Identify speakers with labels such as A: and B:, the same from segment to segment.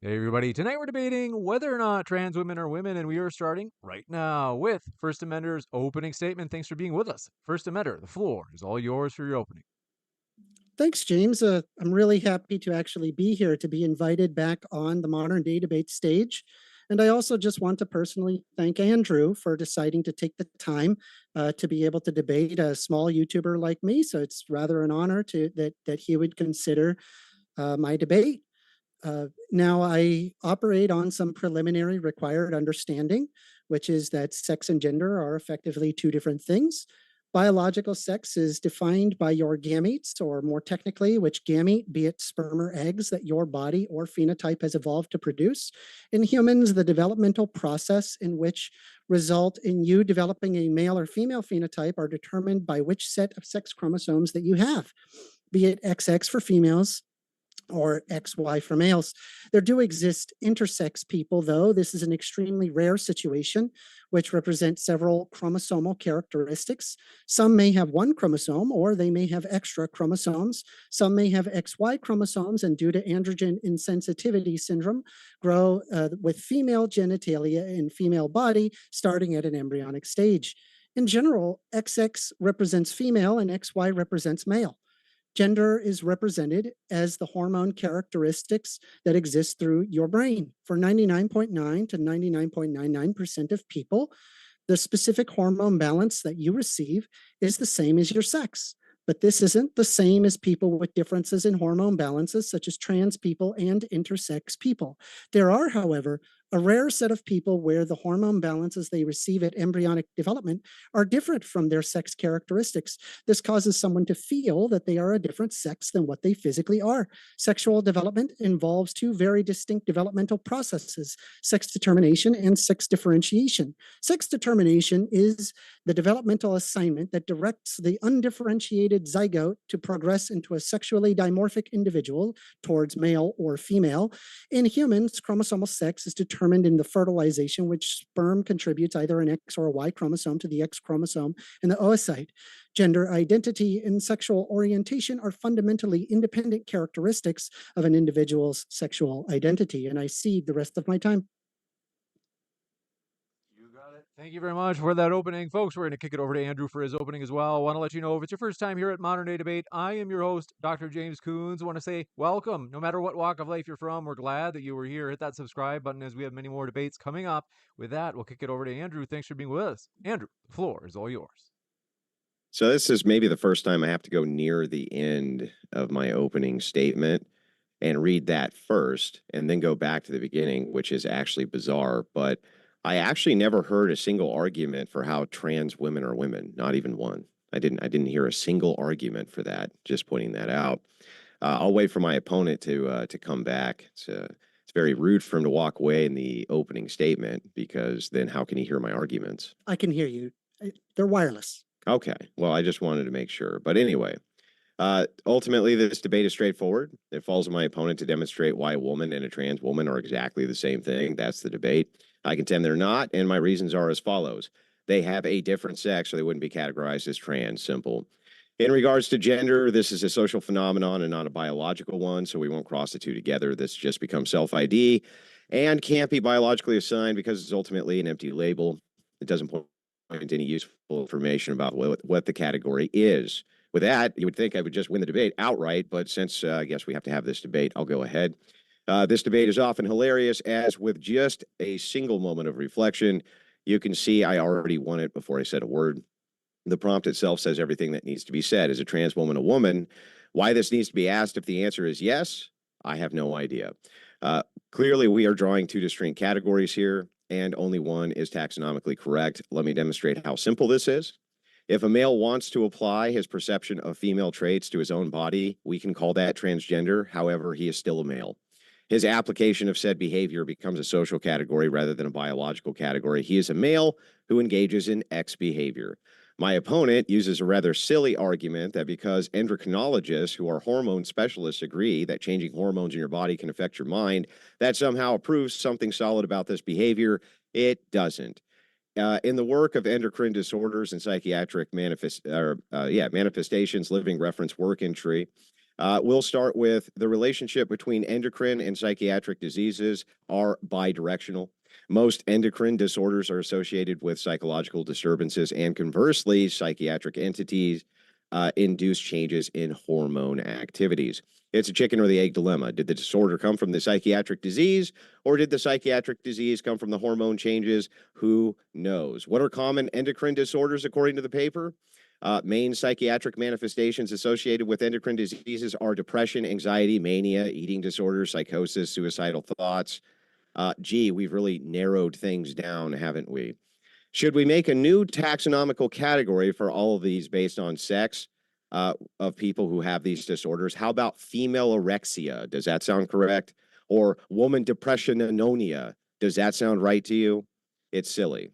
A: Hey everybody, tonight we're debating whether or not trans women are women, and we are starting right now with First Amender's opening statement. Thanks for being with us. First Amender, the floor is all yours for your opening.
B: Thanks, James. I'm really happy to actually be here to be invited back on the modern day debate stage. And I also just want to personally thank Andrew for deciding to take the time to be able to debate a small YouTuber like me. So it's rather an honor that he would consider my debate. Now, I operate on some preliminary required understanding, which is that sex and gender are effectively two different things. Biological sex is defined by your gametes, or more technically, which gamete, be it sperm or eggs, that your body or phenotype has evolved to produce. In humans, the developmental process in which result in you developing a male or female phenotype are determined by which set of sex chromosomes that you have, be it XX for females or XY for males. There do exist intersex people, though. This is an extremely rare situation, which represents several chromosomal characteristics. Some may have one chromosome, or they may have extra chromosomes. Some may have XY chromosomes, and due to androgen insensitivity syndrome, grow with female genitalia in female body, starting at an embryonic stage. In general, XX represents female and XY represents male. Gender is represented as the hormone characteristics that exist through your brain. For 99.9 to 99.99% of people, the specific hormone balance that you receive is the same as your sex. But this isn't the same as people with differences in hormone balances, such as trans people and intersex people. There are, however, a rare set of people where the hormone balances they receive at embryonic development are different from their sex characteristics. This causes someone to feel that they are a different sex than what they physically are. Sexual development involves two very distinct developmental processes: sex determination and sex differentiation. Sex determination is the developmental assignment that directs the undifferentiated zygote to progress into a sexually dimorphic individual towards male or female. In humans, chromosomal sex is determined in the fertilization, which sperm contributes either an X or a Y chromosome to the X chromosome in the oocyte. Gender identity and sexual orientation are fundamentally independent characteristics of an individual's sexual identity. And I cede the rest of my time.
A: You got it. Thank you very much for that opening. Folks, we're going to kick it over to Andrew for his opening as well. I want to let you know if it's your first time here at Modern Day Debate, I am your host, Dr. James Coons. I want to say welcome. No matter what walk of life you're from, we're glad that you were here. Hit that subscribe button as we have many more debates coming up. With that, we'll kick it over to Andrew. Thanks for being with us. Andrew, the floor is all yours.
C: So this is maybe the first time I have to go near the end of my opening statement and read that first and then go back to the beginning, which is actually bizarre. But I actually never heard a single argument for how trans women are women, not even one. I didn't hear a single argument for that. Just pointing that out. I'll wait for my opponent to come back. It's very rude for him to walk away in the opening statement, because then how can he hear my arguments?
B: I can hear you. They're wireless.
C: Okay. Well, I just wanted to make sure. But anyway, ultimately, this debate is straightforward. It falls on my opponent to demonstrate why a woman and a trans woman are exactly the same thing. That's the debate. I contend they're not, and my reasons are as follows. They have a different sex, so they wouldn't be categorized as trans. Simple. In regards to gender, this is a social phenomenon and not a biological one, so we won't cross the two together. This just becomes self-ID and can't be biologically assigned because it's ultimately an empty label. It doesn't point to any useful information about what the category is. With that, you would think I would just win the debate outright, but since I guess we have to have this debate, I'll go ahead. This debate is often hilarious, as with just a single moment of reflection, you can see I already won it before I said a word. The prompt itself says everything that needs to be said. Is a trans woman a woman? Why this needs to be asked if the answer is yes, I have no idea. Clearly, we are drawing two distinct categories here, and only one is taxonomically correct. Let me demonstrate how simple this is. If a male wants to apply his perception of female traits to his own body, we can call that transgender. However, he is still a male. His application of said behavior becomes a social category rather than a biological category. He is a male who engages in X behavior. My opponent uses a rather silly argument that because endocrinologists, who are hormone specialists, agree that changing hormones in your body can affect your mind, that somehow proves something solid about this behavior. It doesn't. In the work of endocrine disorders and psychiatric manifestations, living reference work entry, We'll start with the relationship between endocrine and psychiatric diseases are bidirectional. Most endocrine disorders are associated with psychological disturbances, and conversely, psychiatric entities induce changes in hormone activities. It's a chicken or the egg dilemma. Did the disorder come from the psychiatric disease, or did the psychiatric disease come from the hormone changes? Who knows? What are common endocrine disorders according to the paper? Main psychiatric manifestations associated with endocrine diseases are depression, anxiety, mania, eating disorders, psychosis, suicidal thoughts. Gee, we've really narrowed things down, haven't we? Should we make a new taxonomical category for all of these based on sex of people who have these disorders? How about female anorexia? Does that sound correct? Or woman depression anonia? Does that sound right to you? It's silly.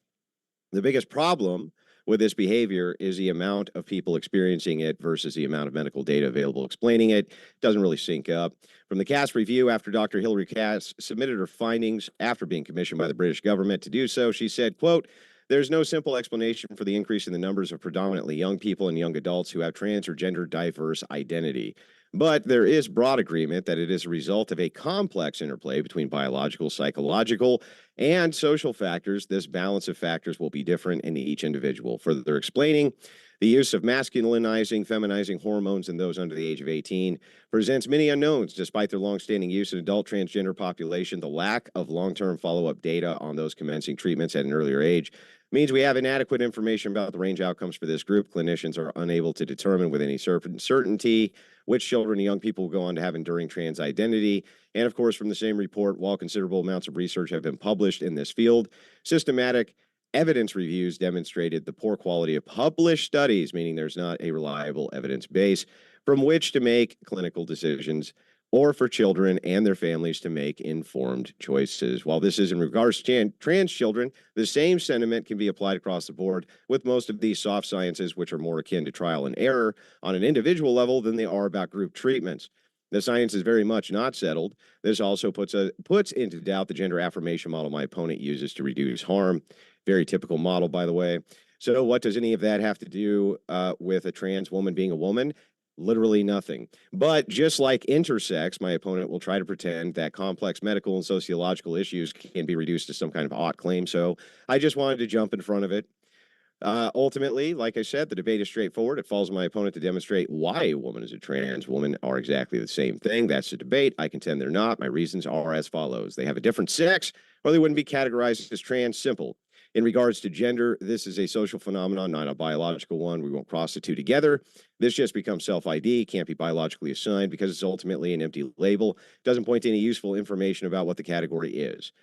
C: The biggest problem with this behavior is the amount of people experiencing it versus the amount of medical data available explaining it. Doesn't really sync up. From the Cass review, after Dr. Hilary Cass submitted her findings after being commissioned by the British government to do so, she said, quote, "There's no simple explanation for the increase in the numbers of predominantly young people and young adults who have trans or gender diverse identity. But there is broad agreement that it is a result of a complex interplay between biological, psychological, and social factors. This balance of factors will be different in each individual." Further explaining, the use of masculinizing, feminizing hormones in those under the age of 18 presents many unknowns. Despite their longstanding use in adult transgender population, the lack of long-term follow-up data on those commencing treatments at an earlier age means we have inadequate information about the range outcomes for this group. Clinicians are unable to determine with any certainty which children and young people will go on to have enduring trans identity. And of course, from the same report, while considerable amounts of research have been published in this field, systematic evidence reviews demonstrated the poor quality of published studies, meaning there's not a reliable evidence base from which to make clinical decisions or for children and their families to make informed choices. While this is in regards to trans children, the same sentiment can be applied across the board with most of these soft sciences, which are more akin to trial and error on an individual level than they are about group treatments. The science is very much not settled. This also puts into doubt the gender affirmation model my opponent uses to reduce harm. Very typical model, by the way. So what does any of that have to do with a trans woman being a woman? Literally nothing. But just like intersex, my opponent will try to pretend that complex medical and sociological issues can be reduced to some kind of ought claim. So I just wanted to jump in front of it. Ultimately, like I said, the debate is straightforward. It falls on my opponent to demonstrate why a woman is a trans woman are exactly the same thing. That's the debate. I contend they're not. My reasons are as follows. They have a different sex, or they wouldn't be categorized as trans. Simple. In regards to gender, this is a social phenomenon, not a biological one. We won't cross the two together. This just becomes self-ID, can't be biologically assigned because it's ultimately an empty label. Doesn't point to any useful information about what the category is.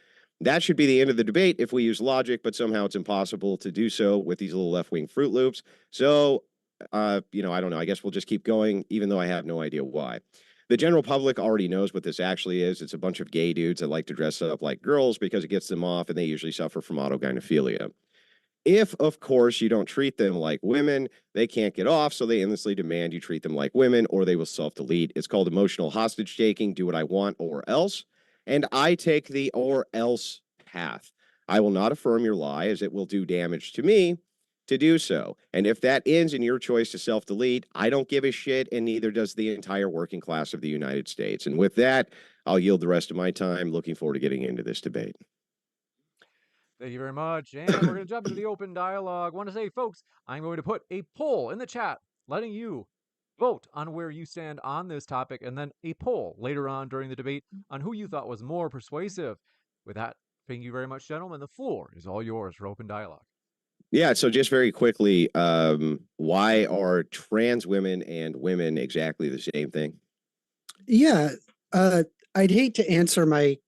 C: That should be the end of the debate if we use logic, but somehow it's impossible to do so with these little left-wing Fruit Loops. So, I don't know. I guess we'll just keep going, even though I have no idea why. The general public already knows what this actually is. It's a bunch of gay dudes that like to dress up like girls because it gets them off, and they usually suffer from autogynephilia. If, of course, you don't treat them like women, they can't get off, so they endlessly demand you treat them like women, or they will self-delete. It's called emotional hostage taking, do what I want or else. And I take the or else path. I will not affirm your lie, as it will do damage to me to do so. And if that ends in your choice to self-delete, I don't give a shit, and neither does the entire working class of the United States. And with that, I'll yield the rest of my time. Looking forward to getting into this debate.
A: Thank you very much. And we're going to jump into the open dialogue. Want to say, folks, I'm going to put a poll in the chat letting you vote on where you stand on this topic, and then a poll later on during the debate on who you thought was more persuasive. With that, thank you very much, gentlemen. The floor is all yours for open dialogue.
C: Yeah, so just very quickly, why are trans women and women exactly the same thing?
B: Yeah, I'd hate to answer my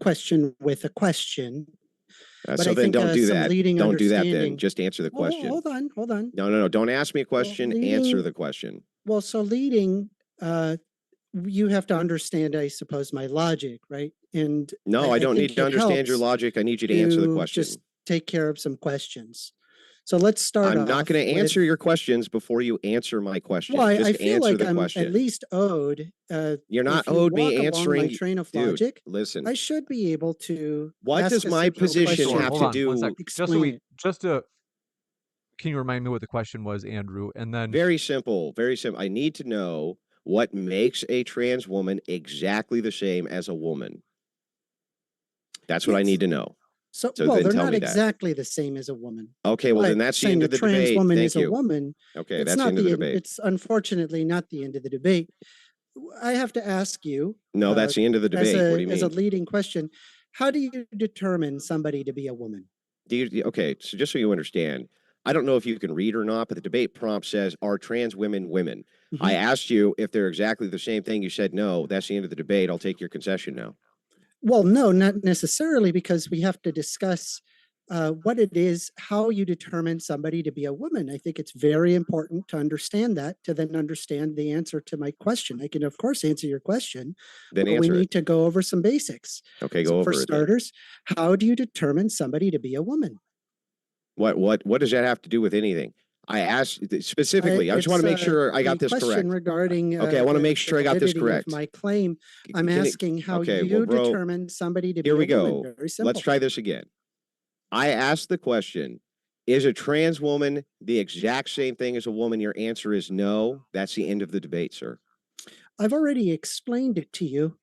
B: question with a question. But
C: so
B: I
C: then
B: think,
C: don't do
B: some
C: that.
B: leading
C: Don't do that then.
B: understanding-
C: Just answer the
B: Well,
C: question.
B: hold on.
C: No. Don't ask me a question. Answer
B: leading-
C: the question.
B: Well, so leading, you have to understand, I suppose, my logic, right? And
C: No, I don't
B: think
C: need to
B: it
C: understand your
B: helps
C: logic. I need you to answer the
B: to
C: question.
B: Just take care of some questions. So let's start
C: I'm not going to answer your questions before you answer my question.
B: Well,
C: Just
B: I feel
C: answer
B: like
C: the
B: I'm
C: question.
B: at least owed.
C: You're not
B: if you
C: owed
B: walk
C: me
B: along
C: answering.
B: my train of
C: Dude,
B: logic.
C: listen.
B: I should be able to.
C: What
B: ask
C: does
B: a
C: my
B: simple
C: position
B: question.
C: have
A: Hold
C: to
A: on,
C: do?
A: 1 sec.
B: Explain it.
A: Can you remind me what the question was, Andrew? And then
C: Very simple. Very simple. I need to know What makes a trans woman exactly the same as a woman? That's what I
B: Yes.
C: need to know.
B: So,
C: So
B: well,
C: then
B: they're
C: tell
B: not
C: me that.
B: exactly the same as a woman.
C: Okay, well,
B: But
C: then that's the
B: saying
C: end
B: a
C: of the
B: trans
C: debate.
B: woman
C: Thank
B: is a
C: you.
B: woman,
C: Okay,
B: it's
C: that's the
B: not
C: end of the debate.
B: It's unfortunately not the end of the debate. I have to ask you,
C: No, that's the end of the debate. What do you
B: as a
C: mean?
B: leading question, how do you determine somebody to be a woman?
C: Okay, so just so you understand, I don't know if you can read or not, but the debate prompt says, are trans women women? I asked you if they're exactly the same thing. You said no. That's the end of the debate. I'll take your concession now.
B: Well, no, not necessarily, because we have to discuss what it is, how you determine somebody to be a woman. I think it's very important to understand that, to then understand the answer to my question. I can, of course, answer your question,
C: Then
B: but we
C: answer it.
B: need to go over some basics.
C: Okay,
B: So
C: go
B: for
C: over it then.
B: starters, how do you determine somebody to be a woman?
C: What does that have to do with anything? I asked specifically. I just want to make sure I got this
B: question
C: correct.
B: regarding
C: Okay, I want to make
B: the
C: sure I got this
B: validity of
C: correct.
B: my claim. I'm
C: Can it-
B: asking how
C: okay,
B: you
C: well, bro,
B: determine somebody to be
C: here
B: a
C: we
B: woman.
C: go.
B: Very simple.
C: Let's try this again. I asked the question, is a trans woman the exact same thing as a woman? Your answer is no. That's the end of the debate, sir.
B: I've already explained it to you.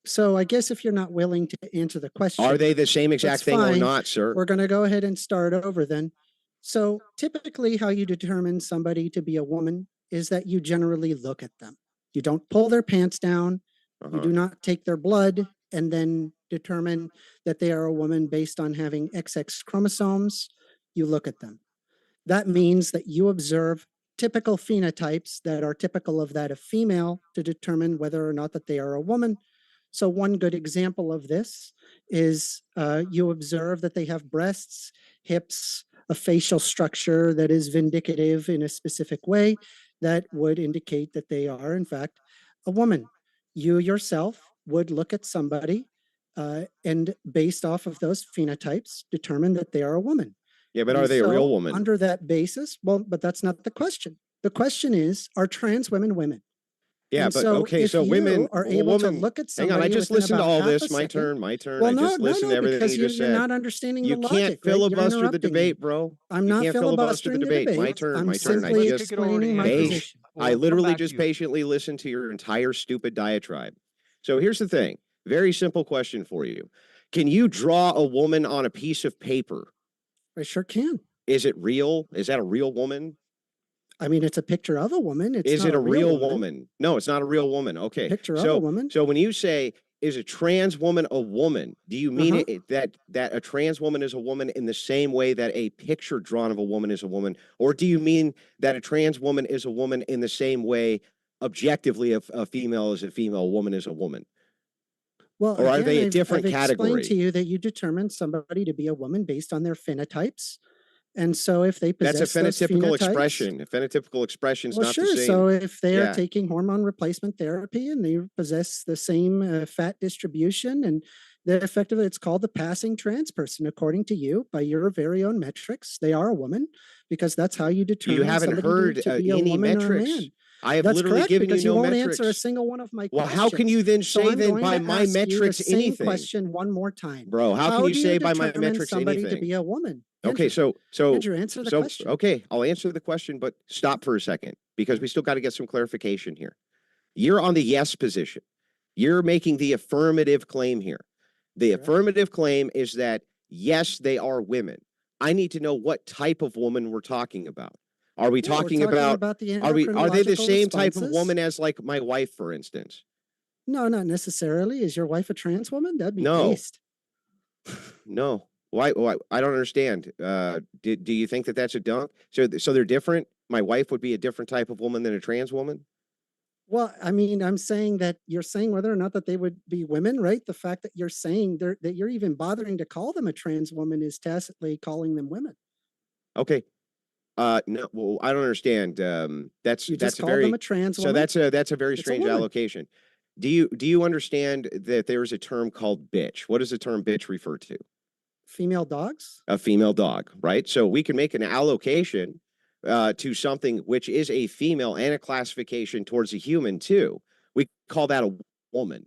B: So I guess if you're not willing to answer the question,
C: Are they the same exact
B: that's
C: thing or
B: fine.
C: not, sir?
B: We're going to go ahead and start over then. So typically, how you determine somebody to be a woman is that you generally look at them. You don't pull their pants down. You do not take their blood and then determine that they are a woman based on having XX chromosomes. You look at them. That means that you observe typical phenotypes that are typical of that of female to determine whether or not that they are a woman. So one good example of this is you observe that they have breasts, hips, a facial structure that is vindicative in a specific way that would indicate that they are, in fact, a woman. You yourself would look at somebody and based off of those phenotypes, determine that they are a woman.
C: Yeah, but
B: And
C: are they a real
B: so,
C: woman?
B: under that basis, well, but that's not the question. The question is, are trans women women?
C: Yeah,
B: And
C: but
B: so
C: okay,
B: if
C: so
B: you
C: women
B: are
C: well,
B: able to
C: women,
B: look at
C: hang on, I
B: somebody
C: just
B: within
C: listened to
B: about
C: all
B: half a
C: this. My
B: second,
C: turn, my turn.
B: well,
C: I
B: no,
C: just
B: no,
C: listened
B: no,
C: to everything
B: because
C: you just
B: you're
C: said.
B: not understanding
C: You
B: the
C: can't
B: logic, right? You're
C: filibuster the
B: interrupting me.
C: debate, bro.
B: I'm
C: You
B: not
C: can't filibuster the
B: filibustering the
C: debate. My
B: debate.
C: turn,
B: I'm
C: my turn. I
B: simply
C: just
A: kick it over to
B: explaining my
A: Andrew.
B: position.
C: I
A: We'll come
C: literally
A: back to
C: just
A: you.
C: patiently listened to your entire stupid diatribe. So here's the thing. Very simple question for you. Can you draw a woman on a piece of paper?
B: I sure can.
C: Is it real? Is that a real woman?
B: I mean, it's a picture of a woman. It's
C: Is
B: not
C: it a real
B: woman.
C: woman? No, it's not a real woman. Okay.
B: Picture of a woman.
C: So when you say is a trans woman a woman, do you mean it that a trans woman is a woman in the same way that a picture drawn of a woman is a woman, or do you mean that a trans woman is a woman in the same way objectively a female is a female, a woman is a woman?
B: Well,
C: Or are
B: again,
C: they a
B: I've
C: different
B: explained to
C: category?
B: you that you determine somebody to be a woman based on their phenotypes. And so if they
C: That's a
B: possess those
C: phenotypical
B: phenotypes,
C: expression. A phenotypical expression is
B: well,
C: not the
B: sure.
C: same.
B: So if they are
C: Yeah.
B: taking hormone replacement therapy and they possess the same fat distribution and they're effectively, it's called the passing trans person, according to you, by your very own metrics. They are a woman because that's how you determine
C: You haven't
B: somebody
C: heard
B: to be a
C: any
B: woman
C: metrics.
B: or a man.
C: I have
B: That's
C: literally
B: correct,
C: given you
B: because you
C: no
B: won't
C: metrics.
B: answer a single one of my
C: Well,
B: questions.
C: how can you then
B: So
C: say
B: I'm
C: then
B: going
C: by
B: to
C: my
B: ask you
C: metrics
B: the same
C: anything?
B: question one more time.
C: Bro, how can you
B: do
C: say by my
B: determine
C: metrics
B: somebody
C: anything?
B: to be a woman?
C: Okay,
B: Andrew,
C: so
B: Andrew, answer the question.
C: okay, I'll answer the question, but stop for a second because we still got to get some clarification here. You're on the yes position. You're making the affirmative claim here. The
B: Correct.
C: affirmative claim is that yes, they are women. I need to know what type of woman we're talking about. Are we
B: Yeah, we're
C: talking about
B: the
C: are they the
B: endocrinological
C: same type of
B: responses.
C: woman as like my wife, for instance?
B: No, not necessarily. Is your wife a trans woman? That'd be
C: No.
B: based.
C: No. Why? I don't understand. Do you think that that's a dunk? So they're different? My wife would be a different type of woman than a trans woman?
B: Well, I mean, I'm saying that you're saying whether or not that they would be women, right? The fact that you're saying that you're even bothering to call them a trans woman is tacitly calling them women.
C: Okay. No, well, I don't understand. That's
B: You just
C: a
B: called them
C: very
B: a trans
C: so
B: woman.
C: that's a very
B: It's a
C: strange
B: woman.
C: allocation. Do you understand that there's a term called bitch? What does the term bitch refer to?
B: Female dogs?
C: A female dog, right? So we can make an allocation to something which is a female and a classification towards a human too. We call that a woman.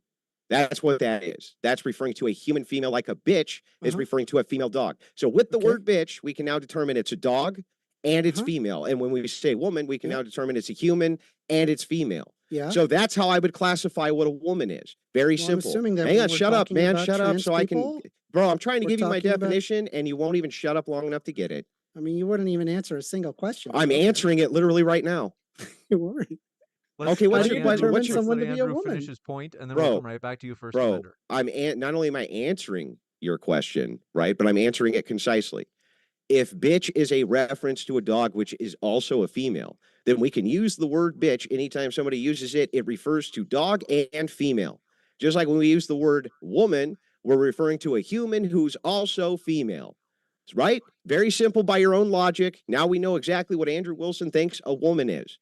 C: That's what that is. That's referring to a human female, like a bitch is referring to a female dog. So with the word bitch, we can now determine it's a dog and it's female. And when we say woman, we can now determine it's a human and it's female.
B: Yeah.
C: So that's how I would classify what a woman is. Very
B: Well, I'm
C: simple.
B: assuming that
C: Hang
B: when
C: on,
B: we're
C: shut up,
B: talking
C: man.
B: about
C: Shut up
B: trans
C: so I can.
B: people,
C: Bro, I'm trying to
B: we're
C: give you my
B: talking about-
C: definition and you won't even shut up long enough to get it.
B: I mean, you wouldn't even answer a single question.
C: I'm
B: Okay.
C: answering it literally right now.
B: You weren't.
C: Okay, what's
B: How
C: your
B: do you
C: question?
B: determine
C: What's your
B: someone
A: let
B: to be a
A: Andrew
B: woman?
A: finish his point, and then
C: Bro,
A: we'll come right back to you, first
C: bro?
A: offender.
C: Not only am I answering your question, right, but I'm answering it concisely. If bitch is a reference to a dog, which is also a female, then we can use the word bitch anytime somebody uses it. It refers to dog and female. Just like when we use the word woman, we're referring to a human who's also female. Right? Very simple by your own logic. Now we know exactly what Andrew Wilson thinks a woman is.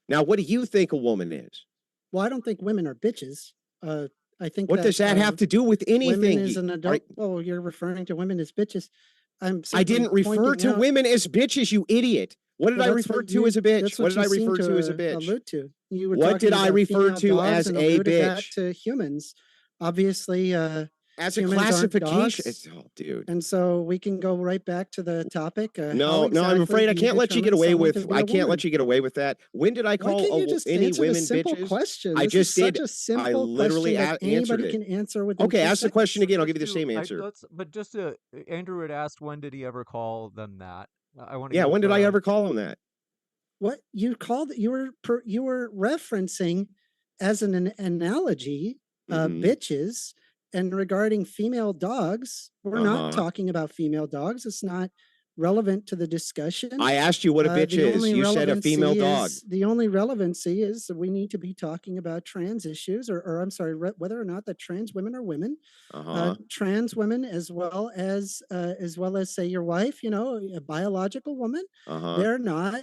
C: Now, what do you think a woman is?
B: Well, I don't think women are bitches. I think
C: What does that have to do with
B: women
C: anything?
B: is an adult. Oh, you're referring to women as bitches.
C: I didn't refer to women as bitches, you idiot. What did I refer to as a bitch? What did I refer to as a bitch?
B: Allude to. You were
C: What did
B: talking
C: I
B: about
C: refer
B: female
C: to
B: dogs
C: as
B: and
C: a
B: alluded that
C: bitch?
B: to humans. Obviously,
C: As a
B: humans aren't
C: classification.
B: dogs.
C: Oh, dude.
B: And so we can go right back to the topic.
C: No, I'm afraid I can't let you get away with. I can't let you get away with that. When did I
B: Why
C: call
B: can't you just
C: any
B: answer the
C: women
B: simple
C: bitches?
B: question?
C: I
B: This
C: just
B: is
C: did.
B: such a simple
C: I literally
B: question that
C: answered
B: anybody
C: it.
B: can answer within
C: Okay,
B: 2
C: ask the
B: seconds.
C: question again. I'll give you the same answer.
A: But just to, Andrew had asked, when did he ever call them that? I want to.
C: Yeah, when did I ever call him that?
B: What you called, you were referencing as an analogy, bitches, and regarding female dogs. We're not talking about female dogs. It's not relevant to the discussion.
C: I asked you what a bitch is. You said a female dog.
B: The only relevancy is that we need to be talking about trans issues, or I'm sorry, whether or not that trans women are women, trans women, as well as say your wife, a biological woman. They're not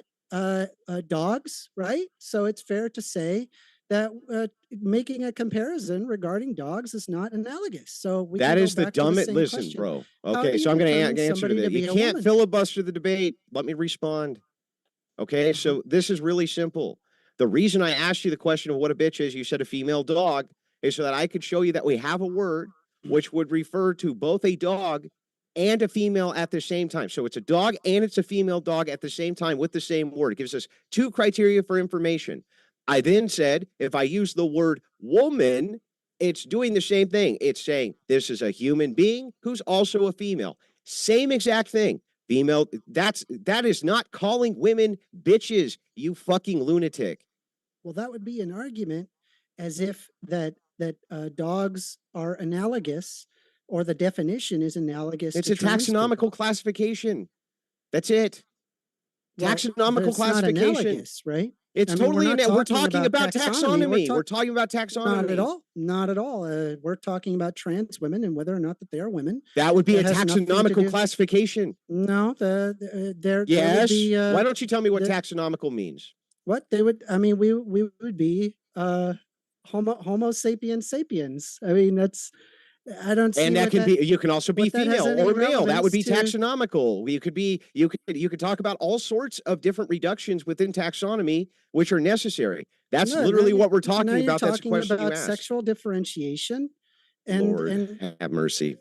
B: dogs, right? So it's fair to say that making a comparison regarding dogs is not analogous. So we
C: that
B: can
C: is
B: go
C: the
B: back to the
C: dumbest.
B: same
C: Listen,
B: question.
C: bro.
B: How
C: Okay,
B: do
C: so
B: you
C: I'm going to
B: determine
C: answer to
B: somebody
C: that.
B: to be
C: You
B: a
C: can't
B: woman?
C: filibuster the debate. Let me respond. Okay, so this is really simple. The reason I asked you the question of what a bitch is, you said a female dog, is so that I could show you that we have a word which would refer to both a dog and a female at the same time. So it's a dog and it's a female dog at the same time with the same word. It gives us two criteria for information. I then said, if I use the word woman, it's doing the same thing. It's saying this is a human being who's also a female. Same exact thing. Female, that is not calling women bitches, you fucking lunatic.
B: Well, that would be an argument as if that dogs are analogous, or the definition is analogous.
C: It's
B: to
C: a
B: trans people.
C: taxonomical classification. That's it.
B: Well,
C: Taxonomical
B: it's not
C: classification.
B: analogous, right?
C: It's
B: I mean,
C: totally we're talking about taxonomy. We're
B: We're
C: talking about taxonomy.
B: Not at all. Not at all. We're talking about trans women and whether or not that they are women.
C: That would be a
B: That has nothing to
C: taxonomical
B: do-
C: classification.
B: No, there
C: Yes.
B: would be,
C: Why don't you tell me what
B: there-
C: taxonomical means?
B: what they would. I mean, we would be Homo sapiens sapiens. I mean, that's. I don't see.
C: And that can be. You can also be
B: what that has
C: female
B: any
C: or male. That would be
B: relevance to-
C: taxonomical. You could be. You could talk about all sorts of different reductions within taxonomy, which are necessary. That's
B: No,
C: literally
B: now
C: what we're
B: now
C: talking
B: you're
C: about. That's the
B: talking
C: question you
B: about
C: asked.
B: sexual differentiation, and
C: Lord have mercy.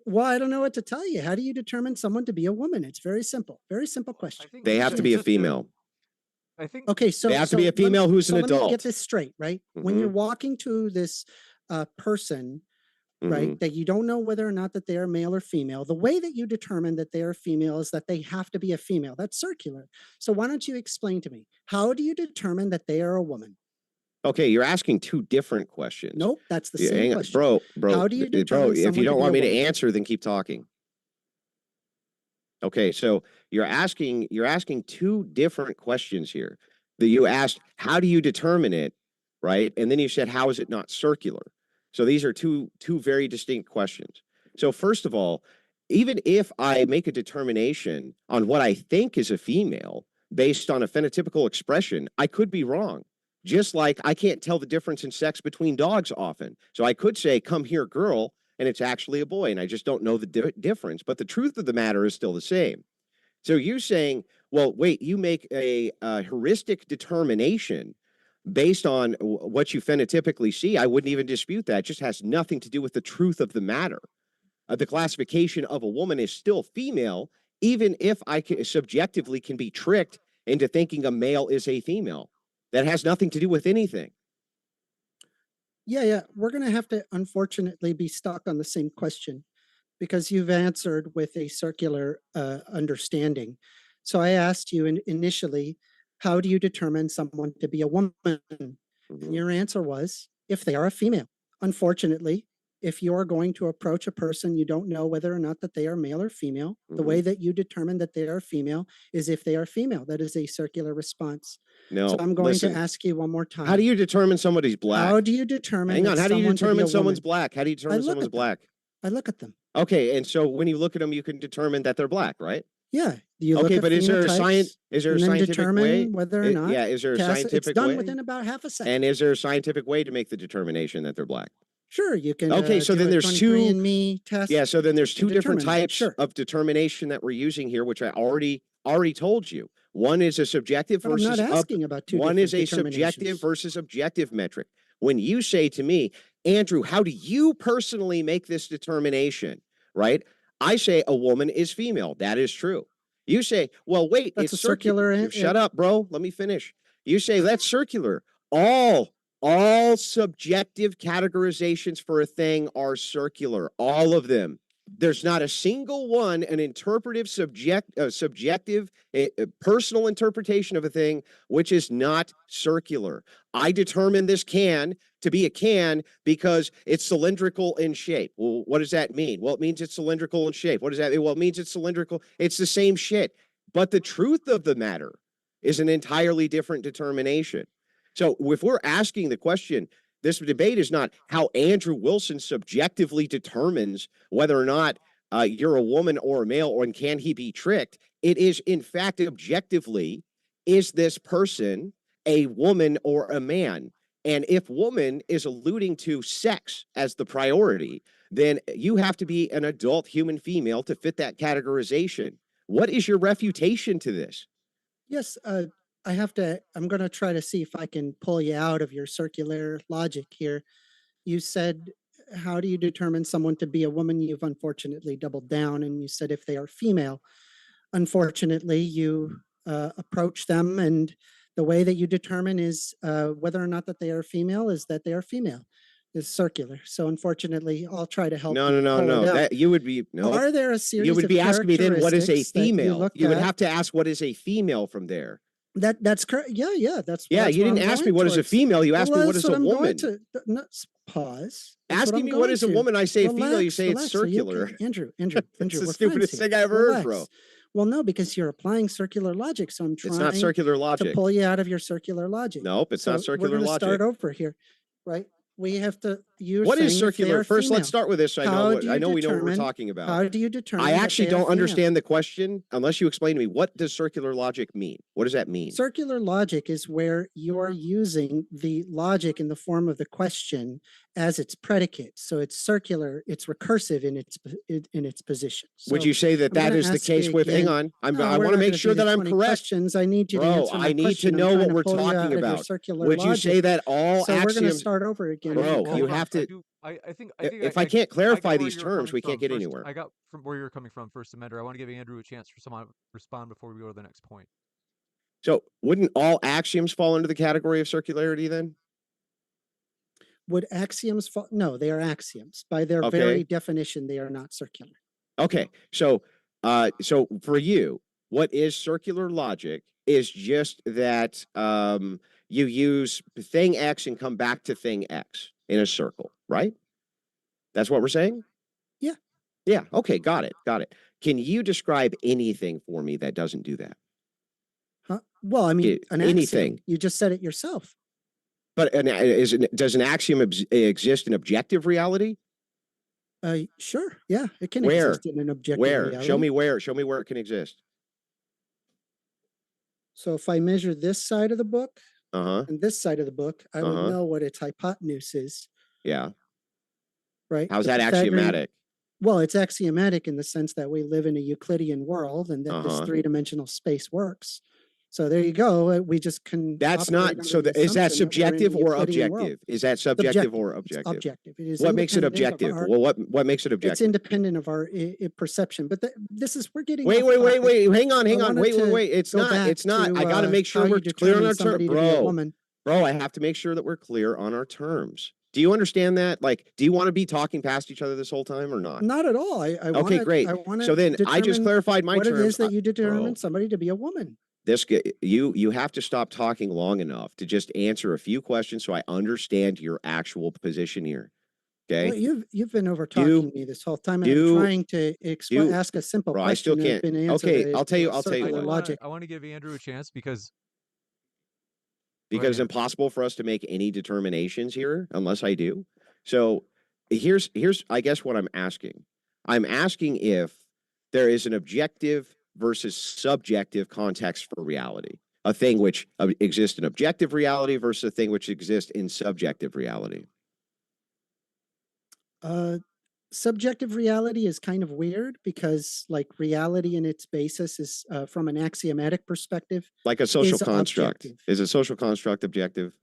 B: well, I don't know what to tell you. How do you determine someone to be a woman? It's very simple question.
C: They have to be a female.
A: I think.
B: Okay, so
C: They have to be a
B: let me-
C: female who's
B: so
C: an
B: let me
C: adult.
B: get this straight, right? When you're walking to this person, right, that you don't know whether or not that they are male or female, the way that you determine that they are female is that they have to be a female. That's circular. So why don't you explain to me, how do you determine that they are a woman?
C: Okay, you're asking two different questions.
B: Nope, that's the
C: Yeah,
B: same
C: hang on,
B: question.
C: bro.
B: How do you
C: bro,
B: determine
C: if you
B: someone to
C: don't
B: be
C: want
B: a
C: me to
B: woman?
C: answer, then keep talking. Okay, so you're asking two different questions here. That you asked, how do you determine it, right? And then you said, how is it not circular? So these are two very distinct questions. So first of all, even if I make a determination on what I think is a female based on a phenotypical expression, I could be wrong. Just like I can't tell the difference in sex between dogs often. So I could say, come here, girl, and it's actually a boy, and I just don't know the difference. But the truth of the matter is still the same. So you're saying, well, wait, you make a heuristic determination based on what you phenotypically see. I wouldn't even dispute that. It just has nothing to do with the truth of the matter. The classification of a woman is still female, even if I subjectively can be tricked into thinking a male is a female. That has nothing to do with anything.
B: Yeah. We're going to have to, unfortunately, be stuck on the same question because you've answered with a circular understanding. So I asked you initially, how do you determine someone to be a woman? And your answer was, if they are a female. Unfortunately, if you are going to approach a person, you don't know whether or not that they are male or female. The way that you determine that they are female is if they are female. That is a circular response.
C: No,
B: So I'm going
C: listen.
B: to ask you one more time.
C: How do you determine somebody's black?
B: How do you determine?
C: Hang on. How do you determine someone's black? How do you determine someone's
B: them.
C: black?
B: I look at them.
C: Okay, and so when you look at them, you can determine that they're black, right?
B: Yeah. You
C: Okay,
B: look at
C: but is there a
B: phenotypes
C: is there a
B: and then
C: scientific
B: determine
C: way?
B: whether or not
C: Yeah, is there a
B: it's
C: scientific
B: done
C: way?
B: within about half a second.
C: And is there a scientific way to make the determination that they're black?
B: Sure, you can.
C: Okay, so then there's two.
B: 23andMe test.
C: Yeah, so then there's two different
B: determine that,
C: types
B: sure.
C: of determination that we're using here, which I already told you. One is a subjective
B: But I'm
C: versus
B: not asking about two
C: one is a
B: different
C: subjective
B: determinations.
C: versus objective metric. When you say to me, Andrew, how do you personally make this determination? Right? I say a woman is female. That is true. You say, well, wait,
B: That's
C: it's
B: a circular.
C: Shut up, bro. Let me finish. You say that's circular. All subjective categorizations for a thing are circular. All of them. There's not a single one, an interpretive subjective personal interpretation of a thing, which is not circular. I determine this can to be a can because it's cylindrical in shape. Well, what does that mean? Well, it means it's cylindrical in shape. What does that mean? Well, it means it's cylindrical. It's the same shit. But the truth of the matter is an entirely different determination. So if we're asking the question, this debate is not how Andrew Wilson subjectively determines whether or not you're a woman or a male, or can he be tricked? It is, in fact, objectively, is this person a woman or a man? And if woman is alluding to sex as the priority, then you have to be an adult human female to fit that categorization. What is your refutation to this?
B: Yes, I'm going to try to see if I can pull you out of your circular logic here. You said, how do you determine someone to be a woman? You've unfortunately doubled down and you said if they are female. Unfortunately, you approach them, and the way that you determine is whether or not that they are female is that they are female. Is circular. So unfortunately, I'll try to help.
C: No. That you would be no.
B: Are there a series?
C: You would be asking me then, what is a female? You would
B: at?
C: have to ask, what is a female from there?
B: That's correct. Yeah. That's
C: you didn't ask me what is a female. You asked me what is a woman.
B: Pause.
C: Asking me what is a woman, I say a female. You say it's circular.
B: Andrew.
C: It's the stupidest thing I ever heard, bro.
B: Well, no, because you're applying circular logic. So I'm trying.
C: It's not circular logic.
B: To pull you out of your circular logic.
C: Nope, it's not circular logic.
B: We're going to start over here, right? We have to use.
C: What is circular? First, let's start with this. So I know we know what we're talking about.
B: How do you determine?
C: I actually don't understand the question unless you explain to me, what does circular logic mean? What does that mean?
B: Circular logic is where you're using the logic in the form of the question as its predicate. So it's circular, it's recursive in its position. So
C: would you say that that is the case with? Hang on, I want to make sure that I'm correct.
B: Questions. I need you to answer my
C: I need
B: question.
C: to know what we're talking about.
B: Would
C: you say that all
B: so
C: axioms?
B: we're going to start over again.
C: Bro, you have to.
A: I think
C: if I can't clarify these terms, we can't get anywhere.
A: I got from where you're coming from, 1stAmender. I want to give Andrew a chance for someone to respond before we go to the next point.
C: So wouldn't all axioms fall into the category of circularity then?
B: Would axioms fall? No, they are axioms. By their very definition, they are not circular.
C: Okay. So for you, what is circular logic is just that you use thing X and come back to thing X in a circle, right? That's what we're saying?
B: Yeah.
C: Yeah. Okay. Got it. Can you describe anything for me that doesn't do that?
B: Huh? Well, I mean,
C: anything.
B: Axiom, you just said it yourself.
C: But does an axiom exist in objective reality?
B: Sure. Yeah, it can exist in an objective reality.
C: Show me where. Show me where it can exist.
B: So if I measure this side of the book and this side of the book, I would know what its hypotenuse is.
C: Yeah.
B: Right.
C: How's that axiomatic?
B: Well, it's axiomatic in the sense that we live in a Euclidean world and that this three-dimensional space works. So there you go. We just can.
C: That's not. So is that subjective or objective? Is that subjective or objective?
B: It's objective. It is.
C: What makes it objective? Well, what makes it objective?
B: It's independent of our perception. But this is we're getting.
C: Wait. Hang on. Wait. It's not. I got to make sure we're clear on our terms, bro. I have to make sure that we're clear on our terms. Do you understand that? Like, do you want to be talking past each other this whole time or not?
B: Not at all. I
C: Okay,
B: wanna,
C: great.
B: I wanna
C: So then I just
B: determine
C: clarified my
B: what it
C: terms.
B: is that you determine
C: Bro,
B: somebody to be a woman.
C: you have to stop talking long enough to just answer a few questions so I understand your actual position here.
B: Well,
C: Okay.
B: you've been over
C: Do
B: talking me this whole time, and I'm
C: do
B: trying to
C: do
B: ask a simple
C: bro, I still
B: question, and I've
C: can't.
B: been answered
C: Okay,
B: a
C: I'll tell you,
A: I
B: circular logic.
A: want to give Andrew a chance because
C: because it's
A: Andrew.
C: impossible for us to make any determinations here unless I do. So here's I guess what I'm asking. I'm asking if there is an objective versus subjective context for reality. A thing which exists in objective reality versus a thing which exists in subjective reality.
B: Subjective reality is kind of weird because, like, reality in its basis is, from an axiomatic perspective,
C: Like a social
B: is
C: construct.
B: objective.
C: Is a social construct objective?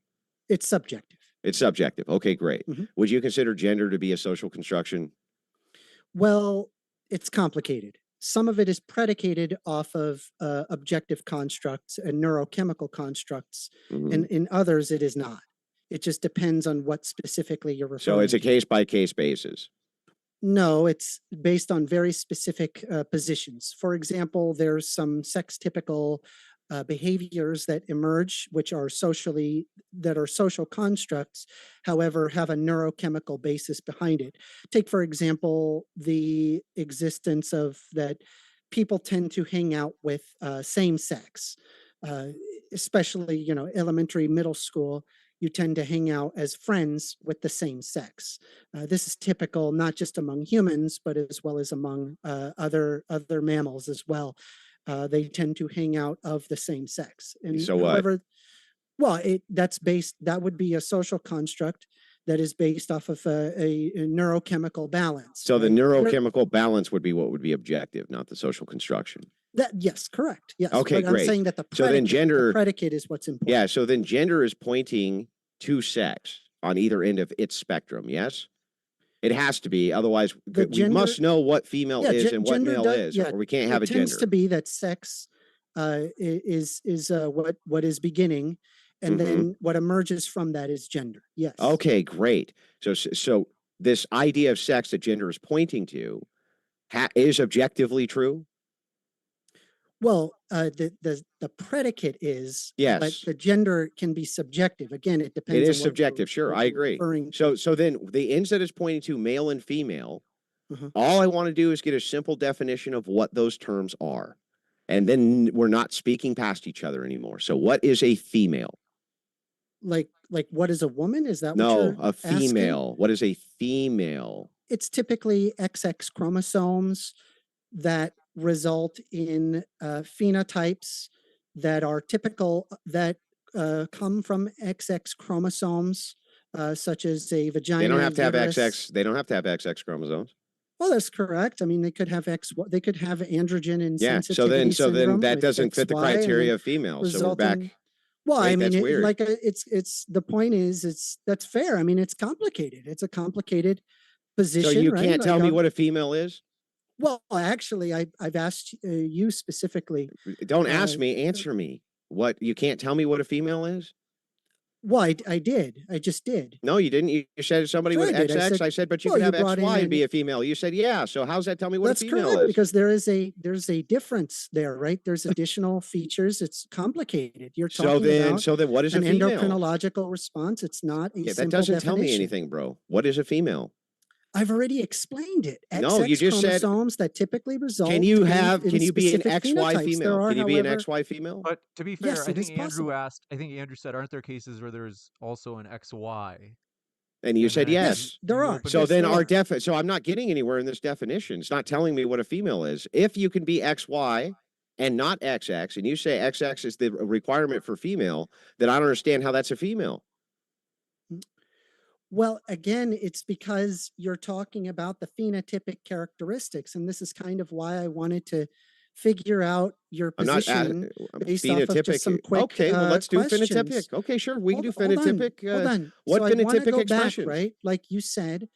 B: It's subjective.
C: It's subjective. Okay, great.
B: Mhm.
C: Would you consider gender to be a social construction?
B: Well, it's complicated. Some of it is predicated off of objective constructs and neurochemical constructs,
C: Mhm.
B: and in others, it is not. It just depends on what specifically you're referring
C: So it's a
B: to.
C: case by case basis.
B: No, it's based on very specific positions. For example, there's some sex typical behaviors that emerge, which are social constructs, however, have a neurochemical basis behind it. Take, for example, the existence of that people tend to hang out with same sex, uh, especially, elementary, middle school. You tend to hang out as friends with the same sex. This is typical not just among humans, but as well as among other mammals as well. They tend to hang out of the same sex. And
C: So what?
B: however, well, that would be a social construct that is based off of a neurochemical balance.
C: So the
B: right?
C: neurochemical balance would be what would be objective, not the social construction.
B: Yes, correct. Yes.
C: Okay,
B: but I'm
C: great.
B: saying that the
C: So then
B: the predicate is what's important.
C: Yeah, so then gender is pointing to sex on either end of its spectrum, yes? It has to be, otherwise we must know what female is and what male is, or we can't have a
B: It tends
C: gender.
B: to be that sex is what is beginning, and then what emerges from that is gender. Yes.
C: Okay, great. So this idea of sex that gender is pointing to is objectively true?
B: Well, the predicate is, but
C: Yes.
B: the gender can be subjective. Again, it depends.
C: It
B: on
C: is
B: what
C: subjective, sure,
B: what
C: I
B: you're
C: agree.
B: referring
C: So
B: to.
C: then the ends that it's pointing to, male and female,
B: Mhm.
C: all I want to do is get a simple definition of what those terms are. And then we're not speaking past each other anymore. So what is a female?
B: Like what is a woman? Is that what
C: No,
B: you're
C: a
B: asking?
C: female. What is a female?
B: It's typically XX chromosomes that result in phenotypes that are typical, that come from XX chromosomes, such as a vagina.
C: They don't have to have
B: uterus.
C: XX. They don't have to have XX chromosomes.
B: Well, that's correct. I mean, they could have they could have androgen and
C: Yeah.
B: sensitivity
C: So then
B: syndrome
C: that
B: with
C: doesn't fit the
B: XY, and then
C: criteria of female. So we're back.
B: resulting. Well,
C: Wait,
B: I mean,
C: that's weird.
B: it's the point is that's fair. I mean, it's complicated. It's a complicated position.
C: So you
B: right?
C: can't
B: Like,
C: tell me what a female is?
B: Well, actually, I've asked you specifically.
C: Don't ask me, answer me. What, you can't tell me what a female is?
B: Well, I did. I just did.
C: No, you didn't. You said somebody
B: Sure
C: with
B: I did. I
C: XX.
B: said-
C: I said, but you
B: well,
C: could
B: you
C: have
B: brought in
C: XY and
B: an-
C: be a female. You said, yeah. So how's that tell me what
B: That's
C: a female
B: correct,
C: is?
B: because there's a difference there, right? There's additional features. It's complicated. You're talking about
C: So then what is a
B: an
C: female?
B: endocrinological response. It's not a
C: Yeah, that
B: simple
C: doesn't tell me
B: definition.
C: anything, bro. What is a female?
B: I've already explained it.
C: No, you
B: XX
C: just said-
B: chromosomes that typically result.
C: Can you
B: in
C: be an
B: specific
C: XY
B: phenotypes.
C: female?
B: There are,
C: Can you be an
B: however,
C: XY female?
A: But to be fair,
B: Yes,
A: I
B: it is
A: think Andrew
B: possible.
A: I think Andrew said, aren't there cases where there's also an XY?
C: And you
A: And
C: said
A: then
C: yes.
B: there
A: you
B: are.
A: opened
C: So
A: it-
C: then
B: Yes, there are.
C: so I'm not getting anywhere in this definition. It's not telling me what a female is. If you can be XY and not XX, and you say XX is the requirement for female, then I don't understand how that's a female.
B: Well, again, it's because you're talking about the phenotypic characteristics, and this is kind of why I wanted to figure out your
C: I'm not
B: position based off of
C: phenotypic.
B: just some quick
C: Okay, well, let's do
B: questions.
C: phenotypic. Okay, sure, we can do
B: Hold on,
C: phenotypic.
B: hold on.
C: What
B: So I wanna
C: phenotypic
B: go
C: expressions?
B: back, right? Like you said,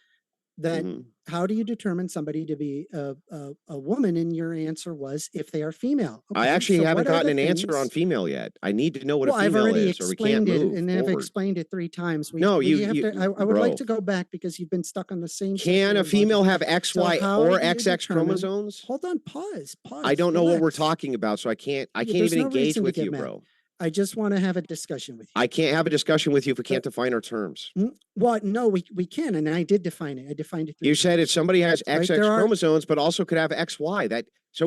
B: that
C: Mhm.
B: how do you determine somebody to be a woman? And your answer was if they are female.
C: I
B: Okay,
C: actually
B: so
C: haven't
B: what are
C: gotten
B: the
C: an answer on
B: things?
C: female yet. I need to know what a
B: Well, I've
C: female
B: already
C: is, or we can't
B: explained it,
C: move
B: and I've
C: forward.
B: explained it 3 times.
C: No,
B: We have to. I would like
C: bro.
B: to go back because you've been stuck on the same
C: Can
B: circular
C: a female
B: logic.
C: have X,
B: So
C: Y,
B: how
C: or
B: do you
C: XX
B: determine?
C: chromosomes?
B: Hold on, pause,
C: I don't know what we're
B: relax.
C: talking about, so I can't
B: There's
C: even
B: no
C: engage
B: reason to
C: with
B: get
C: you,
B: mad.
C: bro.
B: I just want to have a discussion with you.
C: I can't have a discussion with you if we can't
B: But-
C: define our terms.
B: Well, no, we can, and I did define it. I defined it. 3
C: You said if
B: times.
C: somebody has
B: Right,
C: XX chromosomes, but also could have XY, that I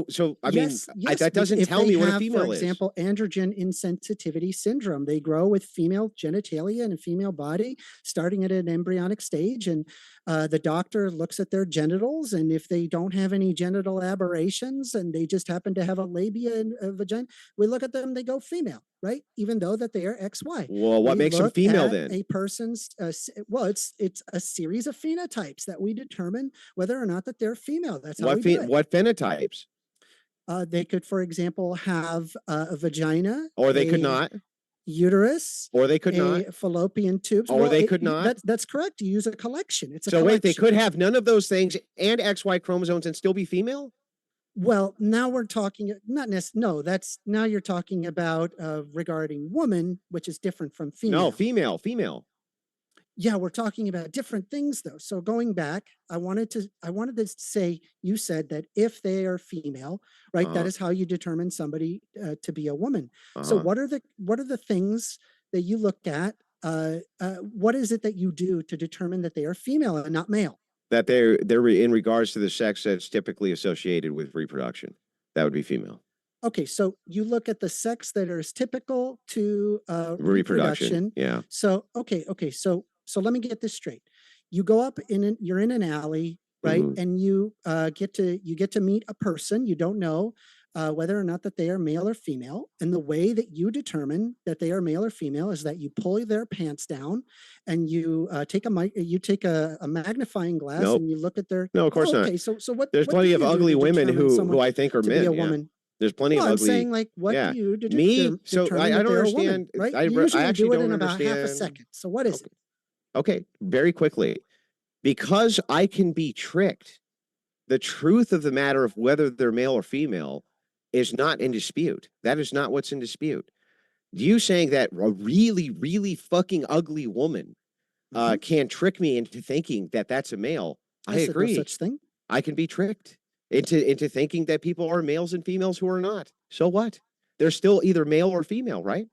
C: mean,
B: yes,
C: that doesn't
B: if
C: tell
B: they
C: me what a
B: have,
C: female
B: for
C: is.
B: example, androgen insensitivity syndrome. They grow with female genitalia and a female body starting at an embryonic stage, and the doctor looks at their genitals, and if they don't have any genital aberrations and they just happen to have a labia and a vagina, we look at them, they go female, right? Even though that they are XY.
C: Well, what
B: We
C: makes them
B: look
C: female
B: at
C: then?
B: a person's well, it's a series of phenotypes that we determine whether or not that they're female. That's how we do it.
C: What phenotypes?
B: They could, for example, have a vagina,
C: Or they could
B: a
C: not.
B: uterus,
C: Or they could not.
B: a fallopian tubes.
C: Or they could not.
B: That's correct. You use a collection. It's a
C: So
B: collection.
C: wait, they could have none of those things and XY chromosomes and still be female?
B: Well, now we're talking not necessarily. No, that's now you're talking about regarding woman, which is different from female.
C: No, female.
B: Yeah, we're talking about different things though. So going back, I wanted to say, you said that if they are female, right, that is how you determine somebody to be a woman. So what are the things that you look at? What is it that you do to determine that they are female and not male?
C: That they're in regards to the sex that's typically associated with reproduction. That would be female.
B: Okay, so you look at the sex that is typical to
C: Reproduction. Yeah.
B: So so let me get this straight. You go up you're in an alley, right? And you get to meet a person you don't know whether or not that they are male or female. And the way that you determine that they are male or female is that you pull their pants down and you take a magnifying glass and you look at their.
C: No, of course not.
B: Okay, so what?
C: There's plenty of ugly women who I think are men.
B: A
C: yeah.
B: woman.
C: There's plenty of
B: I'm
C: ugly.
B: saying, like, what do you do?
C: Me? So I don't understand.
B: Right?
C: I
B: You usually
C: actually
B: do it
C: don't
B: in about
C: understand.
B: half a second. So what is it?
C: Okay, very quickly. Because I can be tricked, the truth of the matter of whether they're male or female is not in dispute. That is not what's in dispute. You saying that a really, really fucking ugly woman can trick me into thinking that that's a male, I agree.
B: No such thing.
C: I can be tricked into thinking that people are males and females who are not. So what? They're still either male or female, right?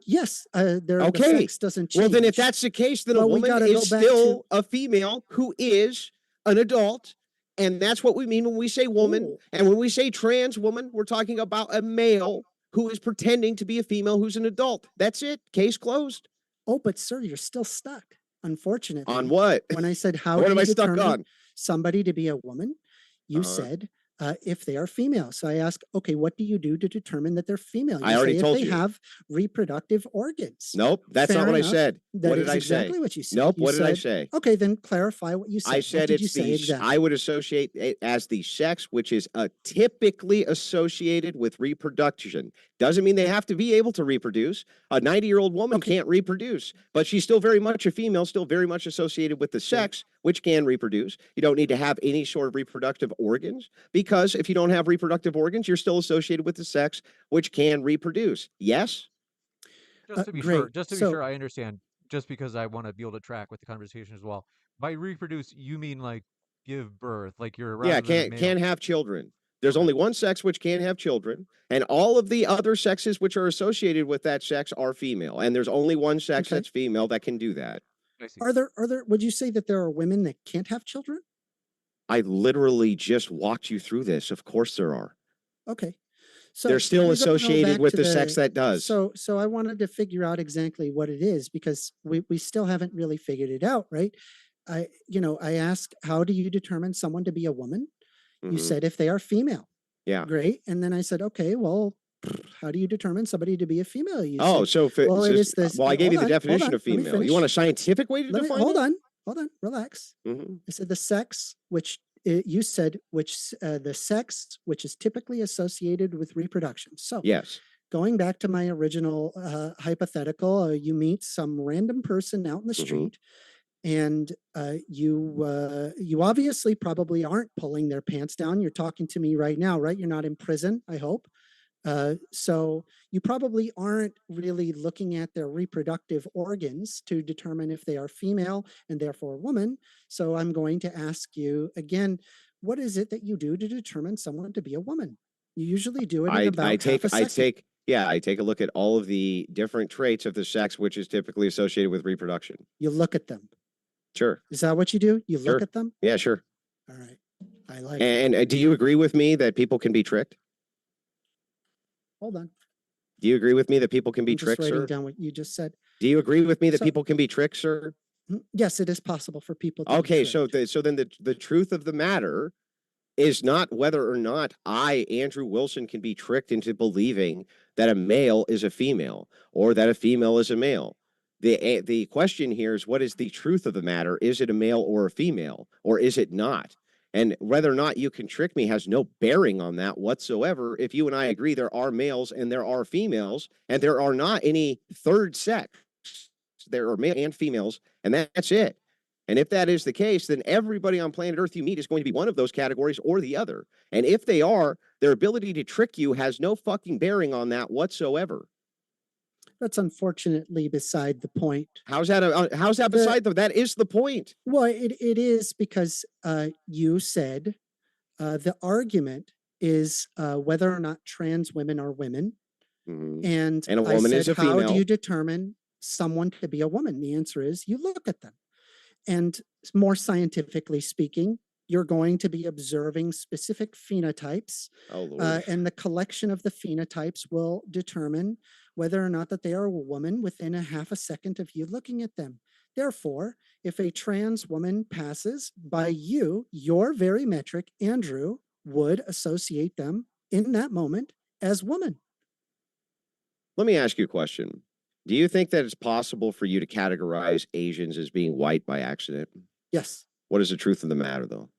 B: Yes. The sex doesn't change.
C: Well, then if that's the case, then a woman is still a female who is an adult. And that's what we mean when we say woman. And when we say trans woman, we're talking about a male who is pretending to be a female who's an adult. That's it. Case closed.
B: Oh, but sir, you're still stuck. Unfortunately.
C: On what?
B: When I said how
C: what
B: do
C: am
B: you
C: I stuck
B: determine
C: on?
B: somebody to be a woman, you said if they are female. So I ask, okay, what do you do to determine that they're female? You
C: I already
B: say
C: told
B: if they
C: you.
B: have reproductive organs.
C: Nope, that's
B: Fair
C: not what
B: enough.
C: I said.
B: That
C: What
B: is
C: did I
B: exactly
C: say?
B: what you said.
C: Nope,
B: You
C: what did I
B: said-
C: say?
B: Okay, then clarify what you said.
C: I
B: What
C: said
B: did you
C: it's
B: say
C: the,
B: exactly?
C: I would associate it as the sex, which is typically associated with reproduction. Doesn't mean they have to be able to reproduce. A 90-year-old woman can't reproduce, but she's still very much a female, still very much associated with the sex, which can reproduce. You don't need to have any sort of reproductive organs, because if you don't have reproductive organs, you're still associated with the sex, which can reproduce. Yes?
A: Just to be
B: great.
A: sure,
B: So-
A: I understand. Just because I want to be able to track with the conversation as well. By reproduce, you mean like give birth, like you're
C: Yeah,
A: rather than a male.
C: can't have children. There's only one sex which can have children, and all of the other sexes which are associated with that sex are female. And there's only one sex that's female that can do that.
A: I see.
B: Are there, would you say that there are women that can't have children?
C: I literally just walked you through this. Of course there are.
B: Okay. So
C: They're still
B: we go
C: associated
B: back
C: with
B: to
C: the sex that does.
B: So I wanted to figure out exactly what it is, because we still haven't really figured it out, right? I ask, how do you determine someone to be a woman? You
C: Mhm.
B: said if they are female.
C: Yeah.
B: Great. And then I said, okay, well, how do you determine somebody to be a female? You
C: Oh,
B: said,
C: so if it,
B: well, it is this.
C: well, I gave you the
B: hold on,
C: definition of
B: let me
C: female. You
B: finish.
C: want a scientific way to define
B: Hold
C: it?
B: on, relax.
C: Mhm.
B: I said the sex, which you said, which the sex, which is typically associated with reproduction. So
C: Yes.
B: going back to my original hypothetical, you meet some random person out in the
C: Mhm.
B: street And you obviously probably aren't pulling their pants down. You're talking to me right now, right? You're not in prison, I hope. So you probably aren't really looking at their reproductive organs to determine if they are female and therefore woman. So I'm going to ask you again, what is it that you do to determine someone to be a woman? You usually do it in about half a second.
C: I take a look at all of the different traits of the sex, which is typically associated with reproduction.
B: You look at them.
C: Sure.
B: Is that what you do? You look
C: Sure.
B: at them?
C: Yeah, sure.
B: All right. I like it.
C: And do you agree with me that people can be tricked?
B: Hold on.
C: Do you agree with me that people can be
B: I'm just
C: tricked,
B: writing
C: sir?
B: down what you just said.
C: Do you agree with me that
B: So-
C: people can be tricked, sir?
B: Yes, it is possible for people to be
C: Okay,
B: tricked.
C: so then the truth of the matter is not whether or not I, Andrew Wilson, can be tricked into believing that a male is a female or that a female is a male. The question here is, what is the truth of the matter? Is it a male or a female, or is it not? And whether or not you can trick me has no bearing on that whatsoever. If you and I agree there are males and there are females, and there are not any third sex, there are male and females, and that's it. And if that is the case, then everybody on planet Earth you meet is going to be one of those categories or the other. And if they are, their ability to trick you has no fucking bearing on that whatsoever.
B: That's unfortunately beside the point.
C: How's that beside the? That is the point.
B: Well, it is because you said the argument is whether or not trans women are women.
C: Mhm.
B: And
C: And a
B: I
C: woman
B: said,
C: is a
B: how do
C: female.
B: you determine someone to be a woman? The answer is you look at them. And more scientifically speaking, you're going to be observing specific phenotypes,
C: Oh Lord.
B: and the collection of the phenotypes will determine whether or not that they are a woman within a half a second of you looking at them. Therefore, if a trans woman passes by you, your very metric, Andrew, would associate them in that moment as woman.
C: Let me ask you a question. Do you think that it's possible for you to categorize Asians as being white by accident?
B: Yes.
C: What is the truth of the matter, though?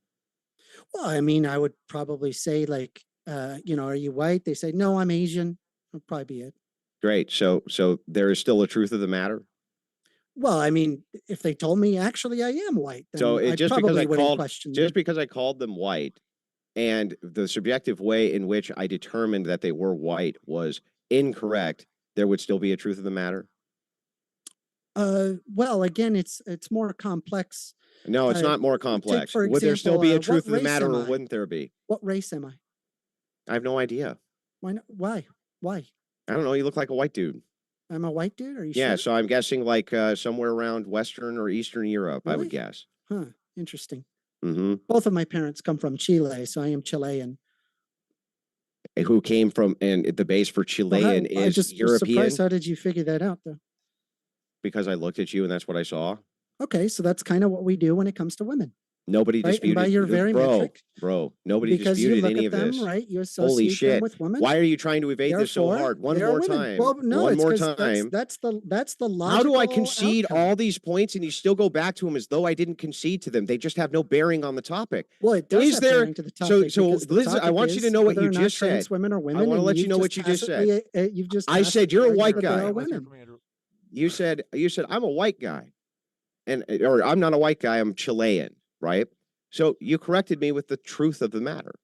B: Well, I mean, I would probably say like, are you white? They say, no, I'm Asian. That'll probably be it.
C: Great. So there is still a truth of the matter.
B: Well, I mean, if they told me actually I am white, then
C: So
B: I
C: just
B: probably wouldn't question them.
C: just because I called them white, and the subjective way in which I determined that they were white was incorrect, there would still be a truth of the matter.
B: Well, again, it's more complex.
C: No, it's not more complex.
B: for
C: Would there still
B: example,
C: be a
B: what
C: truth of the
B: race
C: matter,
B: am
C: or
B: I?
C: wouldn't there be?
B: What race am I?
C: I have no idea.
B: Why not? Why?
C: I don't know. You look like a white dude.
B: I'm a white dude? Are you
C: Yeah,
B: sure?
C: so I'm guessing like somewhere around Western or Eastern Europe, I would
B: Really?
C: guess.
B: Huh. Interesting.
C: Mm-hmm.
B: Both of my parents come from Chile, so I am Chilean.
C: Who came from, and the base for Chilean
B: I
C: is
B: just was
C: European,
B: surprised. How did you figure that out, though?
C: because I looked at you and that's what I saw.
B: Okay, so that's kind of what we do when it comes to women,
C: Nobody
B: right? And
C: disputed.
B: by your very metric,
C: Nobody
B: because you
C: disputed
B: look
C: any
B: at
C: of
B: them,
C: this.
B: right? You
C: Holy
B: associate them
C: shit!
B: with women.
C: Why are you trying to evade this so
B: Therefore,
C: hard? One
B: they're
C: more
B: women.
C: time.
B: Well, no,
C: One
B: it's
C: more
B: 'cause
C: time.
B: That's the logical.
C: How do I concede
B: outcome.
C: all these points and you still go back to them as though I didn't concede to them? They just have no bearing on the topic.
B: Well, it does
C: Is
B: have
C: there-
B: bearing to the topic.
C: so
B: because the
C: Liz, I
B: topic
C: want you to
B: is
C: know what
B: whether
C: you
B: or not
C: just
B: trans
C: said.
B: women are women.
C: wanna
B: and
C: let you
B: you've
C: know what you just said.
B: You've just.
C: I said you're a
B: tacitly
C: white
B: argued that they
C: guy.
B: are
A: Let's hear
B: women.
A: from Andrew.
C: You said I'm a white guy, or I'm not a white guy. I'm Chilean, right? So you corrected me with the truth of the matter.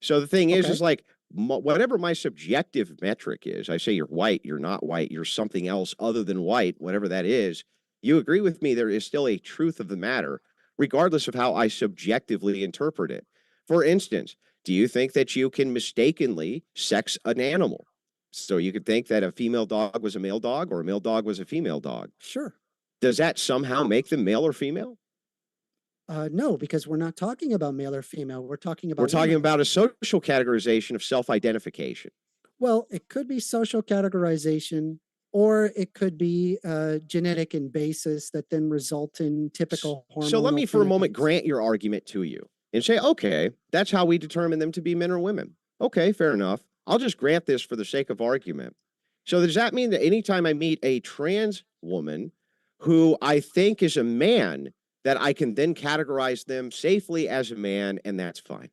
C: So the thing
B: Okay.
C: is like whatever my subjective metric is, I say you're white, you're not white, you're something else other than white, whatever that is. You agree with me? There is still a truth of the matter, regardless of how I subjectively interpret it. For instance, do you think that you can mistakenly sex an animal? So you could think that a female dog was a male dog or a male dog was a female dog.
B: Sure.
C: Does that somehow make them male or female?
B: No, because we're not talking about male or female. We're talking about.
C: We're talking
B: women.
C: about a social categorization of self-identification.
B: Well, it could be social categorization, or it could be genetic in basis that then result in typical hormonal.
C: So let me for a moment
B: phenotypes.
C: grant your argument to you and say, okay, that's how we determine them to be men or women. Okay, fair enough. I'll just grant this for the sake of argument. So does that mean that anytime I meet a trans woman who I think is a man, that I can then categorize them safely as a man, and that's fine?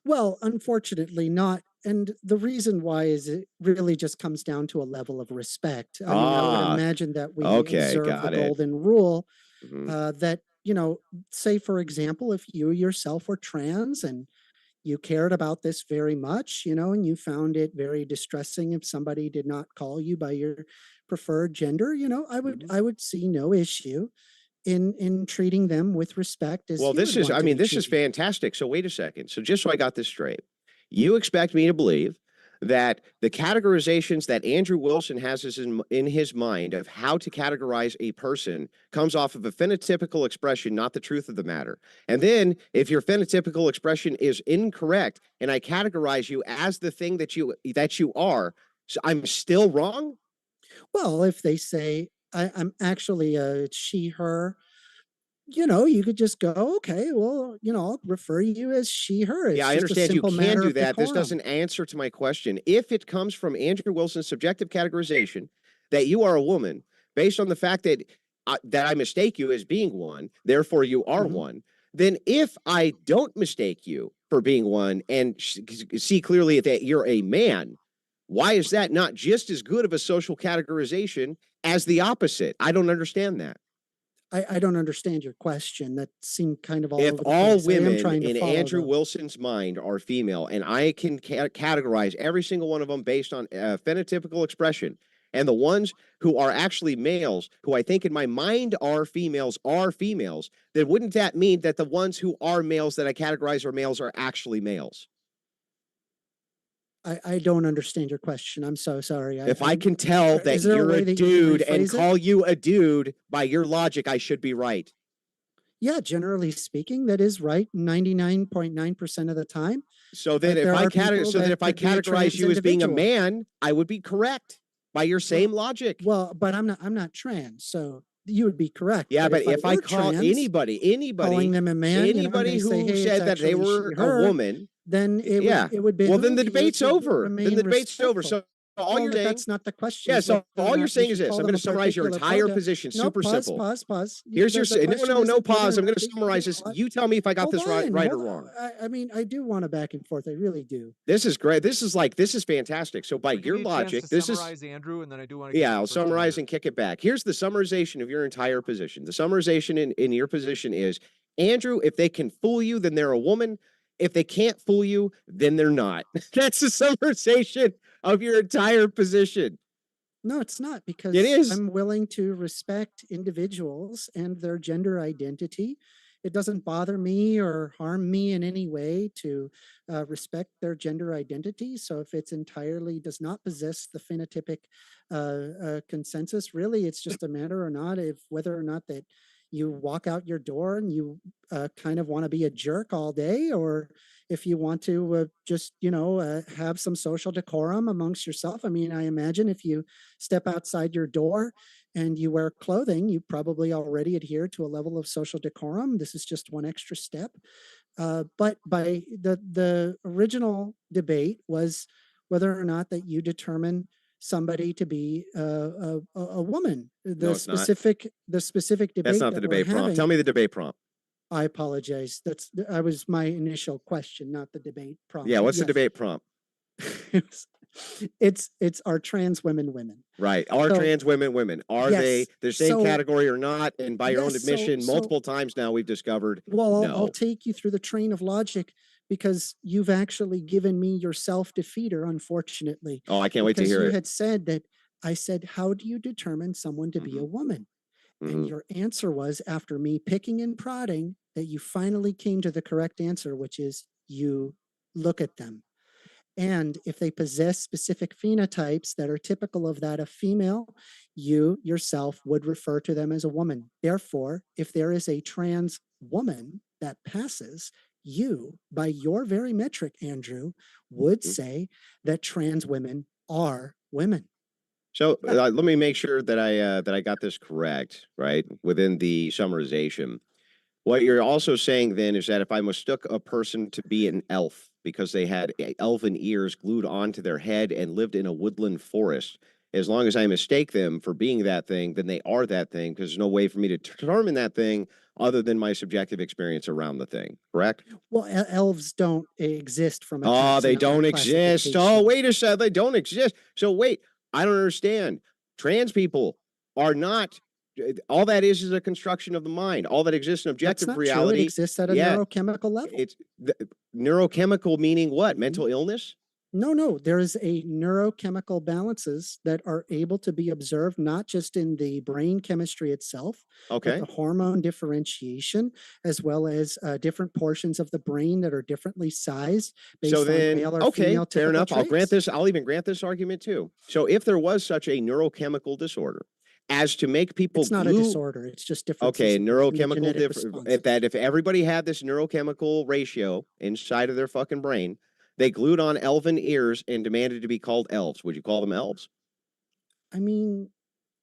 B: Well, unfortunately not. And the reason why is it really just comes down to a level of respect. I mean, I would imagine that we
C: okay,
B: observe
C: got
B: the
C: it.
B: golden rule. that, you know, say, for example, if you yourself were trans and you cared about this very much, you know, and you found it very distressing if somebody did not call you by your preferred gender, you know, I would see no issue in treating them with respect as
C: Well,
B: you would want
C: I
B: to
C: mean,
B: be
C: this is
B: treated.
C: fantastic. So wait a second. So just so I got this straight, you expect me to believe that the categorizations that Andrew Wilson has in his mind of how to categorize a person comes off of a phenotypical expression, not the truth of the matter. And then if your phenotypical expression is incorrect and I categorize you as the thing that you are, so I'm still wrong?
B: Well, if they say I'm actually a she, her, you know, you could just go, okay, well, you know, I'll refer you as she, her.
C: Yeah,
B: It's
C: I
B: just a
C: understand you
B: simple
C: can
B: matter
C: do
B: of
C: that. This
B: decorum.
C: doesn't answer to my question. If it comes from Andrew Wilson's subjective categorization that you are a woman, based on the fact that I mistake you as being one, therefore you are
B: Mhm.
C: one, then if I don't mistake you for being one and see clearly that you're a man, why is that not just as good of a social categorization as the opposite? I don't understand that.
B: I don't understand your question. That seemed kind of all
C: If
B: over the
C: all
B: place. I am
C: women
B: trying to
C: in
B: follow
C: Andrew
B: though.
C: Wilson's mind are female, and I can categorize every single one of them based on phenotypical expression, and the ones who are actually males, who I think in my mind are females, then wouldn't that mean that the ones who are males that I categorize are males are actually males?
B: I don't understand your question. I'm so sorry.
C: If I can tell that
B: Is there a
C: you're a
B: way that you could
C: dude and
B: rephrase it?
C: call you a dude, by your logic, I should be right.
B: Yeah, generally speaking, that is right 99.9% of the time.
C: So then
B: But
C: if
B: there
C: I
B: are people that could be a
C: categorize
B: trans
C: you as being a
B: individual.
C: man, I would be correct by your same logic.
B: Well, but I'm not trans, so you would be correct.
C: Yeah,
B: But
C: but
B: if I
C: if I
B: were
C: call
B: trans, calling them a man, you know, and they say,
C: who
B: hey, it's
C: said that they
B: actually she,
C: were a
B: her,
C: woman,
B: then
C: yeah,
B: it would
C: well, then
B: behoove
C: the
B: you
C: debate's
B: to
C: over. Then
B: remain
C: the debate's over.
B: respectful.
C: So all
B: Well,
C: you're
B: but
C: saying,
B: that's not the question,
C: yeah,
B: is
C: so
B: whether or
C: all you're
B: not you
C: saying is
B: should
C: this.
B: call
C: I'm going
B: them
C: to
B: a
C: summarize your
B: particular
C: entire
B: pronoun.
C: position.
B: No,
C: Super simple.
B: pause.
C: Here's your
B: The question
C: no
B: isn't whether
C: pause.
B: or
C: I'm going
B: not
C: to
B: that you
C: summarize
B: should
C: this.
B: call it.
C: You tell me if I got
B: Hold
C: this right
B: on,
C: or
B: hold
C: wrong.
B: on. I mean, I do want to back and forth. I really do.
C: This is great. This is fantastic. So by
A: So give
C: your
A: me a chance
C: logic,
A: to
C: this is
A: summarize, Andrew, and then I do want to
C: yeah,
A: get
C: I'll
A: to first
C: summarize
A: amender.
C: and kick it back. Here's the summarization of your entire position. The summarization in your position is, Andrew, if they can fool you, then they're a woman. If they can't fool you, then they're not. That's the summarization of your entire position.
B: No, it's not,
C: It
B: because
C: is.
B: I'm willing to respect individuals and their gender identity. It doesn't bother me or harm me in any way to respect their gender identity. So if it's entirely does not possess the phenotypic consensus, really, it's just a matter or not of whether or not that you walk out your door and you kind of want to be a jerk all day, or if you want to just, you know, have some social decorum amongst yourself. I mean, I imagine if you step outside your door and you wear clothing, you probably already adhere to a level of social decorum. This is just one extra step. But by the original debate was whether or not that you determine somebody to be a woman.
C: No, it's not.
B: The specific
C: That's
B: debate
C: not the
B: that we're
C: debate prompt. Tell
B: having.
C: me the debate prompt.
B: I apologize. I was my initial question, not the debate prompt.
C: Yeah,
B: But
C: what's the
B: yes,
C: debate prompt?
B: it's are trans women.
C: Right. Are
B: So
C: trans women? Are they
B: yes.
C: the same
B: So
C: category or not? And by your own
B: yes. So
C: admission, multiple times now we've discovered
B: well, I'll
C: no.
B: take you through the train of logic, because you've actually given me your self-defeater, unfortunately,
C: Oh, I can't wait to
B: because
C: hear
B: you
C: it.
B: had said that I said, how do you determine someone to be a woman? And your answer was, after me picking and prodding, that you finally came to the correct answer, which is you look at them. And if they possess specific phenotypes that are typical of that of female, you yourself would refer to them as a woman. Therefore, if there is a trans woman that passes, you, by your very metric, Andrew, would say that trans women are women.
C: So let me make sure that I got this correct, right? Within the summarization. What you're also saying then is that if I mistook a person to be an elf because they had elven ears glued onto their head and lived in a woodland forest, as long as I mistake them for being that thing, then they are that thing, because there's no way for me to determine that thing other than my subjective experience around the thing, correct?
B: Well, elves don't exist from a
C: Oh, they
B: taxonomic
C: don't exist. Oh,
B: classification.
C: wait a second. They don't exist. So wait, I don't understand. Trans people are not all that is a construction of the mind. All that exists in
B: That's
C: objective
B: not true. It
C: reality.
B: exists at a
C: Yeah,
B: neurochemical level.
C: it's neurochemical, meaning what? Mental illness?
B: No, there is a neurochemical balances that are able to be observed, not just in the brain chemistry itself, but
C: Okay.
B: the hormone differentiation, as well as different portions of the brain that are differently sized based
C: So
B: on
C: then,
B: male or
C: okay,
B: female
C: fair
B: typical
C: enough. I'll grant
B: traits.
C: this. I'll even grant this argument too. So if there was such a neurochemical disorder as to make people
B: It's not a disorder. It's just differences
C: okay,
B: in the
C: neurochemical
B: genetic
C: difference.
B: responses.
C: If everybody had this neurochemical ratio inside of their fucking brain, they glued on elven ears and demanded to be called elves. Would you call them elves?
B: I mean,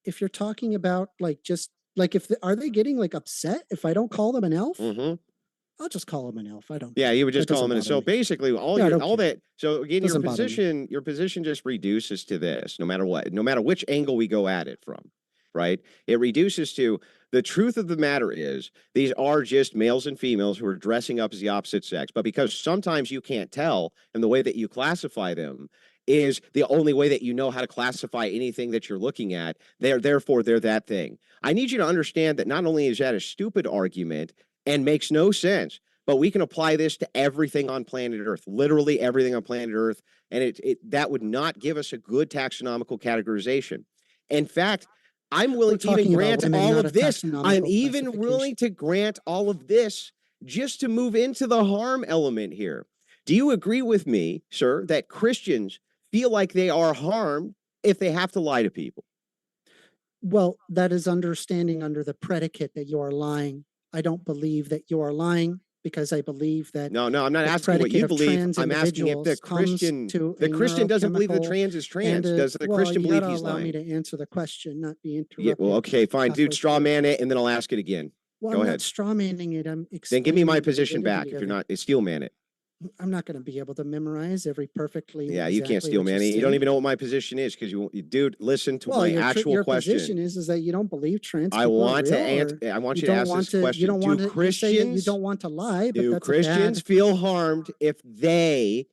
B: if you're talking about like just like are they getting like upset if I don't call them an elf?
C: Mm-hmm.
B: I'll just call them an elf. I don't
C: Yeah,
B: care.
C: you would just
B: That
C: call
B: doesn't
C: them. And
B: bother
C: so
B: me.
C: basically, all
B: Yeah, I
C: your
B: don't
C: all
B: care.
C: that. So again,
B: Doesn't bother me.
C: your position just reduces to this. No matter what, no matter which angle we go at it from, right? It reduces to the truth of the matter is these are just males and females who are dressing up as the opposite sex. But because sometimes you can't tell, and the way that you classify them is the only way that you know how to classify anything that you're looking at. Therefore they're that thing. I need you to understand that not only is that a stupid argument and makes no sense, but we can apply this to everything on planet Earth, literally everything on planet Earth, and that would not give us a good taxonomical categorization. In fact, I'm willing to even grant all of this. I'm even willing to grant all of this just to move into the harm element here. Do you agree with me, sir, that Christians feel like they are harmed if they have to lie to people?
B: Well, that is understanding under the predicate that you are lying. I don't believe that you are lying because I believe that
C: No, I'm not asking what you believe. I'm asking if the Christian doesn't believe the trans is trans. Does the Christian believe he's lying?
B: Allow me to answer the question, not be interrupted.
C: Yeah, well, okay, fine, dude. Straw man it, and then I'll ask it again.
B: Well,
C: Go
B: I'm
C: ahead.
B: not straw manning it. I'm
C: then give me my position back. If you're not, steel man it.
B: I'm not going to be able to memorize every perfectly.
C: Yeah, you can't steel man it. You don't even know what my position is because dude, listen to my actual
B: your
C: question.
B: Position is that you don't believe trans.
C: I want to answer. I want you to ask this question.
B: You don't want
C: do
B: to
C: Christians?
B: You say you don't want to lie, but
C: do
B: that's
C: Christians feel harmed if they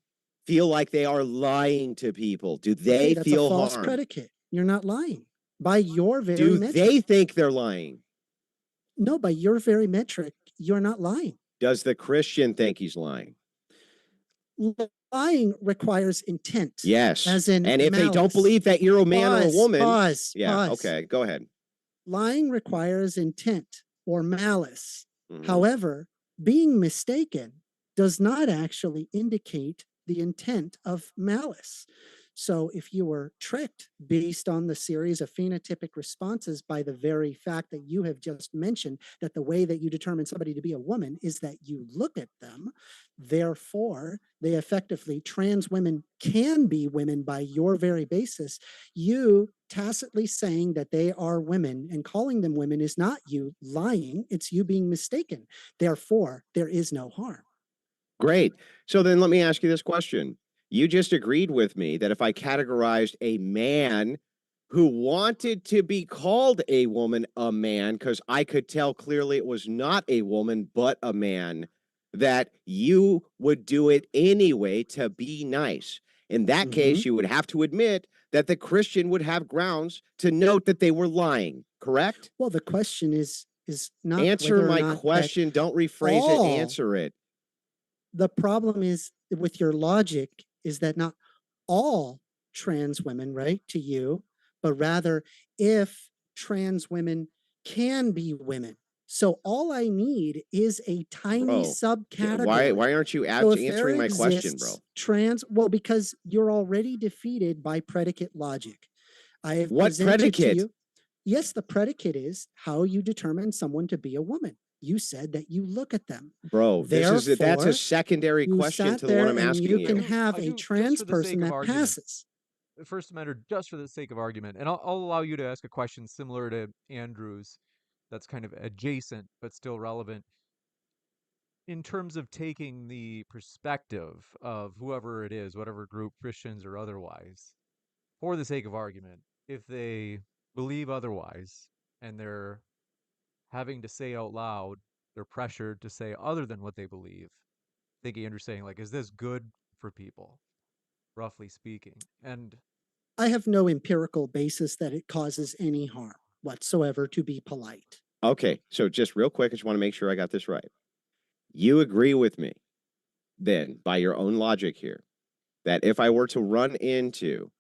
C: feel like they are lying to people? Do they
B: that's
C: feel
B: a false
C: harmed?
B: predicate. You're not lying by your very
C: do
B: metric.
C: They think they're lying?
B: No, by your very metric, you're not lying.
C: Does the Christian think he's lying?
B: Lying requires intent.
C: Yes.
B: As in
C: and if
B: malice.
C: they don't believe that you're a man or a woman.
B: Pause.
C: Okay, go ahead.
B: Lying requires intent or malice.
C: Mhm.
B: However, being mistaken does not actually indicate the intent of malice. So if you were tricked based on the series of phenotypic responses by the very fact that you have just mentioned, that the way that you determine somebody to be a woman is that you look at them, therefore they effectively, trans women can be women by your very basis, you tacitly saying that they are women and calling them women is not you lying, it's you being mistaken. Therefore, there is no harm.
C: Great. So then let me ask you this question. You just agreed with me that if I categorized a man who wanted to be called a woman a man, because I could tell clearly it was not a woman, but a man, that you would do it anyway to be nice. In that case, you would have to admit that the Christian would have grounds to note that they were lying, correct?
B: Well, the question is not
C: answer my question. Don't rephrase it, answer it.
B: The problem is with your logic is that not all trans women, right, to you, but rather if trans women can be women. So all I need is a tiny subcategory.
C: Why aren't you answering my question, bro?
B: Well, because you're already defeated by predicate logic. I have
C: what predicate?
B: To you, yes, the predicate is how you determine someone to be a woman. You said that you look at them.
C: Bro, that's a secondary question to the one I'm asking you.
B: You can have a trans person that passes.
A: First Amender, just for the sake of argument, and I'll allow you to ask a question similar to Andrew's that's kind of adjacent but still relevant. In terms of taking the perspective of whoever it is, whatever group, Christians or otherwise, for the sake of argument, if they believe otherwise and they're having to say out loud, they're pressured to say other than what they believe. I think Andrew's saying, like, is this good for people, roughly speaking? And
B: I have no empirical basis that it causes any harm. whatsoever to be polite.
C: Okay, so just real quick, I just want to make sure I got this right. You agree with me then, by your own logic here, that if I were to run into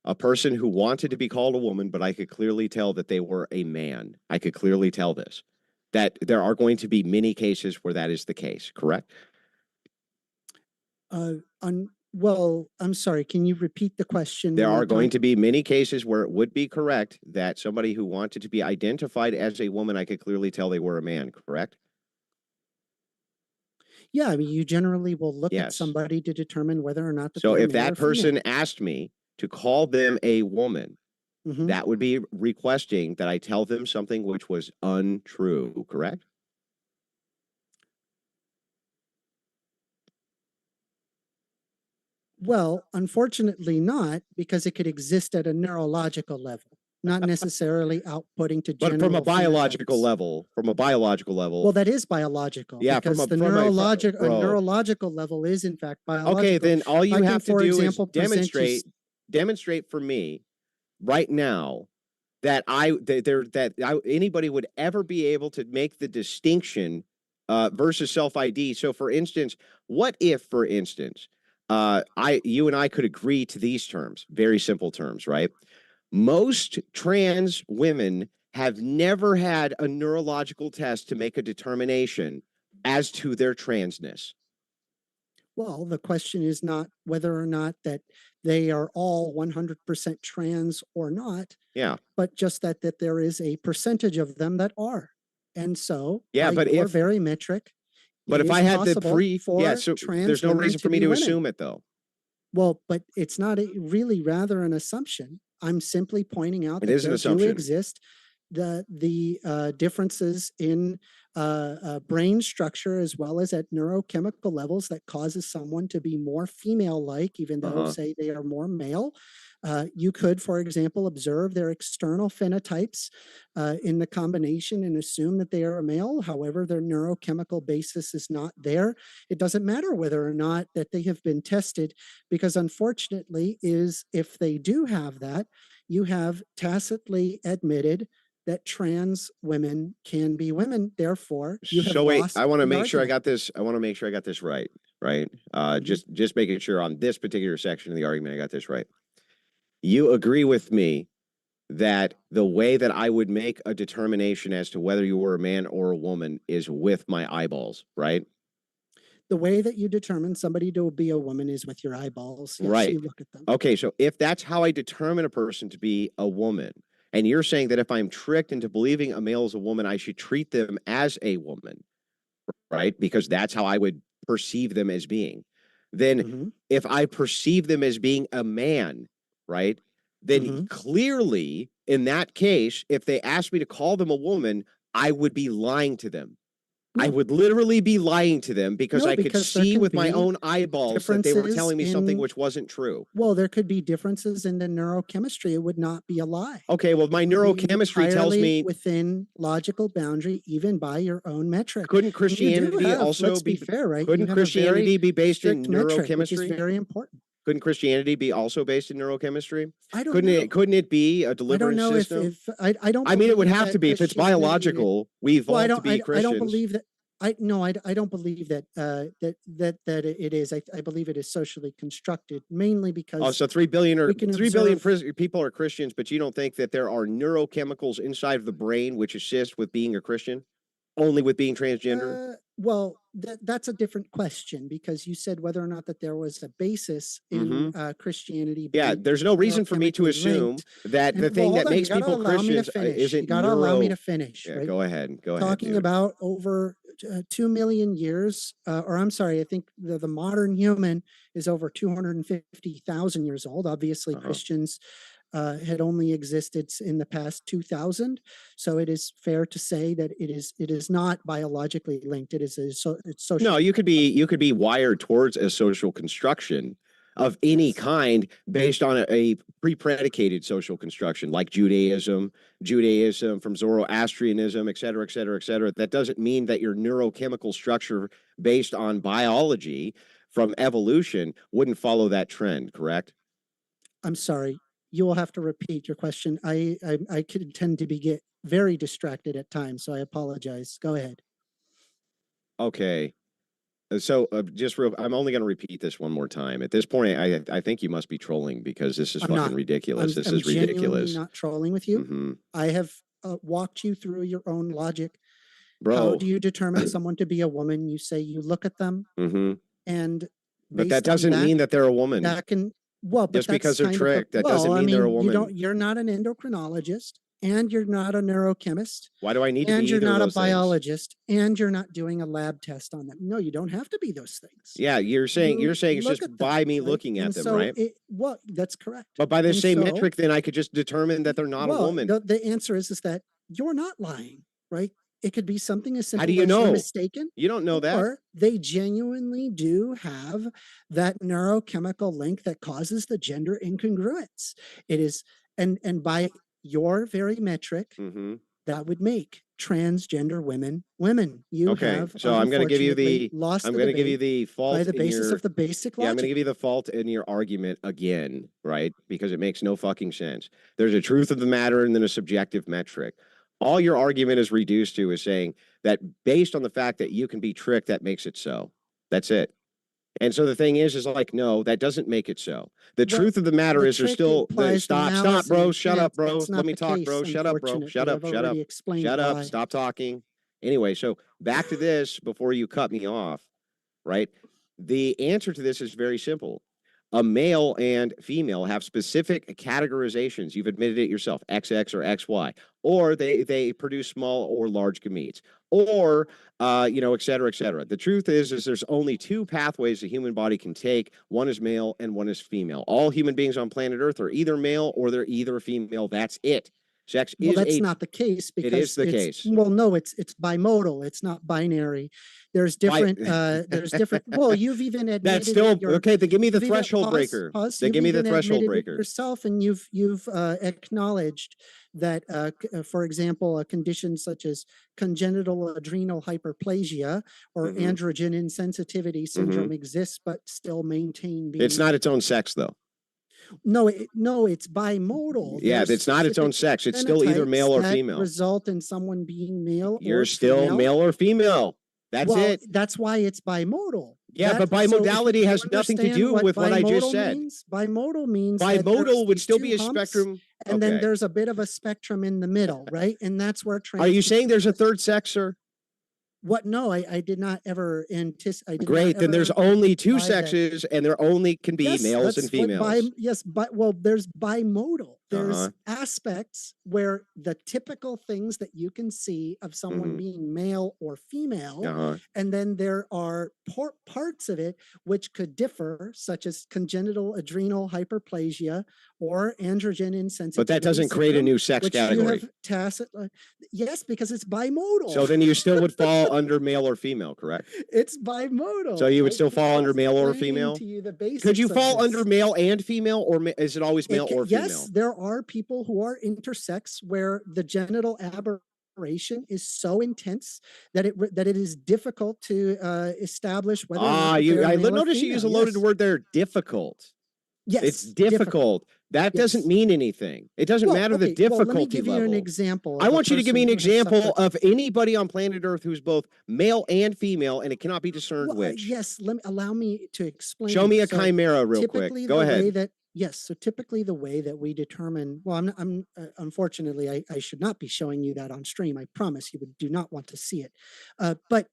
C: a person who wanted to be called a woman, but I could clearly tell that they were a man, I could clearly tell this, that there are going to be many cases where that is the case, correct?
B: Well, I'm sorry, can you repeat the question
C: There
B: one more
C: are going
B: time?
C: to be many cases where it would be correct that somebody who wanted to be identified as a woman, I could clearly tell they were a man, correct?
B: Yeah, I mean, you generally will look at
C: Yes.
B: somebody to determine whether or not that
C: So
B: they're
C: if
B: male or
C: that person
B: female.
C: asked me to call them a woman,
B: Mhm.
C: that would be requesting that I tell them something which was untrue, correct?
B: Well, unfortunately not, because it could exist at a neurological level, not necessarily outputting to
C: But from a
B: genital
C: biological
B: phenotypes.
C: level,
B: Well, that is biological
C: yeah, from
B: because
C: a
B: the
C: from a
B: a
C: bro.
B: neurological level is in fact
C: Okay,
B: biological.
C: then all
B: If
C: you
B: I can,
C: have to
B: for
C: do is
B: example, present you.
C: demonstrate for me right now that anybody would ever be able to make the distinction versus self ID. So, for instance, what if, for instance, you and I could agree to these terms, very simple terms, right? Most trans women have never had a neurological test to make a determination as to their transness.
B: Well, the question is not whether or not that they are all 100% trans or not,
C: Yeah.
B: but just that there is a percentage of them that are. And so,
C: Yeah,
B: by
C: but
B: your very metric, it
C: if I
B: is
C: had the
B: possible for
C: so
B: trans
C: there's no
B: women
C: reason
B: to
C: for me
B: be
C: to
B: women.
C: assume it though.
B: Well, but it's not really rather an assumption. I'm simply pointing out
C: It
B: that
C: is an
B: there do
C: assumption.
B: exist the differences in brain structure as well as at neurochemical levels that causes someone to be more female-like, even though, say, they are more male. You could, for example, observe their external phenotypes in the combination and assume that they are a male. However, their neurochemical basis is not there. It doesn't matter whether or not that they have been tested, because unfortunately is if they do have that, you have tacitly admitted that trans women can be women. Therefore, you have
C: So wait,
B: lost
C: I want to
B: the
C: make sure I
B: argument.
C: got this. I want to make sure I got this right. Right. Just making sure on this particular section of the argument I got this right. You agree with me that the way that I would make a determination as to whether you were a man or a woman is with my eyeballs, right?
B: The way that you determine somebody to be a woman is with your eyeballs. Yes,
C: Right.
B: you look at them.
C: Okay, so if that's how I determine a person to be a woman, and you're saying that if I'm tricked into believing a male is a woman, I should treat them as a woman, right? Because that's how I would perceive them as being. Then
B: Mhm.
C: if I perceive them as being a man, right? Then
B: Mhm.
C: clearly, in that case, if they asked me to call them a woman, I would be lying to them. I
B: No,
C: would literally be lying to them because
B: no,
C: I could
B: because there
C: see
B: can
C: with my
B: be
C: own eyeballs that they were
B: differences
C: telling me something
B: in,
C: which wasn't true.
B: well, there could be differences in the neurochemistry. It would not be a lie.
C: Okay, well, my
B: It would be
C: neurochemistry tells
B: entirely
C: me
B: within logical boundary, even by your own metric.
C: couldn't
B: And you do
C: Christianity
B: have,
C: also
B: let's be
C: be
B: fair, right? You
C: couldn't
B: have a very
C: Christianity be based in
B: strict metric, which is
C: neurochemistry?
B: very important.
C: Couldn't Christianity be also based in neurochemistry?
B: I don't know.
C: Couldn't it be a
B: I don't
C: deliverance
B: know
C: system?
B: if I don't
C: I mean, it would
B: believe
C: have to
B: that
C: be. If it's
B: Christianity.
C: biological, we
B: Well,
C: evolved to be
B: I don't
C: Christians.
B: believe that. I don't believe that that it is. I believe it is socially constructed, mainly
C: Oh,
B: because
C: so 3 billion or
B: we can
C: 3 billion
B: observe.
C: people are Christians, but you don't think that there are neurochemicals inside of the brain which assist with being a Christian? Only with being transgender?
B: Well, that's a different question, because you said whether or not that there was a basis in
C: Mm-hmm.
B: Christianity
C: Yeah,
B: being
C: there's no reason for me to
B: neurochemically
C: assume
B: linked.
C: that
B: And
C: the
B: well,
C: thing
B: hold
C: that
B: on, you
C: makes
B: got to
C: people
B: allow me to
C: Christians
B: finish. You
C: isn't
B: got to allow me to
C: neuro.
B: finish,
C: Yeah,
B: right?
C: go ahead,
B: Talking
C: dude.
B: about over 2 million years, or I'm sorry, I think the modern human is over 250,000 years old. Obviously, Christians had only existed in the past 2000. So it is fair to say that it is not biologically linked. It is it's social.
C: No, you could be wired towards a social construction of any
B: Yes.
C: kind based on a pre-predicated social construction like Judaism from Zoroastrianism, et cetera, et cetera, et cetera. That doesn't mean that your neurochemical structure based on biology from evolution wouldn't follow that trend, correct?
B: I'm sorry. you will have to repeat your question. I could tend to get very distracted at times, so I apologize. Go ahead.
C: Okay. So just real, I'm only going to repeat this one more time. At this point, I think you must be trolling because this is
B: I'm
C: fucking
B: not.
C: ridiculous. This
B: I'm
C: is
B: genuinely
C: ridiculous.
B: not trolling with you.
C: hmm
B: I have walked you through your own logic. How
C: Bro.
B: do you determine someone to be a woman? You say you look at them,
C: hmm
B: and
C: But that
B: based on
C: doesn't mean that they're a woman.
B: that can well, but
C: Just because
B: that's
C: they're
B: kind of the,
C: tricked, that doesn't
B: well, I
C: mean they're a
B: mean,
C: woman.
B: you're not an endocrinologist, and you're not a neurochemist,
C: Why do I need to be
B: and you're
C: either of
B: not a
C: those things?
B: biologist, and you're not doing a lab test on them. No, you don't have to be those things.
C: Yeah, you're saying
B: You
C: it's
B: look
C: just
B: at them,
C: by me
B: right?
C: looking at
B: And
C: them,
B: so
C: right?
B: well, that's correct.
C: But by the
B: And
C: same
B: so-
C: metric, then I could just determine that they're not a
B: well,
C: woman.
B: the answer is that you're not lying, right? It could be something as simple
C: How do you
B: as you're
C: know?
B: mistaken,
C: You don't know that.
B: or they genuinely do have that neurochemical link that causes the gender incongruence. It is, and by your very metric,
C: hmm
B: that would make transgender women women. You
C: Okay,
B: have,
C: so I'm going to give you
B: unfortunately,
C: the
B: lost
C: I'm
B: the
C: going to give you
B: debate
C: the fault
B: by the
C: in
B: basis
C: your
B: of the basic
C: yeah, I'm going to
B: logic.
C: give you the fault in your argument again, right? Because it makes no fucking sense. There's a truth of the matter and then a subjective metric. All your argument is reduced to is saying that based on the fact that you can be tricked, that makes it so. That's it. And so the thing is like, no, that doesn't make it so. The
B: Well,
C: truth of the matter
B: the
C: is there's
B: trick
C: still
B: implies
C: stop,
B: malice
C: bro,
B: and
C: shut up,
B: intent.
C: bro.
B: That's
C: Let
B: not
C: me
B: the
C: talk,
B: case,
C: bro. Shut up, bro.
B: unfortunately.
C: Shut up,
B: I've
C: shut up.
B: already explained
C: Shut up.
B: why.
C: Stop talking. Anyway, so back to this before you cut me off, right? The answer to this is very simple. A male and female have specific categorizations. You've admitted it yourself, XX or XY, or they produce small or large gametes, or et cetera, et cetera. The truth is there's only two pathways the human body can take. One is male and one is female. All human beings on planet Earth are either male or they're either female. That's it. Sex
B: Well,
C: is
B: that's not the case because
C: it is the case.
B: Well, no, it's bimodal. It's not binary. There's different. There's different. Well, you've even admitted
C: That's still okay. Then give me the
B: you've even-
C: threshold
B: pause,
C: breaker.
B: pause.
C: Then
B: You've
C: give me the
B: even
C: threshold
B: admitted it
C: breaker.
B: yourself, and you've acknowledged that, for example, a condition such as congenital adrenal hyperplasia or
C: Mhm.
B: androgen insensitivity syndrome exists, but still maintain being.
C: It's not its own sex, though.
B: No, it's bimodal.
C: Yeah,
B: There's
C: it's not its own
B: specific
C: sex. It's still either male or
B: phenotypes that
C: female.
B: result in someone being male.
C: You're
B: or
C: still
B: female.
C: male or female. That's
B: Well,
C: it.
B: that's why it's bimodal.
C: Yeah, but
B: so if
C: bimodality
B: you
C: has nothing to
B: understand
C: do with what I just
B: bimodal
C: said.
B: Bimodal means that there's
C: Bimodal would
B: these
C: still
B: two
C: be a
B: humps,
C: spectrum.
B: and then
C: Okay.
B: there's a bit of a spectrum in the middle, right? And that's where
C: Are you saying there's a third sex, sir?
B: What? No, I did not ever anticipate.
C: Great, then there's only two
B: imply that-
C: sexes, and there only can be
B: Yes,
C: males and
B: that's what
C: females.
B: well, there's bimodal. There's
C: Uh-huh.
B: aspects where the typical things that you can see of someone
C: Mhm.
B: being male or female,
C: Uh-huh.
B: and then there are parts of it which could differ, such as congenital adrenal hyperplasia or androgen insensitivity.
C: But that doesn't create a
B: syndrome,
C: new sex
B: which
C: category.
B: You have yes, because it's bimodal.
C: So then you still would fall under male or female, correct?
B: It's bimodal.
C: So you would
B: I
C: still fall
B: keep
C: under male or
B: explaining
C: female?
B: to you the basics
C: Could you
B: of
C: fall
B: this.
C: under male and female, or is it always male or female?
B: Yes, there are people who are intersex where the genital aberration is so intense that it is difficult to establish whether or not they're
C: I
B: male or
C: notice you use a loaded
B: female.
C: word there, difficult.
B: Yes,
C: It's difficult. That doesn't
B: Yes.
C: mean anything. It doesn't
B: Well,
C: matter the
B: okay, well,
C: difficulty
B: let me give
C: level.
B: you an example.
C: I
B: of a
C: want you to give me an
B: person who has
C: example
B: suffered-
C: of anybody on planet Earth who's both male and female, and it cannot be discerned
B: Well,
C: which.
B: yes, allow me to explain.
C: Show me a
B: So,
C: chimera real quick.
B: typically
C: Go
B: the way
C: ahead.
B: that yes, so typically the way that we determine, well, I'm unfortunately I should not be showing you that on stream. I promise you do not want to see it. But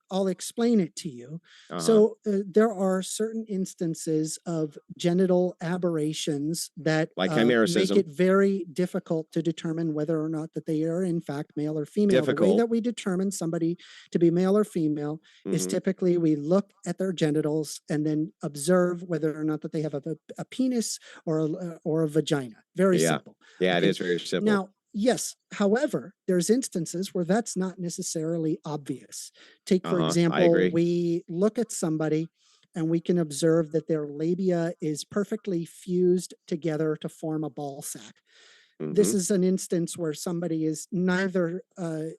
B: I'll explain it to you.
C: Uh-huh.
B: So there are certain instances of genital aberrations that
C: Like
B: make
C: chimericism.
B: it very difficult to determine whether or not that they are in fact male or female. The
C: Difficult.
B: way that we determine somebody to be male or female is
C: Mhm.
B: typically we look at their genitals and then observe whether or not that they have a penis or a vagina. Very
C: Yeah.
B: simple.
C: Yeah,
B: Okay.
C: it is very simple.
B: Now, yes, however, there's instances where that's not necessarily obvious. Take, for
C: I
B: example,
C: agree.
B: we look at somebody and we can observe that their labia is perfectly fused together to form a ball sack. This
C: Mhm.
B: is an instance where somebody is neither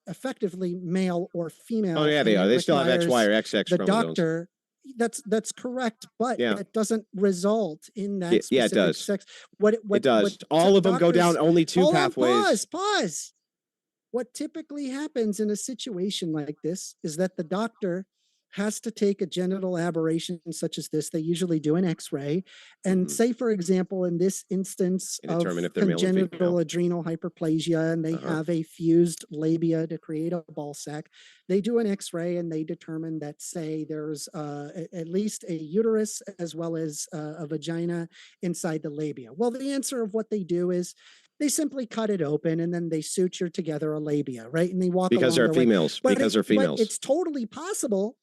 B: effectively male or female.
C: Oh yeah,
B: and
C: they
B: it
C: are. They still have
B: requires
C: XY or XX
B: the
C: chromosomes.
B: doctor. That's correct, but
C: Yeah.
B: that doesn't result in that
C: Yeah, it
B: specific
C: does.
B: sex.
C: It does. All of them go down only two
B: Hold on,
C: pathways.
B: pause. What typically happens in a situation like this is that the doctor has to take a genital aberration such as this. They usually do an X-ray, and say, for example, in this instance
C: And
B: of
C: determine if they're male and
B: congenital
C: female.
B: adrenal hyperplasia, and they have a fused labia to create a ball sac, they do an X-ray and they determine that, say, there's at least a uterus as well as a vagina inside the labia. Well, the answer of what they do is they simply cut it open and then they suture together a labia, right? And they walk
C: Because
B: along
C: they're
B: their way.
C: females.
B: But
C: Because they're
B: but
C: females.
B: it's totally possible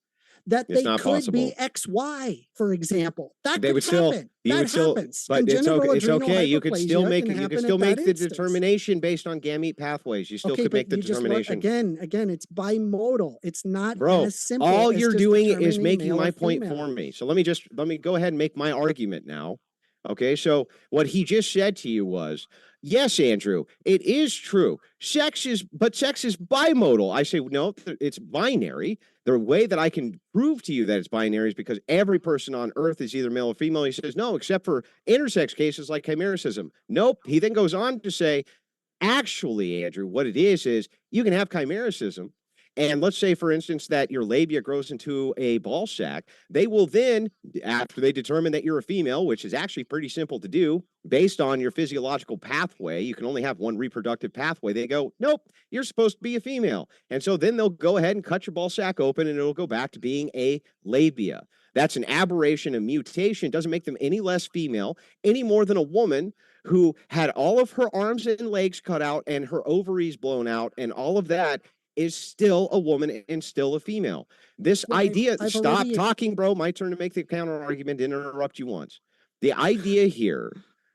B: that
C: It's
B: they
C: not
B: could be
C: possible.
B: XY, for example. That
C: They
B: could
C: would still,
B: happen.
C: you
B: That
C: would still,
B: happens.
C: but it's
B: Congenital
C: okay. It's
B: adrenal
C: okay. You could still
B: hyperplasia
C: make,
B: can
C: you could
B: happen
C: still
B: at
C: make
B: that
C: the
B: instance.
C: determination based on gamete pathways. You still
B: Okay,
C: could
B: but
C: make the
B: you just
C: determination.
B: again, it's bimodal. It's not
C: Bro,
B: as simple
C: all
B: as
C: you're
B: just
C: doing is
B: determining
C: making
B: male
C: my
B: or
C: point
B: female.
C: for me. So let me go ahead and make my argument now. Okay, so what he just said to you was, yes, Andrew, it is true. Sex is bimodal. I say, no, it's binary. The way that I can prove to you that it's binary is because every person on earth is either male or female. He says, no, except for intersex cases like chimericism. Nope. He then goes on to say, actually, Andrew, what it is you can have chimericism. And let's say, for instance, that your labia grows into a ball sac. They will then, after they determine that you're a female, which is actually pretty simple to do based on your physiological pathway, you can only have one reproductive pathway. They go, nope, you're supposed to be a female. And so then they'll go ahead and cut your ball sac open and it'll go back to being a labia. That's an aberration, a mutation. Doesn't make them any less female, any more than a woman who had all of her arms and legs cut out and her ovaries blown out and all of that is still a woman and still a female. This idea,
B: I've
C: stop
B: already
C: talking, bro. My turn to make the counter argument, didn't interrupt you once. The idea here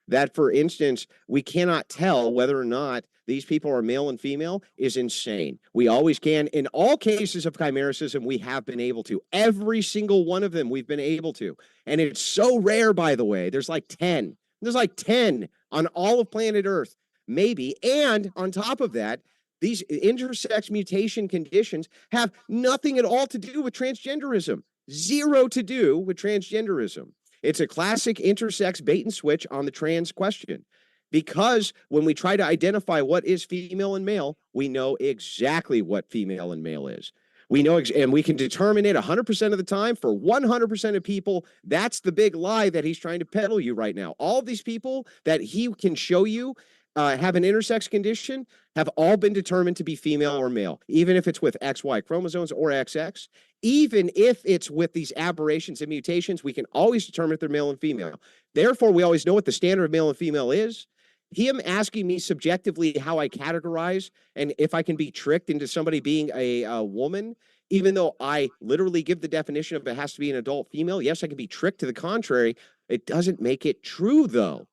C: that, for instance, we cannot tell whether or not these people are male and female is insane. We always can. In all cases of chimericism, we have been able to. Every single one of them we've been able to. And it's so rare, by the way. There's like 10. There's like 10 on all of planet Earth, maybe. And on top of that, these intersex mutation conditions have nothing at all to do with transgenderism. Zero to do with transgenderism. It's a classic intersex bait and switch on the trans question. Because when we try to identify what is female and male, we know exactly what female and male is. We know, and we can determine it 100% of the time for 100% of people. That's the big lie that he's trying to peddle you right now. All of these people that he can show you have an intersex condition have all been determined to be female or male, even if it's with XY chromosomes or XX. Even if it's with these aberrations and mutations, we can always determine if they're male and female. Therefore, we always know what the standard of male and female is. Him asking me subjectively how I categorize and if I can be tricked into somebody being a woman, even though I literally give the definition of it has to be an adult female. Yes, I can be tricked to the contrary. It doesn't make it true, though.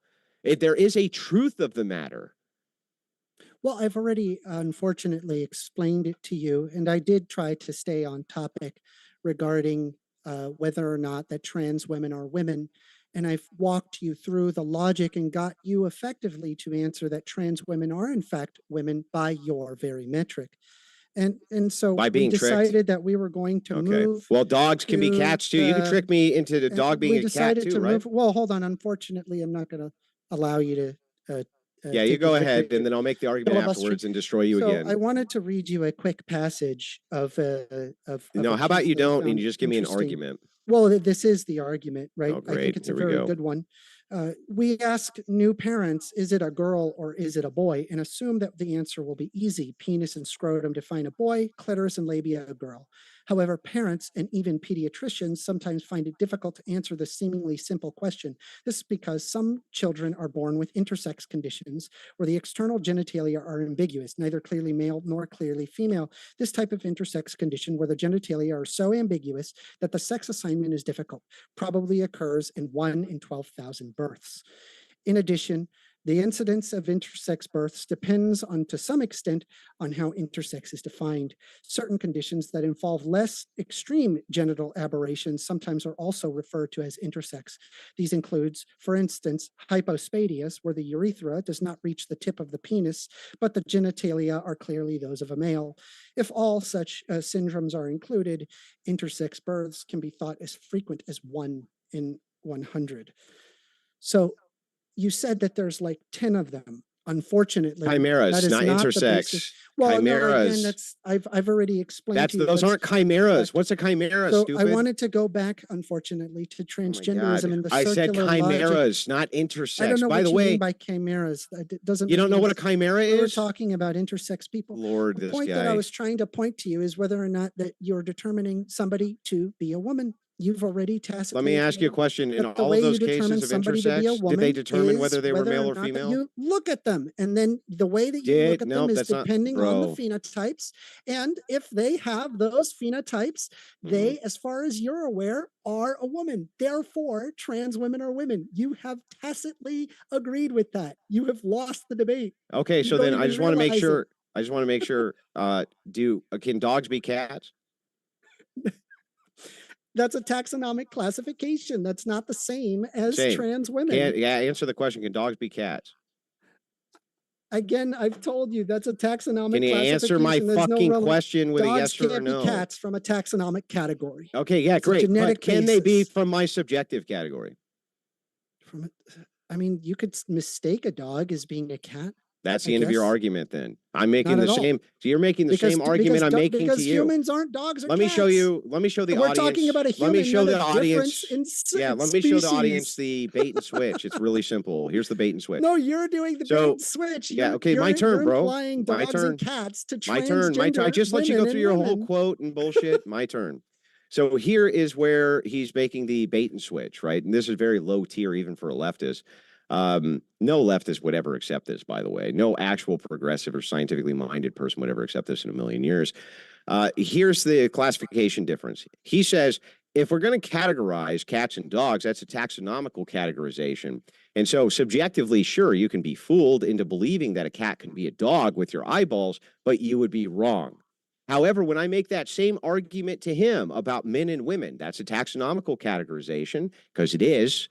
C: There is a truth of the matter.
B: Well, I've already unfortunately explained it to you, and I did try to stay on topic regarding whether or not that trans women are women. And I've walked you through the logic and got you effectively to answer that trans women are in fact women by your very metric. And so
C: By
B: we
C: being tricked?
B: decided that we were going to move.
C: Well, dogs can be
B: to,
C: cats too. You can trick me into the dog being
B: we
C: a cat
B: decided
C: too,
B: to
C: right?
B: move. Well, hold on. Unfortunately, I'm not going to allow you to.
C: Yeah, you go ahead, and then I'll make the argument afterwards and destroy you
B: So
C: again.
B: I wanted to read you a quick passage of
C: No, how about you don't, and you just give me an argument?
B: Well, this is the argument, right?
C: Oh,
B: I think
C: great.
B: it's a
C: Here we
B: very
C: go.
B: good one. We ask new parents, is it a girl or is it a boy? And assume that the answer will be easy. Penis and scrotum define a boy, clitoris and labia a girl. However, parents and even pediatricians sometimes find it difficult to answer this seemingly simple question. This is because some children are born with intersex conditions where the external genitalia are ambiguous, neither clearly male nor clearly female. This type of intersex condition where the genitalia are so ambiguous that the sex assignment is difficult probably occurs in 1 in 12,000 births. In addition, The incidence of intersex births depends to some extent on how intersex is defined. Certain conditions that involve less extreme genital aberrations sometimes are also referred to as intersex. These includes, for instance, hypospadias, where the urethra does not reach the tip of the penis, but the genitalia are clearly those of a male. If all such syndromes are included, intersex births can be thought as frequent as 1 in 100. So you said that there's like 10 of them. Unfortunately,
C: chimeras,
B: that is
C: not
B: not
C: intersex.
B: the basis. Well,
C: chimeras.
B: no, again, that's I've already explained to you.
C: Those aren't chimeras. What's a chimera,
B: so
C: stupid?
B: I wanted to go back, unfortunately, to transgenderism and the
C: I said
B: circular
C: chimeras,
B: logic.
C: not intersex.
B: I don't know
C: by
B: what
C: the
B: you
C: way,
B: mean by chimeras. It doesn't.
C: You don't know what a chimera
B: We're
C: is?
B: talking about intersex people.
C: Lord,
B: the
C: this
B: point
C: guy.
B: that I was trying to point to you is whether or not that you're determining somebody to be a woman. You've already tacitly.
C: Let me ask you a question. In
B: the
C: all
B: way
C: of those
B: you determine
C: cases of
B: somebody to be a
C: intersex,
B: woman
C: did they determine
B: is
C: whether they were male or
B: not that
C: female?
B: You look at them, and then the way that you look at them is depending on the phenotypes. And if they have those phenotypes, they, as far as you're aware, are a woman. Therefore, trans women are women. You have tacitly agreed with that. You have lost the debate.
C: Okay, so then I just want to make sure. I just want to make sure. Can dogs be cats?
B: That's a taxonomic classification. That's not the same as trans women.
C: Answer the question. Can dogs be cats?
B: Again, I've told you that's a taxonomic.
C: Can you answer my fucking question with a yes or no?
B: Dogs can't be cats from a taxonomic category.
C: Okay, yeah, great. But can they be from my subjective category?
B: I mean, you could mistake a dog as being a cat.
C: That's the end of your argument then. I'm making the same. So you're making the same argument I'm making to you.
B: Because humans aren't dogs or cats.
C: Let me show the audience.
B: We're talking about a human.
C: Let me show the audience.
B: Yeah,
C: let me show the audience the bait and switch. It's really simple. Here's the bait and switch.
B: No, you're doing the bait and switch.
C: Okay, my turn, bro.
B: Implying dogs and cats to
C: my turn. I just let you go through your whole quote and bullshit. My turn. So here is where he's making the bait and switch, right? And this is very low tier even for a leftist. No leftist would ever accept this, by the way. No actual progressive or scientifically minded person would ever accept this in a million years. Here's the classification difference. He says, if we're going to categorize cats and dogs, that's a taxonomical categorization. And so subjectively, sure, you can be fooled into believing that a cat can be a dog with your eyeballs, but you would be wrong. However, when I make that same argument to him about men and women, that's a taxonomical categorization, because it is.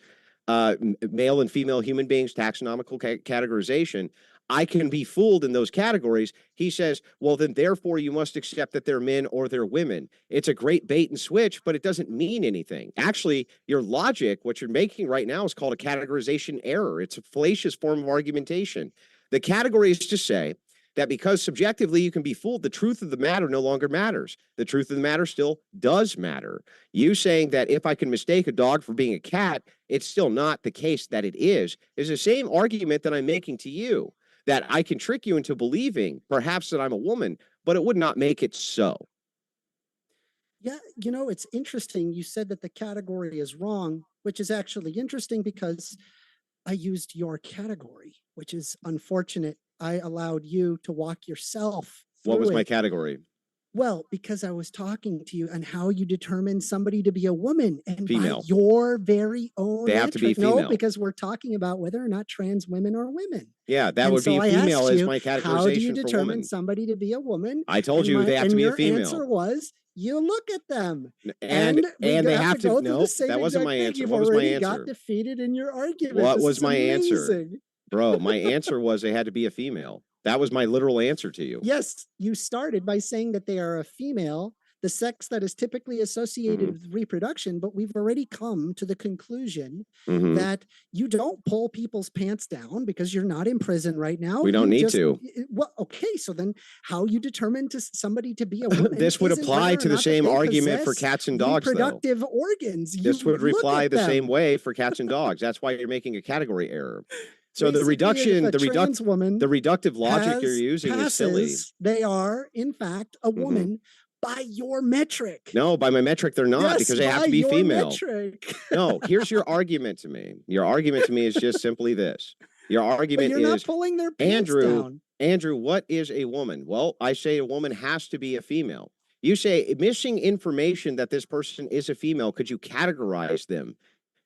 C: Male and female human beings, taxonomical categorization, I can be fooled in those categories. He says, well, then therefore you must accept that they're men or they're women. It's a great bait and switch, but it doesn't mean anything. Actually, your logic, what you're making right now, is called a categorization error. It's a fallacious form of argumentation. The category is to say that because subjectively you can be fooled, the truth of the matter no longer matters. The truth of the matter still does matter. You saying that if I can mistake a dog for being a cat, it's still not the case that it is the same argument that I'm making to you, that I can trick you into believing perhaps that I'm a woman, but it would not make it so.
B: Yeah, it's interesting. You said that the category is wrong, which is actually interesting because I used your category, which is unfortunate. I allowed you to walk yourself through
C: What was my category?
B: Well, because I was talking to you and how you determine somebody to be a woman and
C: female.
B: By your very own
C: they have to be female.
B: No, because we're talking about whether or not trans women are women.
C: Yeah, that would be female as my categorization for woman.
B: How do you determine somebody to be a woman?
C: I told you they have to be a female.
B: Your answer was you look at them.
C: And they have to no, that wasn't my answer. What was my answer?
B: Got defeated in your argument.
C: What was my answer? Bro, my answer was they had to be a female. That was my literal answer to you.
B: Yes, you started by saying that they are a female, the sex that is typically associated with reproduction, but we've already come to the conclusion that you don't pull people's pants down because you're not in prison right now.
C: We don't need to.
B: Well, okay, so then how you determine somebody to be a woman?
C: This would apply to the same argument for cats and dogs,
B: reproductive organs.
C: This would reply the same way for cats and dogs. That's why you're making a category error. So the reductive logic you're using is silly.
B: They are, in fact, a woman by your metric.
C: No, by my metric, they're not, because they have to be female.
B: Metric.
C: No, here's your argument to me. Your argument to me is just simply this. Your argument
B: is not pulling their pants down.
C: Andrew, what is a woman? Well, I say a woman has to be a female. You say missing information that this person is a female. Could you categorize them?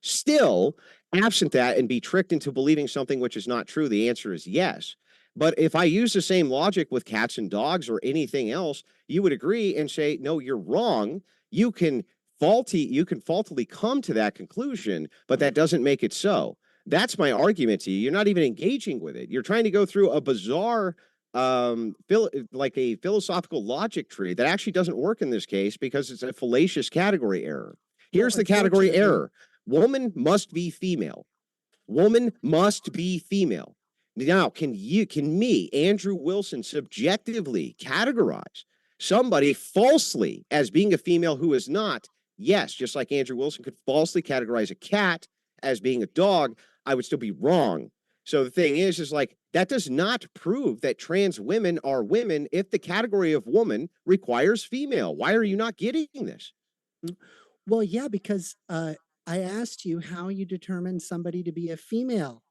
C: Still, absent that and be tricked into believing something which is not true, the answer is yes. But if I use the same logic with cats and dogs or anything else, you would agree and say, no, you're wrong. You can faultily come to that conclusion, but that doesn't make it so. That's my argument to you. You're not even engaging with it. You're trying to go through a bizarre like a philosophical logic tree that actually doesn't work in this case because it's a fallacious category error. Here's the category error. Woman must be female. Woman must be female. Now, can me, Andrew Wilson, subjectively categorize somebody falsely as being a female who is not? Yes, just like Andrew Wilson could falsely categorize a cat as being a dog, I would still be wrong. So the thing is like that does not prove that trans women are women if the category of woman requires female. Why are you not getting this?
B: Well, yeah, because I asked you how you determine somebody to be a female.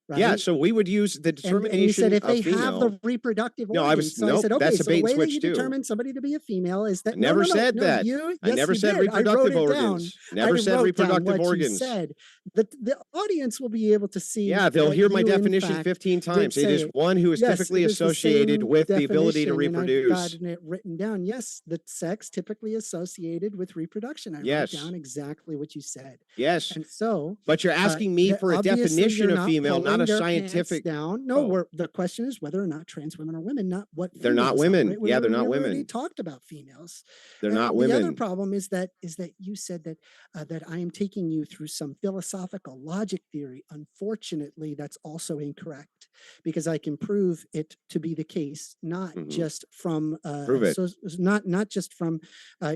B: Right?
C: Yeah, so we would use the determination
B: and you said if they
C: female.
B: have the reproductive
C: no,
B: organs.
C: I
B: said, okay,
C: that's
B: so
C: a bait
B: the way
C: and
B: that
C: switch
B: you
C: too.
B: determine somebody to be a female is that
C: I never said that. I never said reproductive organs. Never said reproductive organs.
B: Said. The audience will be able to see.
C: Yeah, they'll hear my definition
B: fact,
C: 15 times. It is one who is typically associated with the ability to reproduce.
B: I've gotten it written down. Yes, the sex typically associated with reproduction. I wrote down exactly what you said.
C: Yes.
B: And so,
C: but you're asking me for a definition of female, not a scientific.
B: Down. No, the question is whether or not trans women are women, not what
C: they're not women. Right? Yeah, they're not women.
B: We talked about females.
C: They're not women.
B: The other problem is that you said that that I am taking you through some philosophical logic theory. Unfortunately, that's also incorrect because I can prove it to be the case, not just from not just from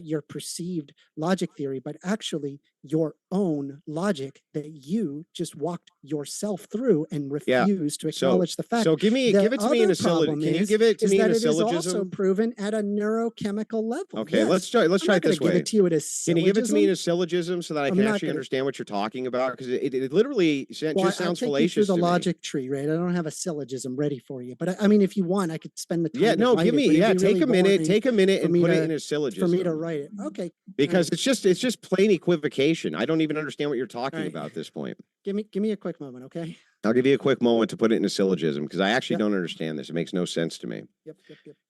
B: your perceived logic theory, but actually your own logic that you just walked yourself through and refused to acknowledge the fact.
C: So give it to me in a syllogism. Can you give it to me in a syllogism?
B: It is also proven at a neurochemical level.
C: Okay, let's try it this way. Can you give it to me in a syllogism so that I can actually understand what you're talking about? Because it literally just sounds fallacious.
B: The logic tree, right? I don't have a syllogism ready for you, but I mean, if you want, I could spend the time.
C: Yeah, no, give me. Yeah, take a minute and put it in a syllogism
B: for me to write it. Okay,
C: because it's just plain equivocation. I don't even understand what you're talking about at this point.
B: Give me a quick moment, okay?
C: I'll give you a quick moment to put it in a syllogism because I actually don't understand this. It makes no sense to me.
B: Yep.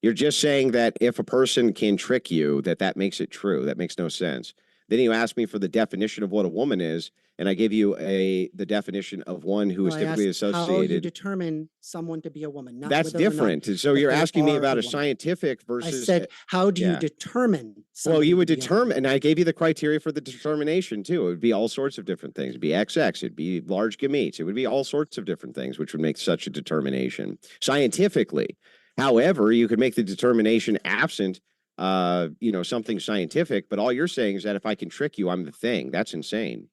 C: You're just saying that if a person can trick you, that makes it true. That makes no sense. Then you asked me for the definition of what a woman is, and I gave you the definition of one who is typically associated.
B: How you determine someone to be a woman?
C: That's different. So you're asking me about a scientific versus.
B: I said, how do you determine?
C: Well, you would determine, and I gave you the criteria for the determination too. It would be all sorts of different things. It'd be XX. It'd be large gametes. It would be all sorts of different things, which would make such a determination scientifically. However, you could make the determination absent something scientific, but all you're saying is that if I can trick you, I'm the thing. That's insane.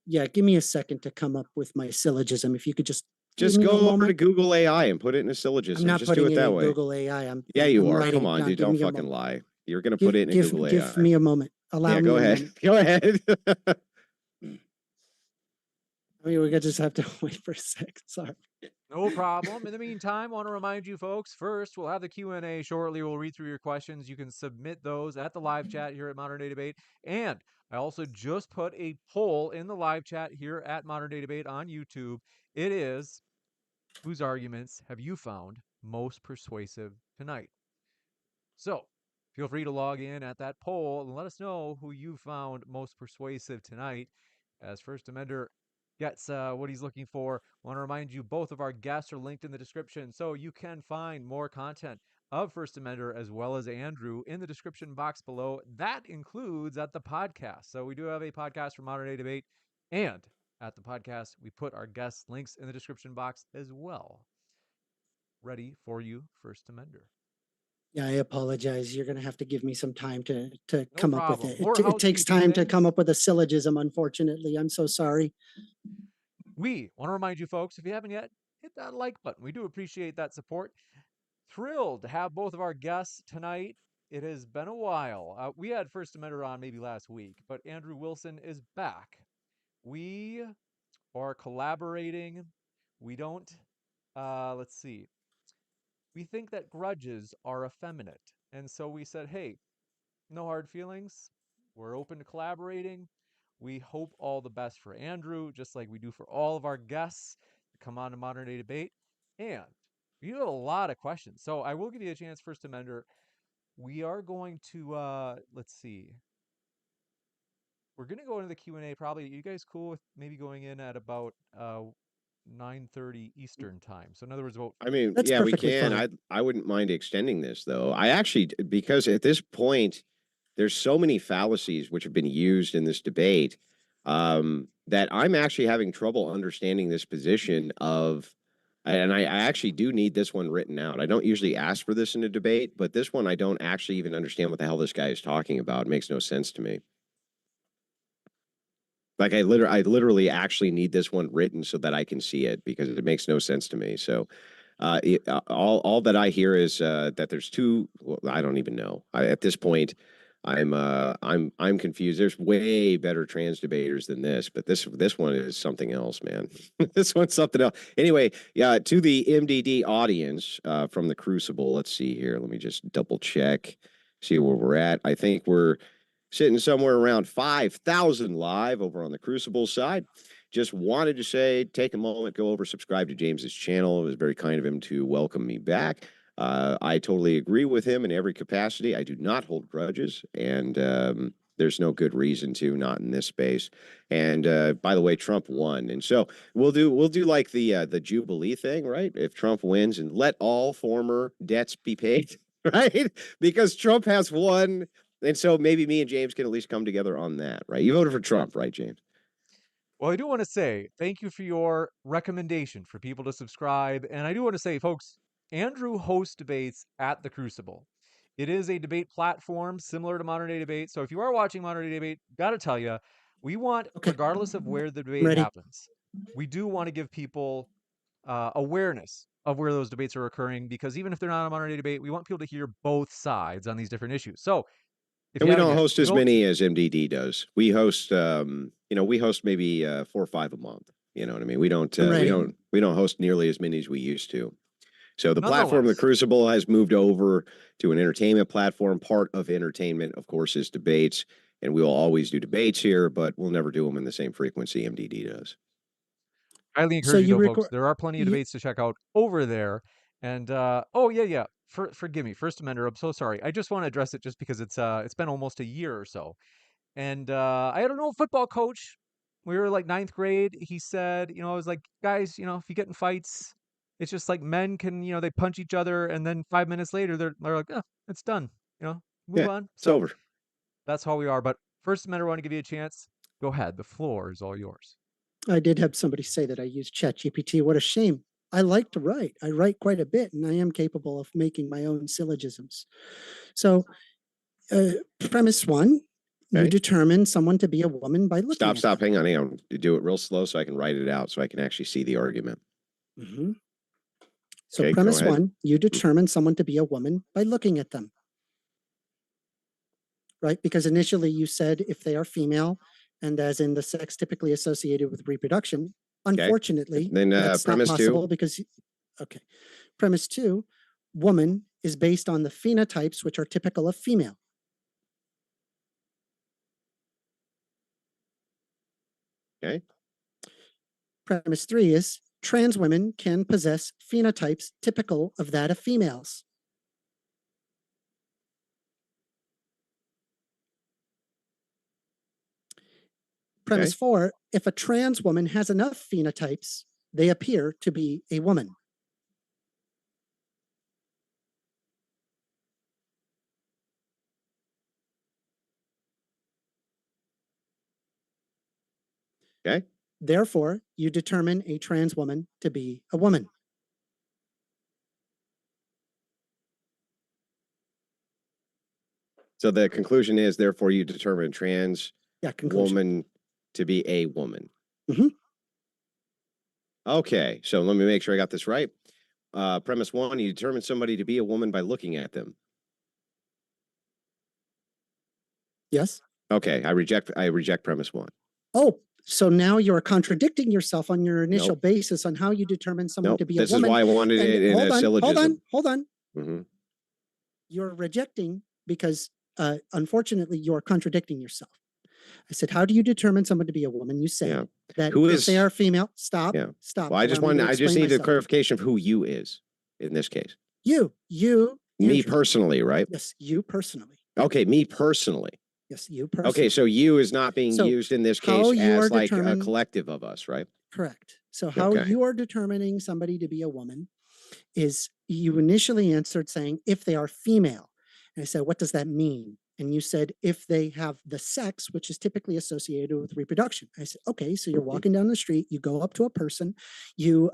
B: Yeah, give me a second to come up with my syllogism. If you could just
C: go over to Google AI and put it in a syllogism.
B: I'm not
C: just do it that way.
B: Google AI.
C: You are. Come on, dude. Don't fucking lie. You're going to put it in Google AI.
B: Give me a moment. Allow me.
C: Go ahead. Go ahead.
B: I mean, we just have to wait for a second. Sorry.
A: No problem. In the meantime, I want to remind you folks, first, we'll have the Q&A shortly. We'll read through your questions. You can submit those at the live chat here at Modern Day Debate. And I also just put a poll in the live chat here at Modern Day Debate on YouTube. It is, whose arguments have you found most persuasive tonight? So feel free to log in at that poll and let us know who you found most persuasive tonight. As 1stAmender gets what he's looking for, I want to remind you both of our guests are linked in the description, so you can find more content of 1stAmender as well as Andrew in the description box below. That includes at the podcast. So we do have a podcast for Modern Day Debate, and at the podcast, we put our guest links in the description box as well. Ready for you, 1stAmender.
B: Yeah, I apologize. You're going to have to give me some time to come up with it.
A: It
B: takes time to come up with a syllogism, unfortunately. I'm so sorry.
A: We want to remind you folks, if you haven't yet, hit that like button. We do appreciate that support. Thrilled to have both of our guests tonight. It has been a while. We had 1stAmender on maybe last week, but Andrew Wilson is back. We are collaborating. We don't, let's see. We think that grudges are effeminate. And so we said, hey, no hard feelings. We're open to collaborating. We hope all the best for Andrew, just like we do for all of our guests to come on to Modern Day Debate. And you have a lot of questions. So I will give you a chance, First Amender. We are going to, let's see. We're going to go into the Q&A probably. You guys cool with maybe going in at about 9:30 Eastern time? So in other words, about
C: I mean,
B: That's
C: yeah, we
B: perfectly
C: can.
B: fine.
C: I wouldn't mind extending this though. I actually, because at this point, there's so many fallacies which have been used in this debate, that I'm actually having trouble understanding this position of, and I actually do need this one written out. I don't usually ask for this in a debate, but this one I don't actually even understand what the hell this guy is talking about. It makes no sense to me. Like I literally actually need this one written so that I can see it because it makes no sense to me. So, all that I hear is that there's two. Well, I don't even know. At this point, I'm confused. There's way better trans debaters than this, but this one is something else, man. This one's something else. Anyway, yeah. To the MDD audience from the Crucible, let's see here. Let me just double check, see where we're at. I think we're sitting somewhere around 5,000 live over on the Crucible side. Just wanted to say, take a moment, go over, subscribe to James's channel. It was very kind of him to welcome me back. I totally agree with him in every capacity. I do not hold grudges, and there's no good reason to, not in this space. And by the way, Trump won, and so we'll do like the Jubilee thing, right? If Trump wins, and let all former debts be paid, right? Because Trump has won. And so maybe me and James can at least come together on that, right? You voted for Trump, right, James?
A: Well, I do want to say thank you for your recommendation for people to subscribe. And I do want to say, folks, Andrew hosts debates at the Crucible. It is a debate platform similar to Modern Day Debate. So if you are watching Modern Day Debate, got to tell you, we want,
B: Okay,
A: regardless of where the
B: I'm
A: debate
B: ready.
A: happens, we do want to give people awareness of where those debates are occurring because even if they're not a Modern Day Debate, we want people to hear both sides on these different issues. So if
C: And
A: you
C: we
A: haven't
C: don't
A: yet,
C: host as
A: go.
C: many as MDD does. We host, we host maybe 4 or 5 a month. You know what I mean? We don't,
B: I'm ready.
C: we don't host nearly as many as we used to. So the platform of the
A: Nonetheless,
C: Crucible has moved over to an entertainment platform. Part of entertainment, of course, is debates, and we will always do debates here, but we'll never do them in the same frequency MDD does.
A: highly
B: So
A: encourage you
B: you
A: though, folks.
B: record.
A: There are plenty of debates to check out over there. And oh yeah. Forgive me, First Amender. I'm so sorry. I just want to address it just because it's been almost a year or so. And I had an old football coach. We were like ninth grade. He said, I was like, guys, if you get in fights, it's just like men can, they punch each other, and then 5 minutes later they're like, oh, it's done. Move
C: Yeah,
A: on.
C: it's
A: So
C: over.
A: that's how we are. But First Amender, want to give you a chance. Go ahead. The floor is all yours.
B: I did have somebody say that I use ChatGPT. What a shame. I like to write. I write quite a bit, and I am capable of making my own syllogisms. So, premise one, you
C: Okay.
B: determine someone to be a woman by looking
C: Stop.
B: at them.
C: Hang on. Do it real slow so I can write it out so I can actually see the argument.
B: Mhm. So,
C: Okay, go
B: premise
C: ahead.
B: one, you determine someone to be a woman by looking at them. Right? Because initially you said if they are female, and as in the sex typically associated with reproduction, unfortunately,
C: Then
B: that's not
C: premise
B: possible
C: 2.
B: because, okay. Premise two, woman is based on the phenotypes which are typical of female.
C: Okay.
B: Premise three is trans women can possess phenotypes typical of that of females. Premise
C: Okay.
B: four, if a trans woman has enough phenotypes, they appear to be a woman.
C: Okay.
B: Therefore, you determine a trans woman to be a woman.
C: So the conclusion is, therefore, you determine trans woman to be a woman.
B: Mm-hmm.
C: Okay, so let me make sure I got this right. Premise one, you determine somebody to be a woman by looking at them.
B: Yes.
C: Okay, I reject premise one.
B: Oh, so now you're contradicting yourself on your initial basis on how you determine someone to be a
C: This
B: woman.
C: is why I wanted it in a syllogism.
B: Hold on.
C: Mm-hmm.
B: You're rejecting because unfortunately you're contradicting yourself. I said, how do you determine someone to be a woman? You said that
C: Who
B: if they
C: is-
B: are female, stop.
C: Yeah.
B: Stop.
C: Well, I just
B: Allow me to
C: need
B: explain
C: a
B: myself.
C: clarification of who you is in this case.
B: You,
C: Me
B: Andrew.
C: personally, right?
B: Yes, you personally.
C: Okay, me personally.
B: Yes, you personally.
C: Okay, so you is not being
B: So
C: used in this
B: how
C: case
B: you are
C: as like a
B: determined-
C: collective of us, right?
B: Correct. So how
C: Okay.
B: you are determining somebody to be a woman is you initially answered saying if they are female. And I said, what does that mean? And you said if they have the sex, which is typically associated with reproduction. I said, okay, so you're walking down the street, you go up to a person, you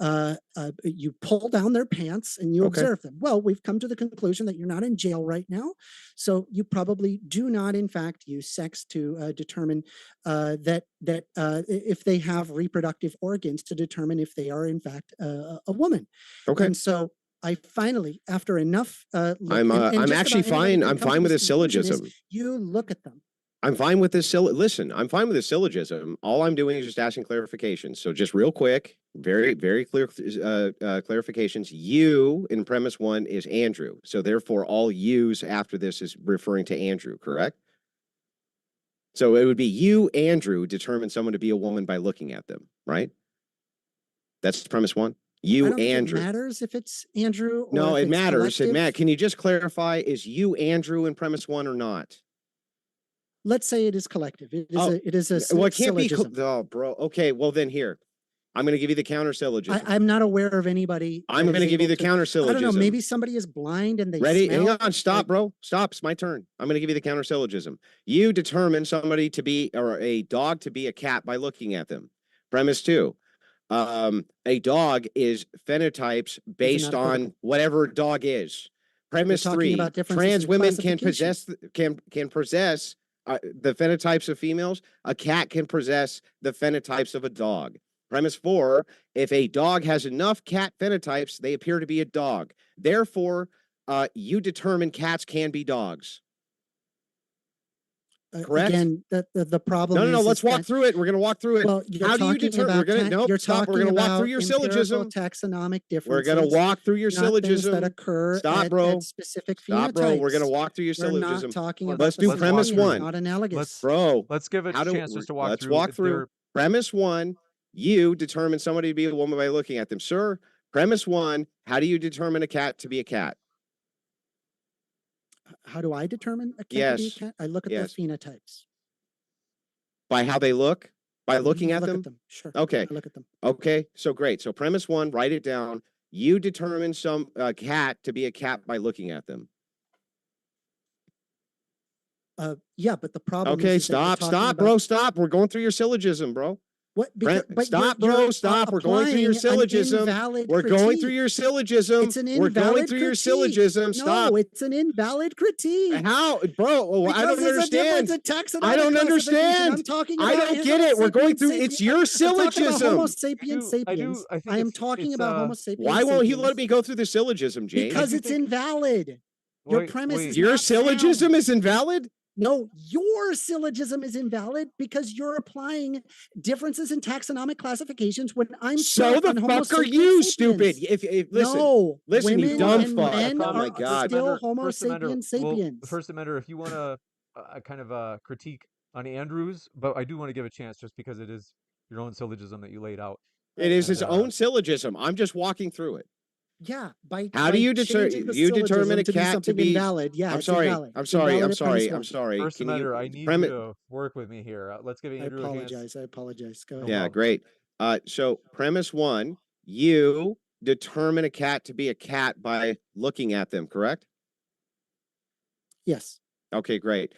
B: pull down their pants and you
C: Okay.
B: observe them. Well, we've come to the conclusion that you're not in jail right now, so you probably do not, in fact, use sex to determine that if they have reproductive organs to determine if they are in fact a woman.
C: Okay.
B: And so I finally, after enough, look,
C: I'm
B: and just
C: actually
B: about anybody
C: fine.
B: can
C: I'm
B: come to
C: fine with
B: this
C: this
B: conclusion is
C: syllogism.
B: you look at them.
C: I'm fine with this listen, I'm fine with this syllogism. All I'm doing is just asking clarifications. So just real quick, very, very clear clarifications. You in premise 1 is Andrew. So therefore all yous after this is referring to Andrew, correct? So it would be you, Andrew, determine someone to be a woman by looking at them, right? That's premise 1.
B: I
C: You,
B: don't think
C: Andrew.
B: it matters if it's Andrew or
C: No,
B: if
C: it
B: it's
C: matters.
B: collective.
C: Can you just clarify, is you, Andrew, in premise 1 or not?
B: Let's say it is collective. It is a
C: Well, it can't
B: syllogism.
C: be. Oh, bro. Okay, well then here, I'm going to give you the counter syllogism.
B: I'm not aware of anybody.
C: I'm going to give you the counter syllogism.
B: I don't know. Maybe somebody is blind and they
C: Ready?
B: smell.
C: Hang on. Stop, bro. Stop. It's my turn. I'm going to give you the counter syllogism. You determine somebody to be, or a dog to be a cat by looking at them. Premise 2. A dog is phenotypes based on whatever dog is. Premise 3. Trans women can possess the phenotypes of females. A cat can possess the phenotypes of a dog. Premise 4, if a dog has enough cat phenotypes, they appear to be a dog. Therefore, you determine cats can be dogs. Correct?
B: Again, the problem
C: No,
B: is
C: let's walk through it. We're going to walk through it.
B: Well,
C: How do you determine? We're going to stop. We're going to walk through your syllogism.
B: Taxonomic differences.
C: We're going to walk through your syllogism.
B: That occur
C: Stop, bro.
B: At specific
C: Stop, bro. We're going to walk through your
B: We're
C: syllogism.
B: not talking about
C: Let's do premise 1.
B: not analogous.
C: Bro,
A: Let's give it a chance just to walk
C: let's
A: through.
C: walk through. Premise 1, you determine somebody to be a woman by looking at them. Sir, premise 1, how do you determine a cat to be a cat?
B: How do I determine a cat to be a cat? I look at their phenotypes.
C: By how they look? By looking at them?
B: Sure.
C: Okay.
B: I look at them.
C: Okay, so great. So premise 1, write it down. You determine some cat to be a cat by looking at them.
B: Yeah, but the problem
C: okay,
B: is
C: stop, bro, stop. We're going through your syllogism, bro.
B: What?
C: Stop, bro, stop. We're going through your syllogism. We're going through your syllogism.
B: It's an invalid
C: We're going through your syllogism. Stop.
B: No, it's an invalid critique.
C: How, bro? Oh, I don't understand. I don't understand.
B: I'm talking about
C: I don't get it. We're going through. It's your syllogism.
B: Homo sapiens sapiens. I am talking about Homo sapiens.
C: Why won't you let me go through the syllogism, James?
B: Because it's invalid. Your premise is
C: your syllogism is invalid?
B: No, your syllogism is invalid because you're applying differences in taxonomic classifications when I'm
C: so the fuck are you, stupid? If listen,
B: no,
C: listen, you dumb fuck.
B: Oh my god, still Homo sapiens sapiens.
A: The First Amender, if you want to kind of critique on Andrews, but I do want to give a chance just because it is your own syllogism that you laid out.
C: It is his own syllogism. I'm just walking through it.
B: Yeah,
C: how do you determine a cat to be
B: invalid? Yeah,
C: I'm sorry. I'm sorry.
A: First Amender, I need you to work with me here. Let's give Andrew a chance.
B: I apologize. Go ahead.
C: Yeah, great. So premise 1, you determine a cat to be a cat by looking at them, correct?
B: Yes.
C: Okay, great.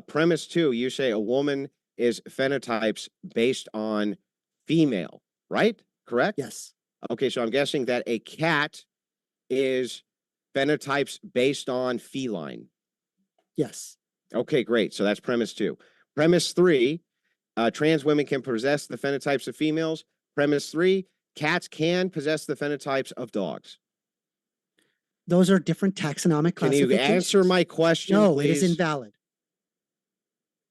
C: Premise 2, you say a woman is phenotypes based on female, right? Correct?
B: Yes.
C: Okay, so I'm guessing that a cat is phenotypes based on feline.
B: Yes.
C: Okay, great. So that's premise 2. Premise 3, trans women can possess the phenotypes of females. Premise 3, cats can possess the phenotypes of dogs.
B: Those are different taxonomic classifications.
C: Can you answer my question,
B: no,
C: please?
B: It is invalid.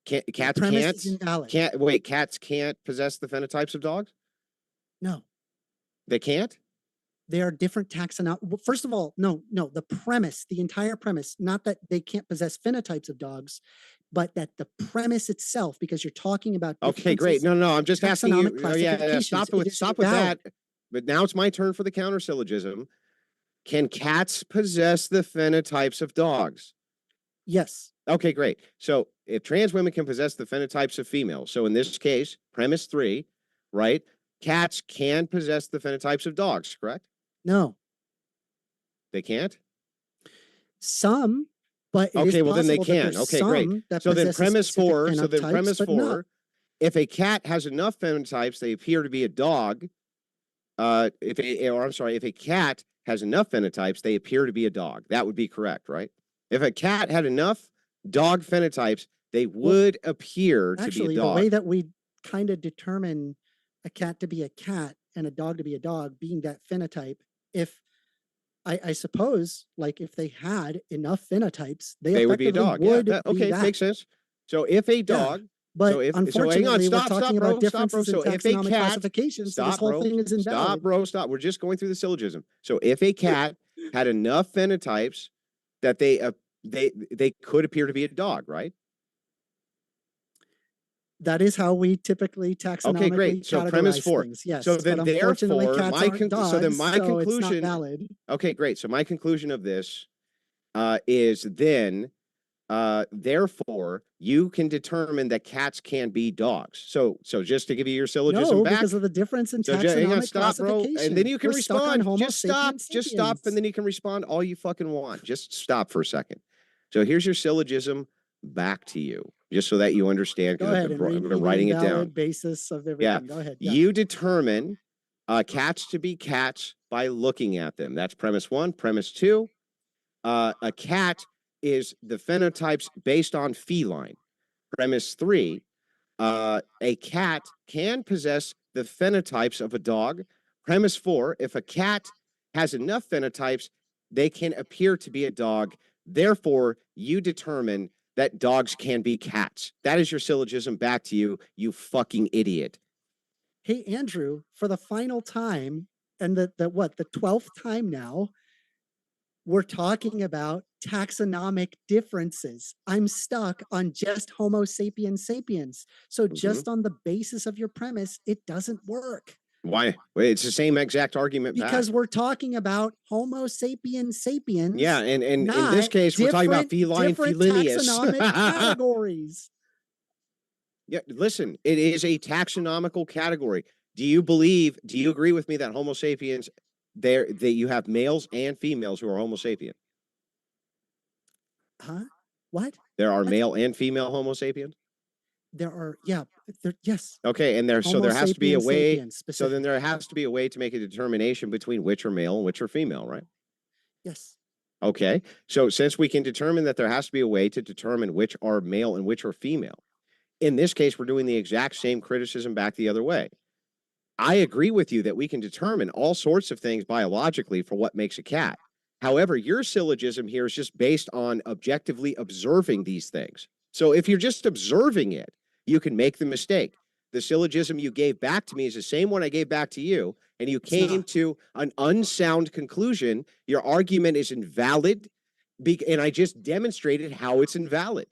C: Cats can't? Is invalid. Wait, cats can't possess the phenotypes of dogs?
B: No.
C: They can't?
B: They are different taxonomic. Well, first of all, no. The premise, the entire premise, not that they can't possess phenotypes of dogs, but that the premise itself, because you're talking about
C: Okay, great.
B: differences,
C: No, I'm just asking you.
B: taxonomic
C: Oh, yeah,
B: classifications, it is
C: stop with
B: valid.
C: that. But now it's my turn for the counter syllogism. Can cats possess the phenotypes of dogs?
B: Yes.
C: Okay, great. So if trans women can possess the phenotypes of females, so in this case, premise 3, right? Cats can possess the phenotypes of dogs, correct?
B: No.
C: They can't?
B: Some, but it is
C: Okay, well then they
B: possible that
C: can.
B: there's
C: Okay, great.
B: some that
C: So then
B: possess
C: premise
B: specific
C: 4, so then
B: phenotypes,
C: premise
B: but not.
C: 4, if a cat has enough phenotypes, they appear to be a dog. If a cat has enough phenotypes, they appear to be a dog. That would be correct, right? If a cat had enough dog phenotypes, they would appear to be a
B: Actually, the
C: dog.
B: way that we kind of determine a cat to be a cat and a dog to be a dog, being that phenotype, if I suppose, like if they had enough phenotypes,
C: they would be a dog.
B: would
C: Yeah,
B: be
C: okay,
B: that.
C: makes sense. So if a dog,
B: But
C: so hang on,
B: unfortunately, we're
C: stop,
B: talking
C: bro,
B: about differences in
C: So if a
B: taxonomic
C: cat,
B: classifications, so this
C: stop,
B: whole
C: bro,
B: thing is invalid.
C: stop, bro, stop. We're just going through the syllogism. So if a cat had enough phenotypes that they could appear to be a dog, right?
B: That is how we typically taxonomically
C: Okay, great. So premise
B: categorize
C: 4.
B: things. Yes,
C: So then,
B: but unfortunately,
C: therefore,
B: cats
C: my
B: aren't dogs,
C: so then my
B: so it's not
C: conclusion.
B: valid.
C: Okay, great. So my conclusion of this is then, therefore, you can determine that cats can be dogs. So just to give you your syllogism
B: No,
C: back,
B: because of the difference in
C: so hang on,
B: taxonomic
C: stop, bro,
B: classification.
C: and then you can
B: We're stuck on
C: respond.
B: Homo
C: Just stop,
B: sapiens
C: and then you can respond all you fucking want. Just stop for a second. So here's your syllogism back to you, just so that you understand.
B: Go
C: Because
B: ahead
C: I've
B: and read
C: been
B: me the
C: writing it down.
B: invalid basis of everything. Go ahead. Yeah.
C: You determine cats to be cats by looking at them. That's premise 1. Premise 2, a cat is the phenotypes based on feline. Premise 3, a cat can possess the phenotypes of a dog. Premise 4, if a cat has enough phenotypes, they can appear to be a dog. Therefore, you determine that dogs can be cats. That is your syllogism back to you, you fucking idiot.
B: Hey, Andrew, for the final time, and the 12th time now, we're talking about taxonomic differences. I'm stuck on just Homo sapiens sapiens. So just on the basis of your premise, it doesn't work.
C: Why? It's the same exact argument
B: Because
C: back.
B: we're talking about Homo sapiens sapiens.
C: Yeah, and in this case, we're talking about feline felinius.
B: Taxonomic categories.
C: Yeah, listen, it is a taxonomical category. Do you agree with me that Homo sapiens, that you have males and females who are Homo sapien?
B: Huh? What?
C: There are male and female Homo sapiens?
B: There are, yes.
C: Okay, and there has to be a way. So then there has to be a way to make a determination between which are male and which are female, right?
B: Yes.
C: Okay, so since we can determine that there has to be a way to determine which are male and which are female, in this case, we're doing the exact same criticism back the other way. I agree with you that we can determine all sorts of things biologically for what makes a cat. However, your syllogism here is just based on objectively observing these things. So if you're just observing it, you can make the mistake. The syllogism you gave back to me is the same one I gave back to you, and you came to an unsound conclusion. Your argument is invalid, and I just demonstrated how it's invalid.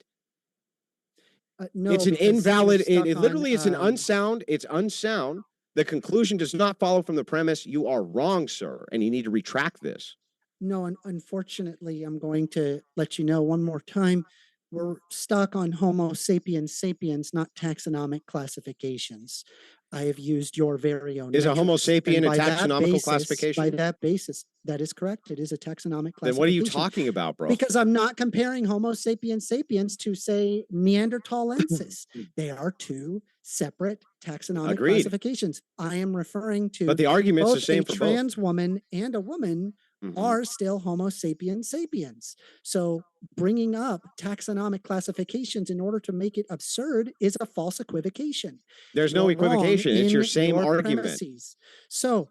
B: No,
C: it's an invalid. It literally is an unsound. It's unsound. The conclusion does not follow from the premise. You are wrong, sir, and you need to retract this.
B: No, unfortunately, I'm going to let you know one more time. We're stuck on Homo sapiens sapiens, not taxonomic classifications. I have used your very own.
C: Is a Homo sapien a taxonomical classification?
B: By that basis, that is correct. It is a taxonomic classification.
C: Then what are you talking about, bro?
B: Because I'm not comparing Homo sapiens sapiens to, say, Neanderthalensis. They are two separate taxonomic classifications. I am referring to.
C: But the argument's the same for both.
B: A trans woman and a woman are still Homo sapiens sapiens. So bringing up taxonomic classifications in order to make it absurd is a false equivocation.
C: There's no equivocation. It's your same argument.
B: Premises. So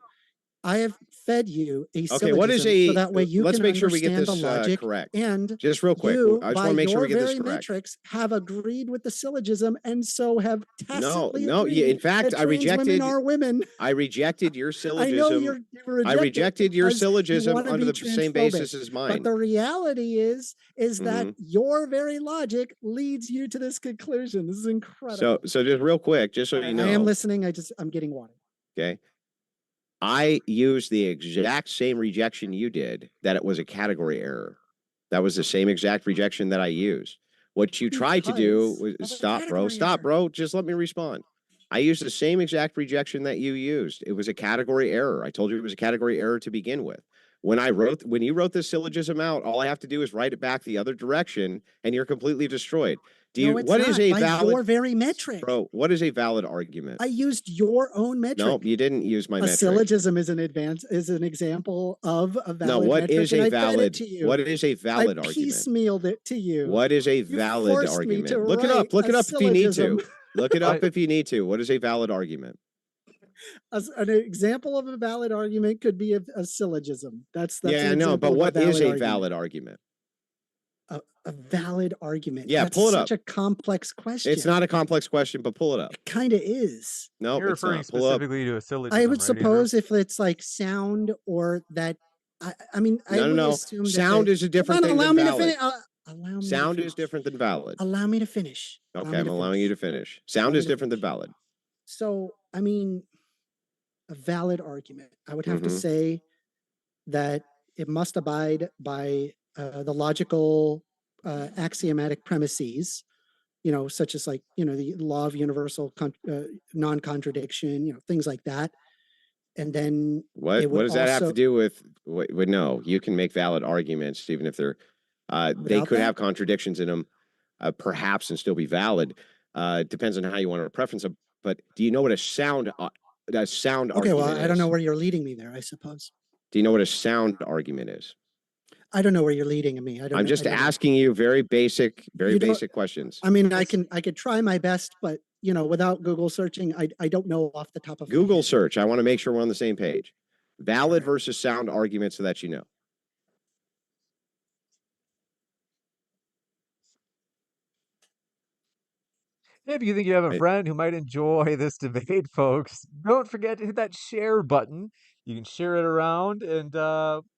B: I have fed you a
C: Okay, what is
B: syllogism so
C: a?
B: that way you
C: Let's
B: can
C: make sure we get
B: understand
C: this
B: the logic.
C: correct.
B: And
C: Just real quick,
B: you,
C: I just
B: by
C: want to make sure we
B: your
C: get this
B: very
C: correct.
B: metrics, have agreed with the syllogism and so have tacitly
C: No.
B: agreed
C: In fact,
B: that
C: I
B: trans women
C: rejected.
B: are women.
C: I rejected your
B: I know
C: syllogism.
B: you
C: I rejected your
B: because you
C: syllogism
B: wanna
C: under
B: be
C: the same
B: transphobic.
C: basis as mine.
B: But the reality is that
C: Mhm.
B: your very logic leads you to this conclusion. This is incredible.
C: So just real quick, just so you
B: I am
C: know,
B: listening. I'm getting water.
C: okay? I used the exact same rejection you did, that it was a category error. That was the same exact rejection that I used. What you tried to do
B: Because
C: was
B: of a
C: stop, bro.
B: category
C: Stop,
B: error.
C: bro. Just let me respond. I used the same exact rejection that you used. It was a category error. I told you it was a category error to begin with. When you wrote this syllogism out, all I have to do is write it back the other direction, and you're completely destroyed.
B: No, it's
C: What is
B: not.
C: a
B: By
C: valid,
B: your very metric.
C: bro? What is a valid argument?
B: I used your own metric.
C: No, you didn't use my
B: A
C: metric.
B: syllogism is an example of a valid
C: No, what
B: metric,
C: is
B: and
C: a
B: I fed it
C: valid?
B: to you.
C: What is a valid
B: I
C: argument?
B: piecemealed it to you.
C: What is a
B: You
C: valid
B: forced me to
C: argument? Look it up.
B: write
C: Look
B: a
C: it up if you need to.
B: syllogism.
C: Look it up if you need to. What is a valid argument?
B: An example of a valid argument could be a syllogism. That's
C: Yeah,
B: an
C: no, but
B: example of
C: what is a
B: argument.
C: valid argument?
B: A valid argument.
C: Yeah,
B: That's
C: pull it
B: such
C: up.
B: a complex question.
C: It's not a complex question, but pull it up.
B: It kind of is.
C: No,
A: You're
C: it's
A: referring
C: not. Pull up.
A: specifically to a syllogism,
B: I would
A: right, Andrew?
B: suppose if it's like sound or that. I mean, I would
C: No.
B: assume
C: Sound
B: that
C: is a different thing
B: allow
C: than
B: me to
C: valid.
B: finish. Allow me
C: Sound
B: to
C: is
B: finish.
C: different than valid.
B: Allow me to finish.
C: Okay, I'm allowing you to finish. Sound is different than valid.
B: So, I mean, a valid argument. I would have to
C: Mhm.
B: say that it must abide by the logical axiomatic premises, such as the law of universal non-contradiction, things like that. And then
C: What does that have to do with? No, you can make valid arguments even if they're they could have contradictions in them, perhaps, and still be valid. Depends on how you want to preference them. But do you know what a sound argument
B: well, I don't know
C: is?
B: where you're leading me there, I suppose.
C: Do you know what a sound argument is?
B: I don't know where you're leading me.
C: I'm just asking you very basic questions.
B: I mean, I could try my best, but without Google searching, I don't know off the top of
C: Google search. I want to make sure we're on the same page. Valid versus sound argument, so that you know.
A: If you think you have a friend who might enjoy this debate, folks, don't forget to hit that share button. You can share it around, and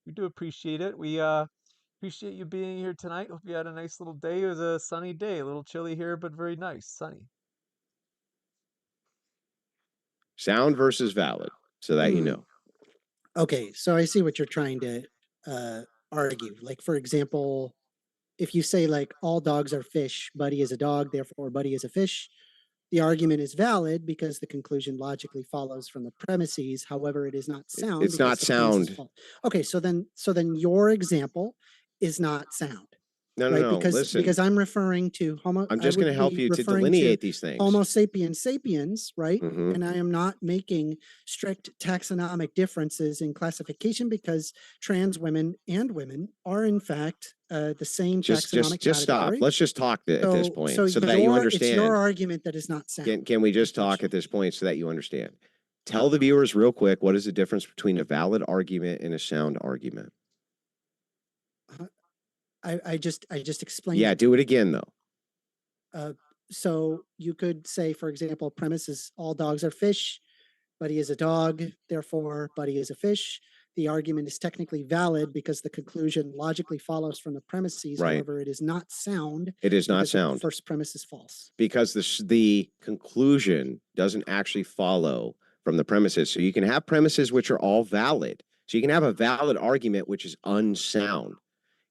A: we do appreciate it. We appreciate you being here tonight. Hope you had a nice little day. It was a sunny day, a little chilly here, but very nice, sunny.
C: Sound versus valid, so that you know.
B: Okay, so I see what you're trying to argue. Like, for example, if you say like all dogs are fish, Buddy is a dog, therefore Buddy is a fish, the argument is valid because the conclusion logically follows from the premises. However, it is not sound.
C: It's not sound.
B: Okay, so then your example is not sound.
C: No. Listen,
B: because I'm referring to
C: I'm just going to help you to delineate these things.
B: Homo sapiens sapiens, right?
C: Mhm.
B: And I am not making strict taxonomic differences in classification because trans women and women are in fact the same taxonomic
C: just stop.
B: category.
C: Let's just talk at this point so that you understand.
B: It's your argument that is not sound.
C: Can we just talk at this point so that you understand? Tell the viewers real quick, what is the difference between a valid argument and a sound argument?
B: I just explained.
C: Yeah, do it again though.
B: So you could say, for example, premise is all dogs are fish. Buddy is a dog, therefore Buddy is a fish. The argument is technically valid because the conclusion logically follows from the premises.
C: Right.
B: However, it is not sound.
C: It is not sound.
B: The first premise is false.
C: Because the conclusion doesn't actually follow from the premises. So you can have premises which are all valid. So you can have a valid argument which is unsound.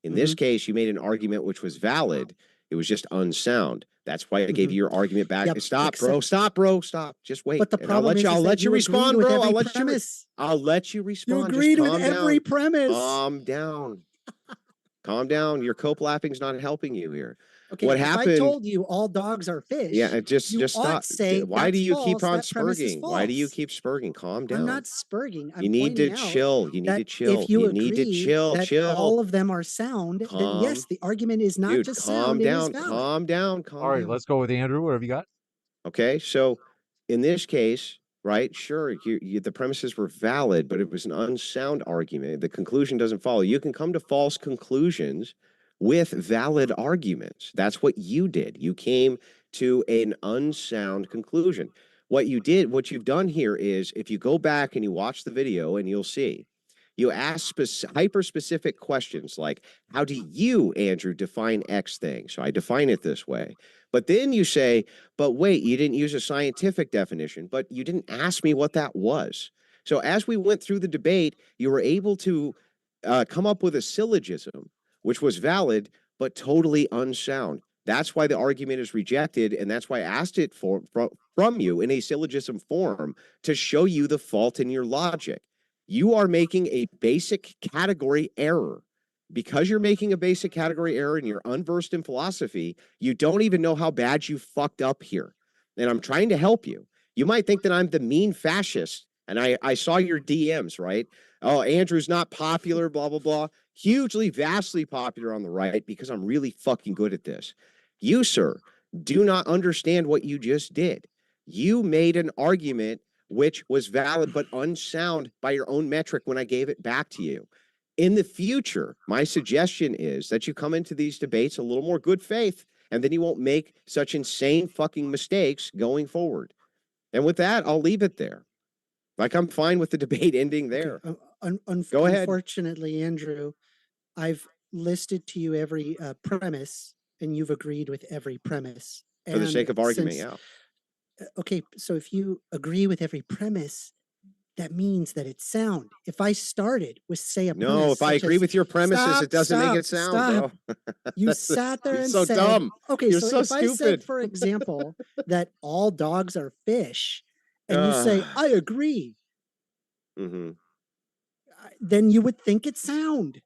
C: In this case, you made an argument which was valid. It was just unsound. That's why I gave you your argument back.
B: Yep,
C: Stop, bro. Stop, bro. Stop. Just wait.
B: But the problem
C: I'll let you respond, bro. I'll let you respond.
B: You agreed with every premise.
C: Calm down. Calm down. Your cope laughing's not helping you here.
B: Okay,
C: what
B: happened? I told you all dogs are fish.
C: Yeah, just stop. Why do you keep on spurging? Why do you keep spurging? Calm down.
B: I'm not spurging.
C: You need to chill. You need to chill.
B: If you
C: need to chill.
B: All of them are sound. Then yes, the argument is not just sound.
C: Calm down.
A: All right, let's go with Andrew. What have you got?
C: Okay, so in this case, right? Sure, the premises were valid, but it was an unsound argument. The conclusion doesn't follow. You can come to false conclusions with valid arguments. That's what you did. You came to an unsound conclusion. What you've done here is, if you go back and you watch the video, and you'll see, you ask hyper-specific questions like, how do you, Andrew, define X thing? So I define it this way. But then you say, but wait, you didn't use a scientific definition, but you didn't ask me what that was. So as we went through the debate, you were able to come up with a syllogism, which was valid, but totally unsound. That's why the argument is rejected, and that's why I asked it from you in a syllogism form to show you the fault in your logic. You are making a basic category error. Because you're making a basic category error and you're unversed in philosophy, you don't even know how bad you fucked up here. And I'm trying to help you. You might think that I'm the mean fascist, and I saw your DMs, right? Oh, Andrew's not popular, blah, blah, blah. Hugely, vastly popular on the right because I'm really fucking good at this. You, sir, do not understand what you just did. You made an argument which was valid but unsound by your own metric when I gave it back to you. In the future, my suggestion is that you come into these debates a little more good faith, and then you won't make such insane fucking mistakes going forward. And with that, I'll leave it there. Like, I'm fine with the debate ending there. Go ahead.
B: Unfortunately, Andrew, I've listed to you every premise, and you've agreed with every premise.
C: For the sake of argument, yeah.
B: Okay, so if you agree with every premise, that means that it's sound. If I started with, say, a premise,
C: no, if I agree with your premises, it doesn't make it sound, bro.
B: You sat there and
C: so
B: said,
C: dumb.
B: Okay,
C: You're
B: so if
C: stupid.
B: I said, for example, that all dogs are fish, and you say, I agree, then you would think it's sound.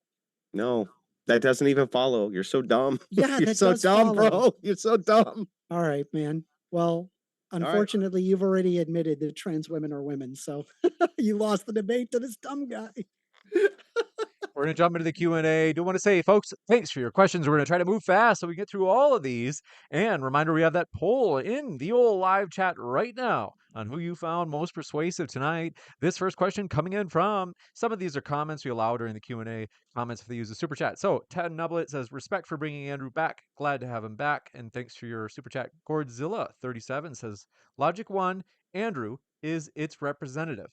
C: No, that doesn't even follow. You're so dumb.
B: Yeah,
C: You're
B: that
C: so
B: does
C: dumb,
B: follow.
C: bro. You're so dumb.
B: All right, man. Well, unfortunately, you've already admitted that trans women are women, so you lost the debate to this dumb guy.
A: We're going to jump into the Q&A. Do want to say, folks, thanks for your questions. We're going to try to move fast so we get through all of these. And reminder, we have that poll in the old live chat right now on who you found most persuasive tonight. This first question coming in from, some of these are comments we allow during the Q&A, comments if they use the super chat. So Ted Nublet says, respect for bringing Andrew back. Glad to have him back. And thanks for your super chat. Gordzilla37 says, Logic 1, Andrew is its representative.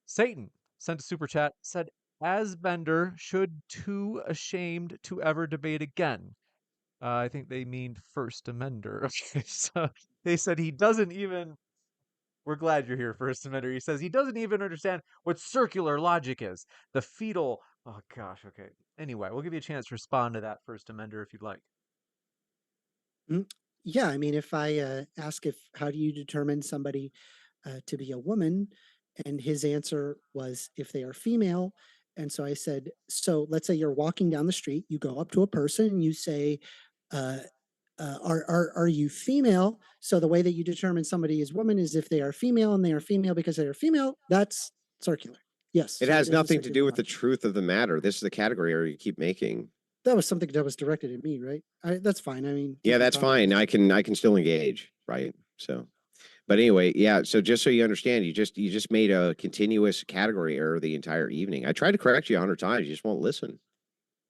A: Satan sent a super chat, said, as Bender should too ashamed to ever debate again. I think they mean 1stAmender. Okay, so they said he doesn't even, we're glad you're here, 1stAmender. He says he doesn't even understand what circular logic is. The fetal, oh gosh, okay. Anyway, we'll give you a chance to respond to that, 1stAmender, if you'd like.
B: Yeah, I mean, if I ask how do you determine somebody to be a woman, and his answer was if they are female. And so I said, so let's say you're walking down the street, you go up to a person and you say, are you female? So the way that you determine somebody is woman is if they are female, and they are female because they are female. That's circular. Yes.
C: It has nothing to do with the truth of the matter. This is the category error you keep making.
B: That was something that was directed at me, right? That's fine. I mean,
C: yeah, that's fine. I can still engage, right? So, but anyway, yeah. So just so you understand, you just made a continuous category error the entire evening. I tried to correct you 100 times. You just won't listen.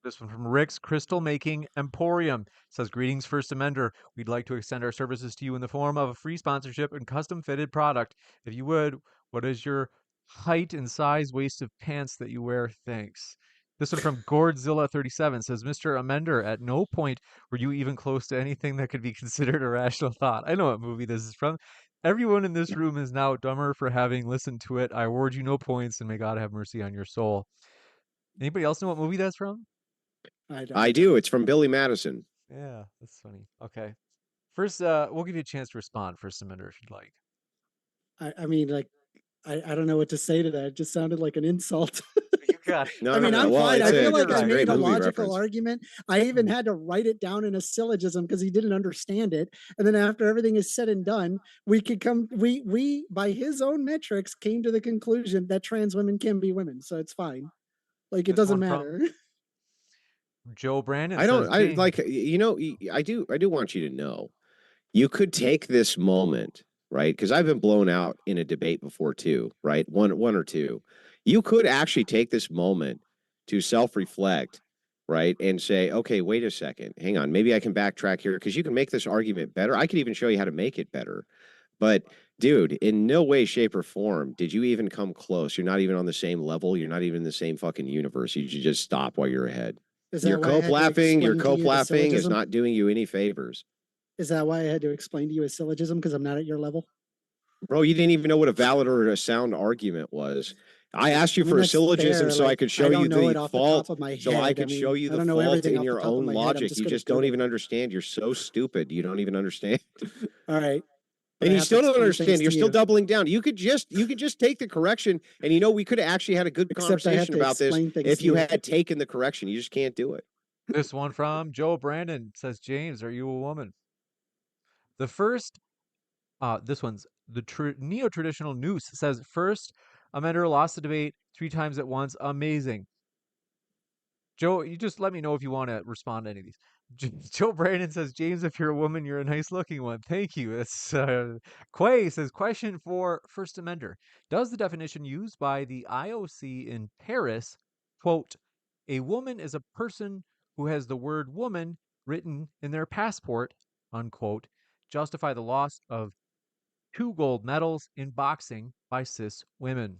A: This one from Rick's Crystal Making Emporium. It says, greetings, 1stAmender. We'd like to extend our services to you in the form of a free sponsorship and custom fitted product. If you would, what is your height and size waist of pants that you wear? Thanks. This one from Gordzilla37 says, Mr. Amender, at no point were you even close to anything that could be considered a rational thought. I know what movie this is from. Everyone in this room is now dumber for having listened to it. I award you no points, and may God have mercy on your soul. Anybody else know what movie that's from?
C: I do. It's from Billy Madison.
A: Yeah, that's funny. Okay. First, we'll give you a chance to respond, 1stAmender, if you'd like.
B: I mean, like, I don't know what to say to that. It just sounded like an insult.
A: You got it.
B: I mean, I'm fine. I feel like I made a logical argument. I even had to write it down in a syllogism because he didn't understand it. And then after everything is said and done, we by his own metrics came to the conclusion that trans women can be women. So it's fine. Like, it doesn't matter.
A: Joe Brandon.
C: I do want you to know, you could take this moment right? Because I've been blown out in a debate before too, right? One or two. You could actually take this moment to self-reflect, right? And say, okay, wait a second, hang on, maybe I can backtrack here because you can make this argument better. I could even show you how to make it better. But dude, in no way, shape, or form did you even come close. You're not even on the same level. You're not even in the same fucking universe. You should just stop while you're ahead.
B: Is
C: Your
B: that why I had to
C: cope-laughing, your
B: explain to you the
C: cope-laughing is
B: syllogism?
C: not doing you any favors.
B: Is that why I had to explain to you a syllogism? Because I'm not at your level?
C: Bro, you didn't even know what a valid or a sound argument was. I asked you
B: I mean,
C: for a
B: that's
C: syllogism
B: fair.
C: so I
B: Like,
C: could
B: I
C: show you
B: don't know it
C: the
B: off the top
C: fault,
B: of my
C: so I
B: head. I
C: could show
B: mean,
C: you
B: I
C: the
B: don't know
C: fault
B: everything
C: in
B: off the
C: your
B: top of
C: own
B: my head. I'm
C: logic.
B: just
C: You
B: gonna
C: just don't
B: Google
C: even
B: it.
C: understand. You're so stupid. You don't even understand.
B: All right. But
C: And
B: I
C: you
B: have to
C: still don't
B: explain
C: understand.
B: things
C: You're
B: to
C: still
B: you.
C: doubling down. You could just take the correction, and you know we could have actually had a good
B: Except I have
C: conversation
B: to
C: about this
B: explain things
C: if
B: to
C: you
B: you.
C: had taken the correction. You just can't do it.
A: This one from Joe Brandon says, James, are you a woman? The first, this one's the neo-traditional noose says, 1stAmender lost the debate 3 times at once. Amazing. Joe, you just let me know if you want to respond to any of these. Joe Brandon says, James, if you're a woman, you're a nice looking one. Thank you. It's Quay says, question for 1stAmender. Does the definition used by the IOC in Paris, quote, a woman is a person who has the word woman written in their passport, unquote, justify the loss of 2 gold medals in boxing by cis women?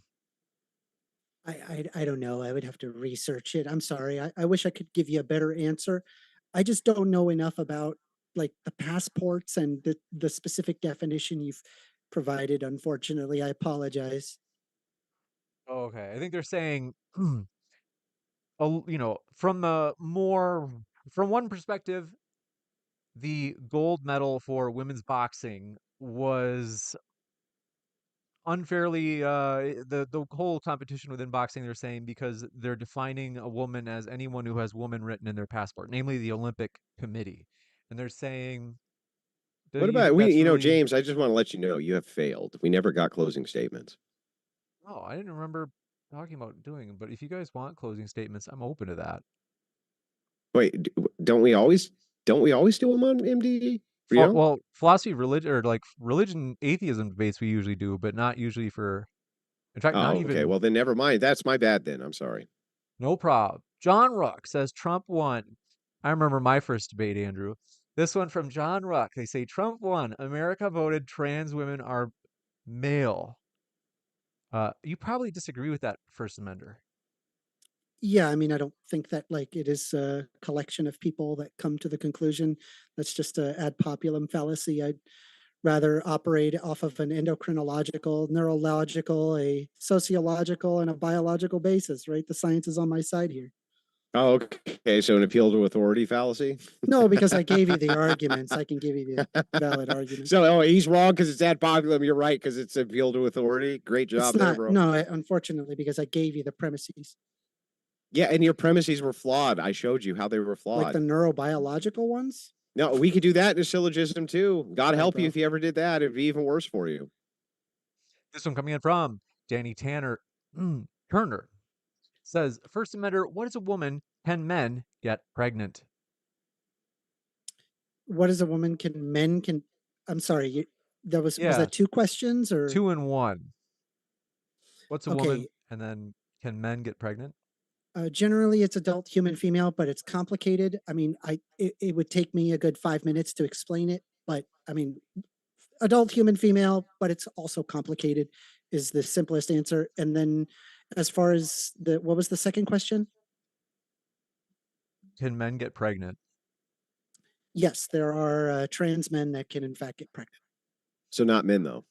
B: I don't know. I would have to research it. I'm sorry. I wish I could give you a better answer. I just don't know enough about like the passports and the specific definition you've provided. Unfortunately, I apologize.
A: Okay, I think they're saying from from one perspective, the gold medal for women's boxing was unfairly the whole competition within boxing, they're saying, because they're defining a woman as anyone who has woman written in their passport, namely the Olympic Committee. And they're saying, do
C: What
A: you
C: about
A: think
C: we?
A: that's
C: You know,
A: really?
C: James, I just want to let you know you have failed. We never got closing statements.
A: Oh, I didn't remember talking about doing them, but if you guys want closing statements, I'm open to that.
C: Wait, don't we always do them on MDE? You know?
A: Well, philosophy, religion, or like religion, atheism debates we usually do, but not usually for. In fact, not
C: Oh, okay.
A: even.
C: Well, then never mind. That's my bad then. I'm sorry.
A: No prob. John Ruck says Trump won. I remember my first debate, Andrew. This one from John Ruck. They say Trump won. America voted trans women are male. You probably disagree with that, 1stAmender.
B: Yeah, I mean, I don't think that like it is a collection of people that come to the conclusion. That's just a ad populum fallacy. I'd rather operate off of an endocrinological, neurological, a sociological, and a biological basis, right? The science is on my side here.
C: Oh, okay. So an appeal to authority fallacy.
B: No, because I gave you the arguments. I can give you the valid arguments.
C: So, oh, he's wrong because it's ad populum. You're right because it's appeal to authority. Great
B: It's
C: job there,
B: not,
C: bro.
B: no, unfortunately, because I gave you the premises,
C: Yeah, and your premises were flawed. I showed you how they were
B: like the
C: flawed.
B: neurobiological ones.
C: No, we could do that in a syllogism too. God
B: All right,
C: help you
B: bro.
C: if you ever did that. It'd be even worse for you.
A: This one coming in from Danny Tanner Turner says 1stAmender, what is a woman? Can men get pregnant?
B: What is a woman? Can men can? I'm sorry. Was
A: Yeah,
B: that two questions or?
A: 2 in 1. What's a woman?
B: Okay.
A: And then can men get pregnant?
B: Generally, it's adult, human, female, but it's complicated. I mean, it would take me a good 5 minutes to explain it, but I mean, adult, human, female, but it's also complicated is the simplest answer. And then, as far as what was the second question?
A: Can men get pregnant?
B: Yes, there are trans men that can in fact get pregnant.
C: So not men though,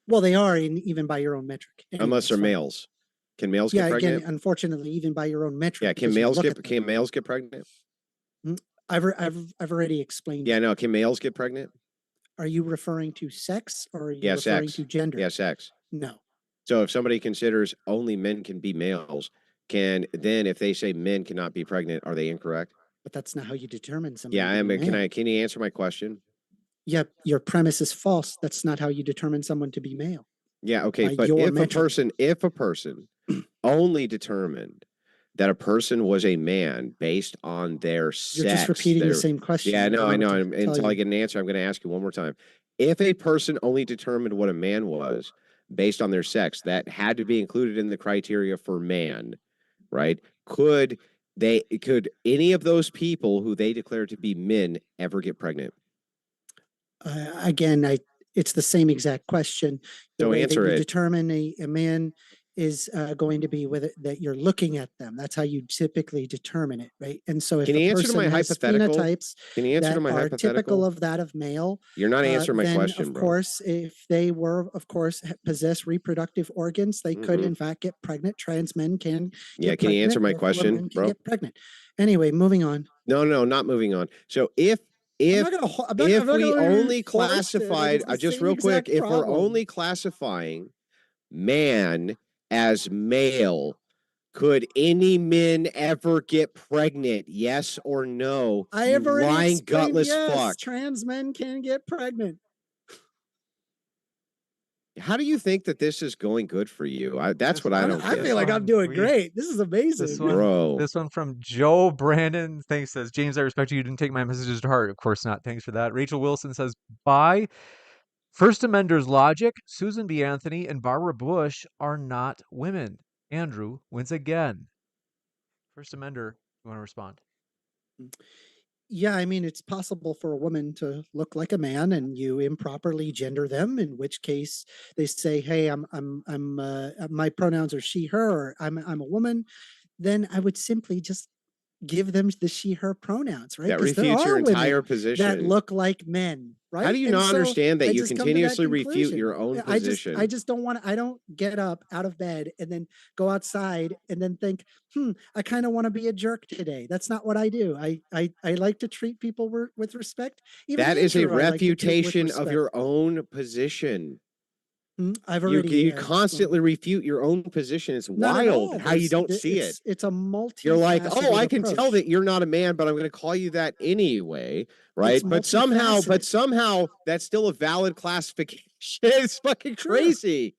B: Well, they are even by your own metric. Anyway,
C: unless they're
B: it's fine.
C: males. Can males
B: Yeah,
C: get
B: again,
C: pregnant?
B: unfortunately, even by your own metric.
C: Yeah,
B: because you look at them.
C: can males get pregnant?
B: I've already explained.
C: Yeah, no. Can males get pregnant?
B: Are you referring to sex or are you
C: Yeah,
B: referring
C: sex.
B: to gender?
C: Yeah, sex.
B: No.
C: So if somebody considers only men can be males, if they say men cannot be pregnant, are they incorrect?
B: But that's not how you determine somebody
C: Yeah,
B: to
C: I
B: be
C: mean,
B: male.
C: can you answer my question?
B: Yep, your premise is false. That's not how you determine someone to be male.
C: Yeah, okay,
B: By
C: but
B: your
C: if
B: metric.
C: if a person only determined that a person was a man based on their
B: You're just
C: sex,
B: repeating the same question.
C: yeah,
B: I
C: no,
B: don't
C: I
B: know what
C: know.
B: to tell
C: Until I
B: you.
C: get an answer, I'm going to ask you one more time. If a person only determined what a man was based on their sex, that had to be included in the criteria for man, right? Could any of those people who they declare to be men ever get pregnant?
B: Again, it's the same exact question. The
C: So
B: way that
C: answer
B: you
C: it.
B: determine a man is going to be with it, that you're looking at them. That's how you typically determine it, right? And so if
C: Can
B: a
C: you answer to
B: person
C: my
B: has
C: hypothetical?
B: phenotypes
C: Can you answer to
B: that
C: my
B: are typical
C: hypothetical?
B: of that of male,
C: You're not answering my
B: then
C: question,
B: of
C: bro.
B: course, if they were, of course, possess reproductive organs, they could in fact get pregnant. Trans men can
C: Yeah,
B: get
C: can you answer
B: pregnant.
C: my
B: Therefore,
C: question,
B: men can
C: bro?
B: get pregnant. Anyway, moving on.
C: No, not moving on. So if
B: I'm
C: if
B: not gonna. I'm
C: if
B: not
C: we
B: gonna
C: only
B: force it. Like
C: classified,
B: it's the
C: just
B: same
C: real quick,
B: exact
C: if we're
B: problem.
C: only classifying man as male, could any men ever get pregnant? Yes or no?
B: I
C: You
B: have already
C: lying,
B: explained,
C: gutless
B: yes,
C: fuck.
B: trans men can get pregnant.
C: How do you think that this is going good for you? That's what I don't
B: I
C: get.
B: feel like I'm doing great. This is amazing.
C: Bro.
A: This one from Joe Brandon. Thanks, says James, I respect you. You didn't take my messages to heart. Of course not. Thanks for that. Rachel Wilson says, by First Amender's logic, Susan B. Anthony and Barbara Bush are not women. Andrew wins again. First Amender, you want to respond?
B: Yeah, I mean, it's possible for a woman to look like a man, and you improperly gender them. In which case, they say, "Hey, my pronouns are she/her, or I'm a woman." Then I would simply just give them the she/her pronouns, right?
C: That
B: Because there
C: refutes your
B: are
C: entire
B: women that
C: position.
B: look like men,
C: How do
B: right?
C: you
B: And
C: not
B: so
C: understand that
B: I
C: you
B: just come to that
C: continuously refute
B: conclusion.
C: your own
B: I
C: position?
B: just don't want. I don't get up out of bed and then go outside and then think, I kind of want to be a jerk today. That's not what I do. I like to treat people with respect. Even
C: That is a
B: Andrew, I like to treat with
C: refutation of
B: respect.
C: your own position.
B: I've
C: You
B: already
C: you constantly refute your own position. It's
B: not at
C: wild
B: all.
C: how you don't see it.
B: It's a
C: You're like, oh,
B: multifaceted
C: I can tell
B: approach.
C: that you're not a man, but I'm going to call you that anyway, right?
B: It's
C: But
B: multifaceted.
C: somehow that's still a valid classification. It's fucking crazy.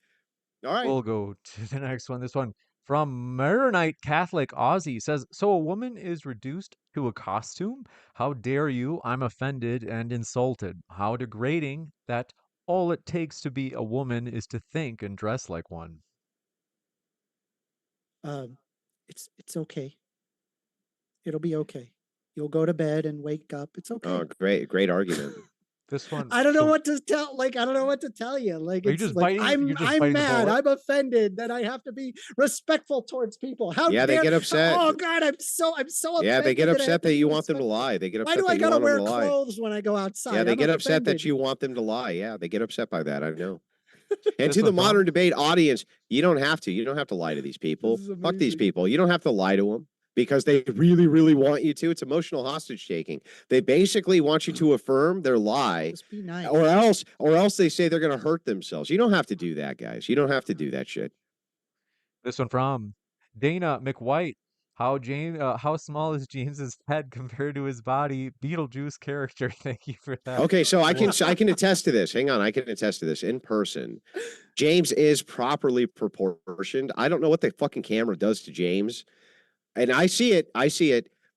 C: All right.
A: We'll go to the next one. This one from Maronite Catholic Aussie says, so a woman is reduced to a costume? How dare you? I'm offended and insulted. How degrading that all it takes to be a woman is to think and dress like one.
B: It's okay. It'll be okay. You'll go to bed and wake up. It's okay.
C: Oh, great argument.
A: This one.
B: I don't know what to tell. Like, I don't know what to tell you. Like,
A: Are you
B: it's
A: just
B: like
A: biting? You're just
B: I'm
A: biting the
B: mad.
A: bullet?
B: I'm offended that I have to be respectful towards people. How
C: Yeah, they
B: dare?
C: get upset.
B: Oh God, I'm so
C: Yeah, they get
B: offended
C: upset that
B: be
C: you want them to
B: respectful.
C: lie. They get
B: Why
C: upset
B: do
C: that
B: I
C: you
B: gotta
C: want them
B: wear
C: to lie.
B: clothes when I go outside?
C: Yeah, they
B: I'm
C: get upset that
B: offended.
C: you want them to lie. Yeah, they get upset by that. I know. And
A: This
C: to the
A: one from-
C: modern debate audience, you don't have to. You don't have to lie to these people.
B: This is
C: Fuck these
B: amazing.
C: people. You don't have to lie to them because they really want you to. It's emotional hostage taking. They basically want you to affirm their lie,
B: Just be nice.
C: or else they say they're going to hurt themselves. You don't have to do that, guys. You don't have to do that shit.
A: This one from Dana McWhite. How small is James's head compared to his body? Beetlejuice character. Thank you for that.
C: Okay, so I can attest to this. Hang on, I can attest to this in person. James is properly proportioned. I don't know what the fucking camera does to James, and I see it.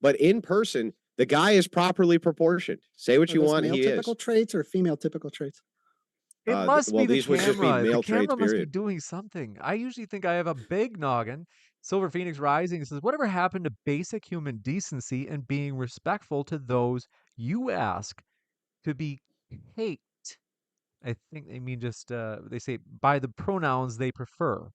C: But in person, the guy is properly proportioned. Say what
B: Are
C: you
B: those
C: want,
B: male
C: he
B: typical
C: is.
B: traits or female typical traits?
A: It must
C: Well,
A: be the
C: these would just be
A: camera. The
C: male traits,
A: camera must be
C: period.
A: doing something. I usually think I have a big noggin. Silver Phoenix Rising says, whatever happened to basic human decency and being respectful to those you ask to be caked? I think they mean just, they say by the pronouns they prefer.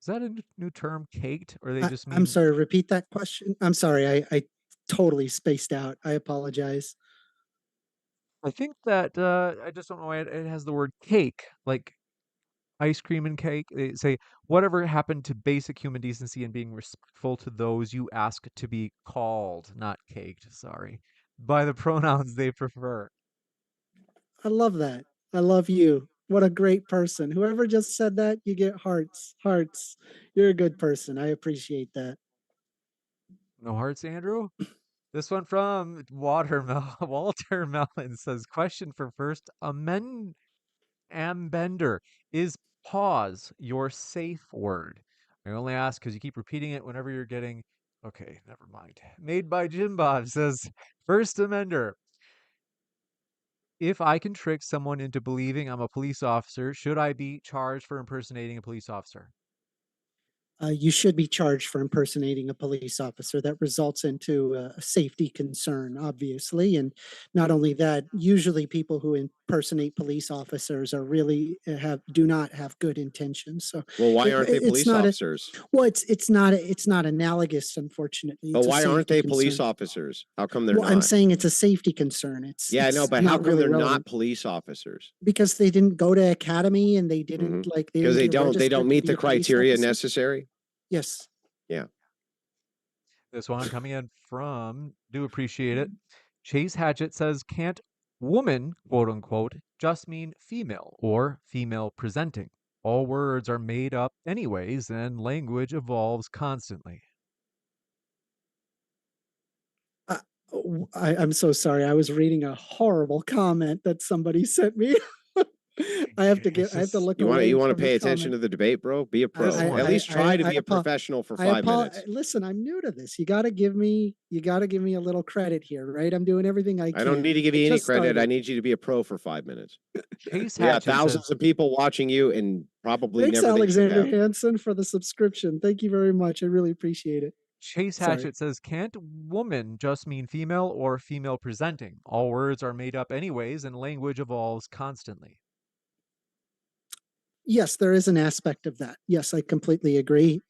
A: Is that a new term, caked? Or they just
B: I'm
A: mean
B: sorry. Repeat that question. I'm sorry. I totally spaced out. I apologize.
A: I think that I just don't know why it has the word cake, like ice cream and cake. They say whatever happened to basic human decency and being respectful to those you ask to be called, not caked, sorry, by the pronouns they prefer.
B: I love that. I love you. What a great person. Whoever just said that, you get hearts. Hearts. You're a good person. I appreciate that.
A: No hearts, Andrew? This one from Walter Mellon says, question for first Bender. Is pause your safe word? I only ask because you keep repeating it whenever you're getting. Okay, never mind. Made by Jim Bob says, First Amender. If I can trick someone into believing I'm a police officer, should I be charged for impersonating a police officer?
B: You should be charged for impersonating a police officer. That results into a safety concern, obviously. And not only that, usually people who impersonate police officers are really do not have good intentions. So
C: Well, why aren't they
B: it's
C: police
B: not a
C: officers?
B: well, it's not analogous, unfortunately.
C: But
B: It's a
C: why aren't
B: safety
C: they police
B: concern.
C: officers? How come they're
B: Well, I'm
C: not?
B: saying it's a safety concern.
C: Yeah, I know,
B: It's
C: but how
B: not
C: come
B: really
C: they're not
B: relevant
C: police officers?
B: because they didn't go to academy and they didn't
C: Because
B: like they didn't get
C: they don't
B: registered to
C: meet
B: be
C: the
B: a police
C: criteria
B: officer.
C: necessary.
B: Yes.
C: Yeah.
A: This one coming in from, do appreciate it. Chase Hatchett says, can't woman, quote unquote, just mean female or female presenting? All words are made up anyways, and language evolves constantly.
B: I'm so sorry. I was reading a horrible comment that somebody sent me. I have to look away
C: You want to
B: from the
C: pay attention to
B: comment.
C: the debate, bro? Be a pro.
A: This one.
C: At least try to be a professional for 5 minutes.
B: Listen, I'm new to this. You got to give me a little credit here, right? I'm doing everything I can.
C: I don't need to give
B: I
C: you any
B: just
C: credit.
B: started.
C: I need you to be a pro for 5 minutes.
A: Chase
C: Yeah,
A: Hatchett
C: thousands
A: says,
C: of people watching you and probably
B: Thanks,
C: never that you
B: Alexander
C: have.
B: Hansen, for the subscription. Thank you very much. I really appreciate it.
A: Chase
B: Sorry.
A: Hatchett says, can't woman just mean female or female presenting? All words are made up anyways, and language evolves constantly.
B: Yes, there is an aspect of that. Yes, I completely agree.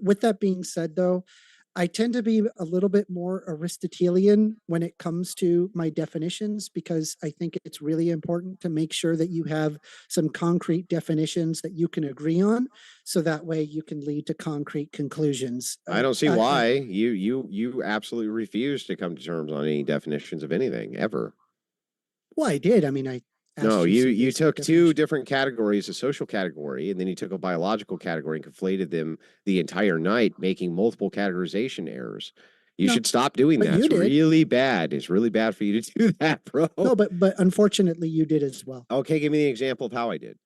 B: With that being said, though, I tend to be a little bit more Aristotelian when it comes to my definitions because I think it's really important to make sure that you have some concrete definitions that you can agree on, so that way you can lead to concrete conclusions.
C: I don't see why you absolutely refuse to come to terms on any definitions of anything ever.
B: Well, I did. I mean, I
C: No,
B: asked
C: you
B: some
C: took
B: basic
C: two
B: definitions.
C: different categories, a social category, and then you took a biological category and conflated them the entire night, making multiple categorization errors. You
B: No,
C: should stop doing
B: but
C: that.
B: you
C: It's
B: did.
C: really bad. It's really bad for you to do that, bro.
B: No, but unfortunately, you did as well.
C: Okay, give me the example of how I did.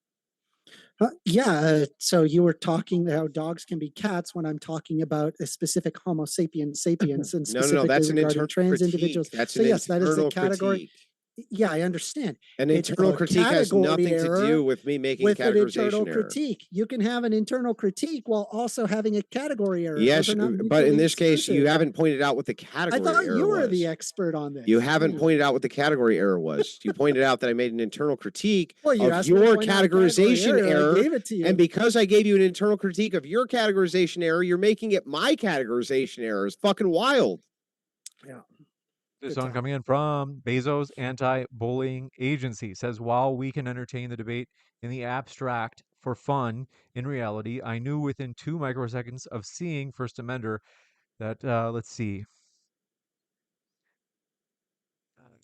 B: Yeah, so you were talking how dogs can be cats when I'm talking about a specific Homo sapiens sapiens and
C: No,
B: specifically
C: that's an
B: regarding
C: internal
B: trans
C: critique.
B: individuals.
C: That's
B: So
C: an
B: yes, that is a
C: internal
B: category.
C: critique.
B: Yeah, I understand.
C: An
B: It's
C: internal
B: a
C: critique has
B: category
C: nothing to
B: error
C: do with me making
B: with an internal
C: categorization error.
B: critique. You can have an internal critique while also having a category error.
C: Yes,
B: Those are not
C: but in
B: mutually
C: this case, you
B: exclusive.
C: haven't pointed out what the
B: I
C: category
B: thought
C: error
B: you were
C: was.
B: the expert on this.
C: You haven't pointed out what the category error was. You pointed out that I made an internal critique
B: Well, you
C: of
B: asked me to
C: your
B: point out a category
C: categorization
B: error. I
C: error.
B: gave it to you.
C: And because I gave you an internal critique of your categorization error, you're making it my categorization error. It's fucking wild.
B: Yeah.
A: This
B: Good
A: one
B: talk.
A: coming in from Bezos Anti-Bullying Agency says, while we can entertain the debate in the abstract for fun, in reality, I knew within 2 microseconds of seeing 1stAmender that, let's see.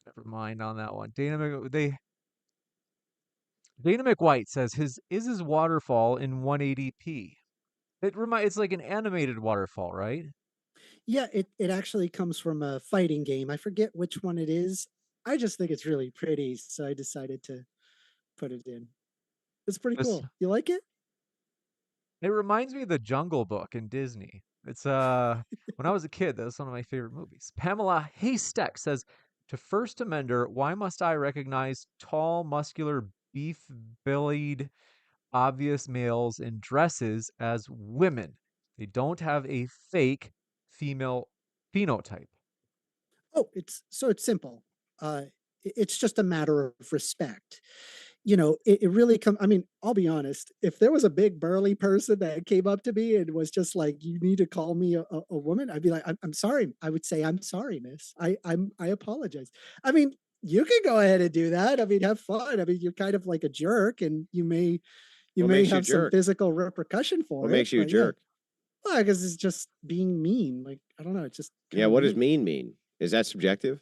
A: Never mind on that one. Dana McWhite says, is his waterfall in 180p? It's like an animated waterfall, right?
B: Yeah, it actually comes from a fighting game. I forget which one it is. I just think it's really pretty, so I decided to put it in. It's pretty
A: This-
B: cool. You like it?
A: It reminds me of the Jungle Book in Disney. It's when I was a kid, that was one of my favorite movies. Pamela Haystack says, to 1stAmender, why must I recognize tall, muscular, beef-bellied, obvious males in dresses as women? They don't have a fake female phenotype.
B: Oh, it's simple. It's just a matter of respect. You know, it really I mean, I'll be honest. If there was a big burly person that came up to me and was just like, "You need to call me a woman," I'd be like, "I'm sorry." I would say, "I'm sorry, miss. I apologize." I mean, you can go ahead and do that. I mean, have fun. I mean, you're kind of like a jerk, and you may
C: What makes you a
B: have some
C: jerk?
B: physical repercussion for
C: What
B: it.
C: makes you a
B: but yeah.
C: jerk?
B: Well, because it's just being mean. Like, I don't know. It's just
C: Yeah,
B: kinda
C: what does mean mean? Is that subjective or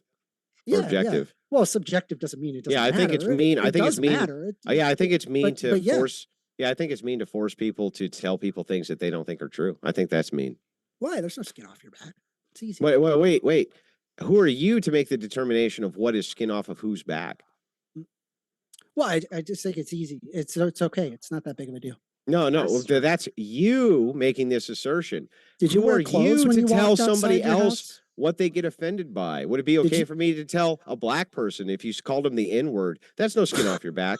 B: Yeah, yeah.
C: objective?
B: Well, subjective doesn't mean it doesn't
C: Yeah, I think it's
B: matter.
C: mean. I
B: It
C: think it's
B: does
C: mean.
B: matter.
C: Yeah, I think it's mean to
B: but yeah.
C: force. Yeah, I think it's mean to force people to tell people things that they don't think are true. I think that's mean.
B: Why? There's no skin off your back. It's easy.
C: Wait. Who are you to make the determination of what is skin off of whose back?
B: Well, I just think it's easy. It's okay. It's not that big of a deal.
C: No,
B: That's true.
C: that's you making this assertion.
B: Did you
C: Who
B: wear
C: are
B: clothes
C: you
B: when
C: to
B: you
C: tell
B: walked outside
C: somebody
B: your
C: else
B: house?
C: what they get offended by. Would it be okay for me to tell a black person if you called him the N-word? That's no skin off your back.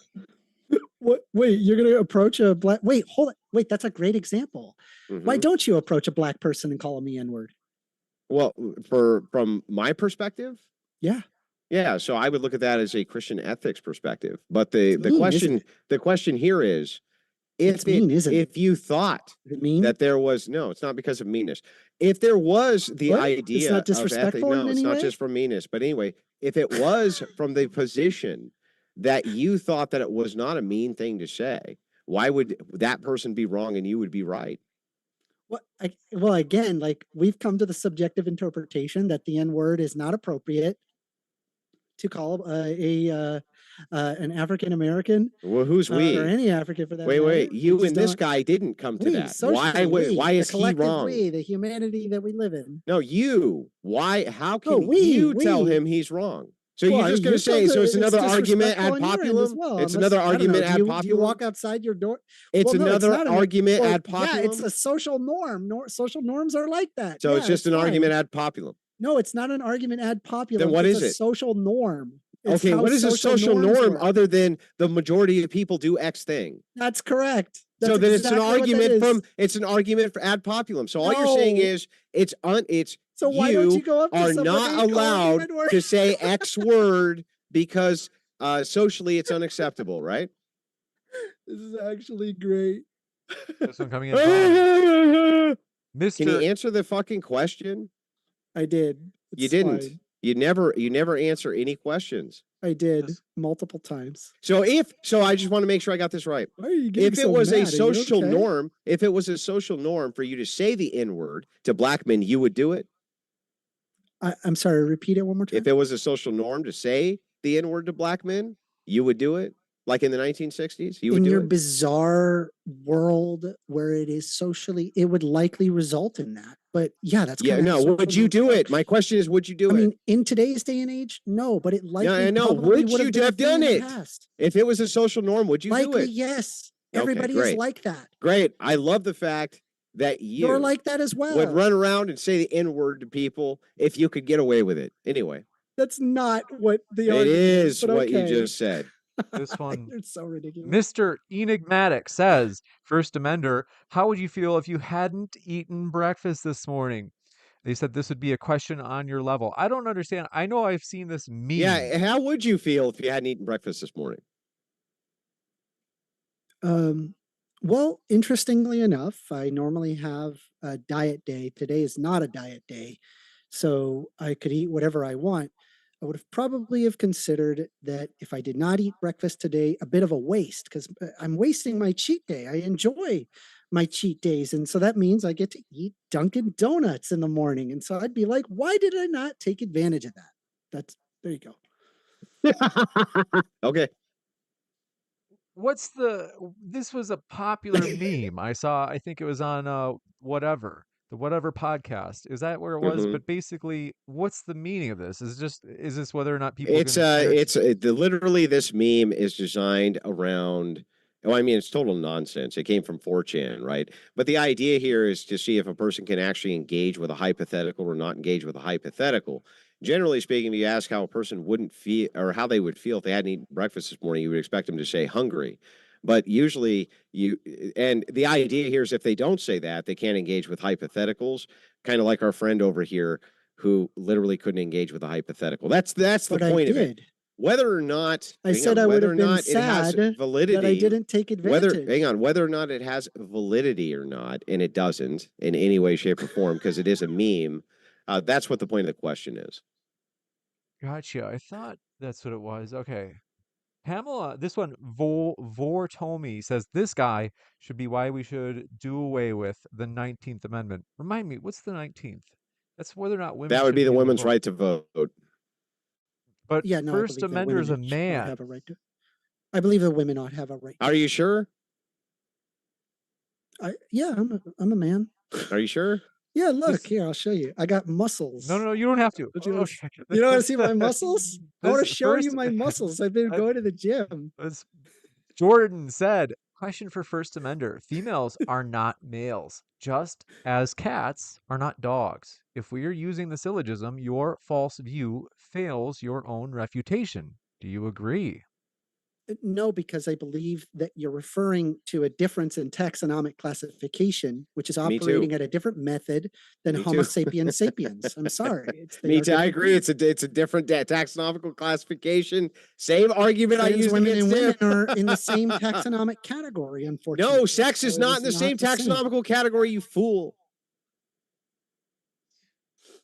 B: What? Wait, you're going to approach a black? Wait, hold on. Wait, that's a great example. Why don't you approach a black person and call him the N-word?
C: Well, from my perspective, yeah. So I would look at that as a Christian ethics perspective. But the question here is, if you thought that there was it's not because of meanness. If there was the idea,
B: it's not disrespectful
C: of ethic, it's not just from meanness. But anyway, if it was from the position that you thought that it was not a mean thing to say, why would that person be wrong and you would be right?
B: Well, again, like we've come to the subjective interpretation that the N-word is not appropriate to call an African American.
C: Well, who's we?
B: Or any African for that
C: matter. Wait, you and this guy didn't come to that. Why is he wrong?
B: The humanity that we live in.
C: No, you. Why? How can you tell him he's wrong? So you're just going to say, so it's another argument ad populum? It's another argument ad populum?
B: Do you walk outside your door?
C: It's another argument ad populum?
B: Yeah, it's a social norm. Social norms are like that.
C: So it's just an argument ad populum?
B: No, it's not an argument ad populum.
C: Then what is it?
B: It's a social norm.
C: Okay, what is a social norm other than the majority of people do X thing?
B: That's correct.
C: So then it's an argument it's an argument for ad populum. So all you're saying is
B: so why don't you go up to
C: are not allowed to say X word because socially it's unacceptable, right?
B: This is actually great.
A: This one coming in. Mr.
C: Can you answer the fucking question?
B: I did.
C: You didn't. Fine. You never answer any questions.
B: I did multiple times.
C: So I just want to make sure I got this right.
B: Why are you getting
C: if it was a social norm, if it was a social norm for you to say the N-word to black men, you would do it?
B: I'm sorry, repeat it one more time.
C: If it was a social norm to say the N-word to black men, you would do it? Like in the 1960s? You would do it? In
B: your bizarre world where it is socially, it would likely result in that. But yeah, that's
C: would you do it? My question is, would you do it?
B: I mean, in today's day and age, no, but it likely
C: I know. Would you have done it? If it was a social norm, would you do it?
B: Yes. Everybody is like that.
C: Great. I love the fact that you're
B: like that as well.
C: Would run around and say the N-word to people if you could get away with it. Anyway.
B: That's not what the
C: argument is. It is what you just said.
A: This one,
B: it's so ridiculous.
A: Mr. Enigmatic says, 1stAmender, how would you feel if you hadn't eaten breakfast this morning? They said this would be a question on your level. I don't understand. I know I've seen this meme.
C: Yeah, how would you feel if you hadn't eaten breakfast this morning?
B: Well, interestingly enough, I normally have a diet day. Today is not a diet day, so I could eat whatever I want. I would have probably considered that if I did not eat breakfast today, a bit of a waste, because I'm wasting my cheat day. I enjoy my cheat days. And so that means I get to eat Dunkin' Donuts in the morning. And so I'd be like, why did I not take advantage of that? There you go.
C: Okay.
A: This was a popular meme I saw. I think it was on the whatever podcast. Is that where it was? But basically, what's the meaning of this? Is this whether or not people?
C: Literally this meme is designed around. Oh, I mean, it's total nonsense. It came from 4chan, right? But the idea here is to see if a person can actually engage with a hypothetical or not engage with a hypothetical. Generally speaking, if you ask how a person wouldn't feel or how they would feel if they hadn't eaten breakfast this morning, you would expect them to say hungry. But usually and the idea here is if they don't say that, they can't engage with hypotheticals, kind of like our friend over here who literally couldn't engage with a hypothetical. That's the point of it. Whether or not
B: I said I would have been sad that I didn't take advantage.
C: Whether or not it has validity or not, and it doesn't in any way, shape, or form, because it is a meme. That's what the point of the question is.
A: Gotcha. I thought that's what it was. Okay. Pamela, this one, Vortomi says, this guy should be why we should do away with the 19th Amendment. Remind me, what's the 19th? That's whether or not women.
C: That would be the women's right to vote.
A: But yeah, 1stAmender is a man.
B: Have a right to. I believe that women ought to have a right.
C: Are you sure?
B: Yeah, I'm a man.
C: Are you sure?
B: Yeah, look here. I'll show you. I got muscles.
A: No, you don't have to.
B: You want to see my muscles? I want to show you my muscles. I've been going to the gym.
A: Jordan said, Question for First Amender. Females are not males, just as cats are not dogs. If we are using the syllogism, your false view fails your own refutation. Do you agree?
B: No, because I believe that you're referring to a difference in taxonomic classification, which is
C: Me too.
B: operating at a different method than
C: Me
B: Homo
C: too.
B: sapiens sapiens. I'm sorry. They
C: Me
B: are
C: too. I
B: different
C: agree.
B: breeds.
C: It's a different taxonomical classification. Same argument I
B: Trans
C: used
B: women
C: against
B: and
C: him.
B: women are in the same taxonomic category, unfortunately.
C: No, sex is
B: So it
C: not in the same taxonomical category, you fool.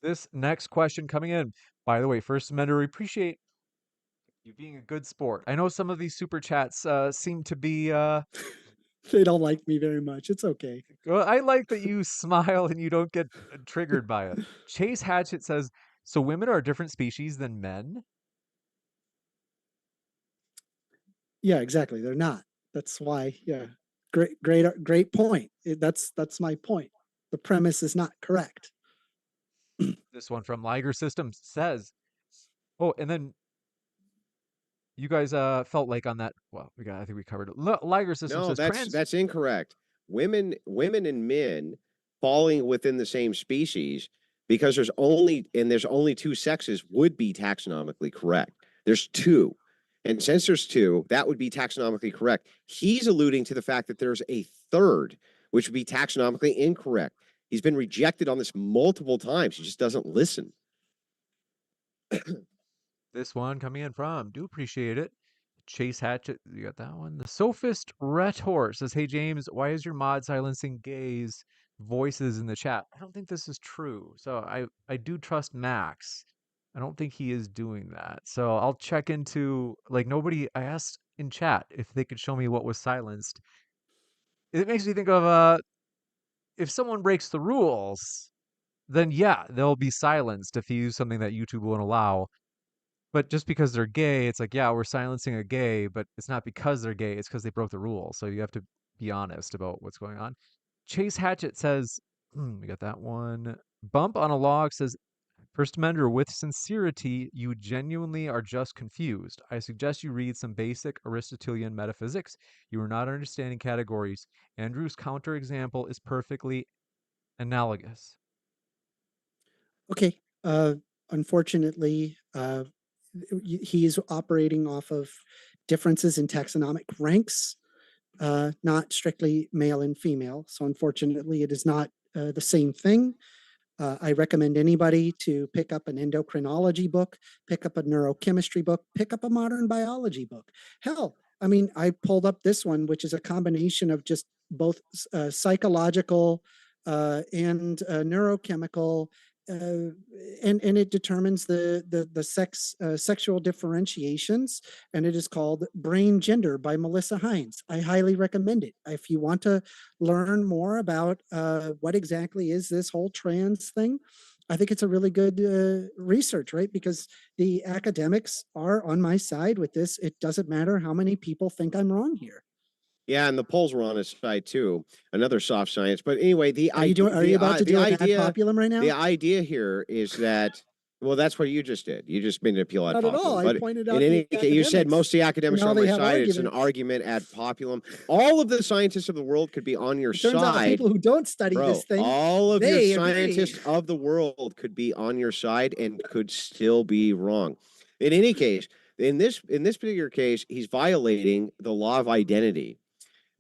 A: This next question coming in. By the way, First Amender, we appreciate you being a good sport. I know some of these super chats seem to be.
B: They don't like me very much. It's okay.
A: Well, I like that you smile and you don't get triggered by it. Chase Hatchett says, "So women are a different species than men."
B: Yeah, exactly. They're not. That's why. Yeah, great point. That's my point. The premise is not correct.
A: This one from Liger Systems says, "Oh, and then you guys felt like on that. Well, I think we covered it. Liger Systems
C: No,
A: says trans.
C: that's incorrect. Women and men falling within the same species because there's only two sexes would be taxonomically correct. There's two. And since there's two, that would be taxonomically correct. He's alluding to the fact that there's a third, which would be taxonomically incorrect. He's been rejected on this multiple times. He just doesn't listen.
A: This one coming in from. Do appreciate it. Chase Hatchett, you got that one. The Sophist Rhetor says, "Hey James, why is your mod silencing gays' voices in the chat?" I don't think this is true. So I do trust Max. I don't think he is doing that. So I'll check into like nobody. I asked in chat if they could show me what was silenced. It makes me think of if someone breaks the rules, then yeah, they'll be silenced if you use something that YouTube won't allow. But just because they're gay, it's like, yeah, we're silencing a gay, but it's not because they're gay, it's because they broke the rules. So you have to be honest about what's going on. Chase Hatchett says, we got that one. Bump on a log says, "First Amender, with sincerity, you genuinely are just confused. I suggest you read some basic Aristotelian metaphysics. You are not understanding categories. Andrew's counterexample is perfectly analogous."
B: Okay. Unfortunately, he's operating off of differences in taxonomic ranks, not strictly male and female. So unfortunately, it is not the same thing. I recommend anybody to pick up an endocrinology book, pick up a neurochemistry book, pick up a modern biology book. Hell, I mean, I pulled up this one, which is a combination of just both psychological and neurochemical, uh, and it determines the sexual differentiations, and it is called Brain Gender by Melissa Hines. I highly recommend it. If you want to learn more about what exactly is this whole trans thing, I think it's a really good research, right? Because the academics are on my side with this. It doesn't matter how many people think I'm wrong here.
C: Yeah, and the polls were on his side too. Another soft science. But anyway,
B: Are you about to do an ad populum right now?
C: The idea here is that well, that's what you just did. You just made an appeal ad
B: Not at all.
C: populum.
B: I
C: But
B: pointed
C: in
B: out
C: any
B: the
C: case, you said
B: academics
C: most of the academics
B: and
C: are
B: how
C: on
B: they
C: my
B: have
C: side. It's an
B: arguments.
C: argument ad populum. All of the scientists of the world could be on your
B: It turns out the
C: side.
B: people who don't study
C: Bro,
B: this thing,
C: all of your
B: they
C: scientists
B: agree.
C: of the world could be on your side and could still be wrong. In any case, in this particular case, he's violating the law of identity.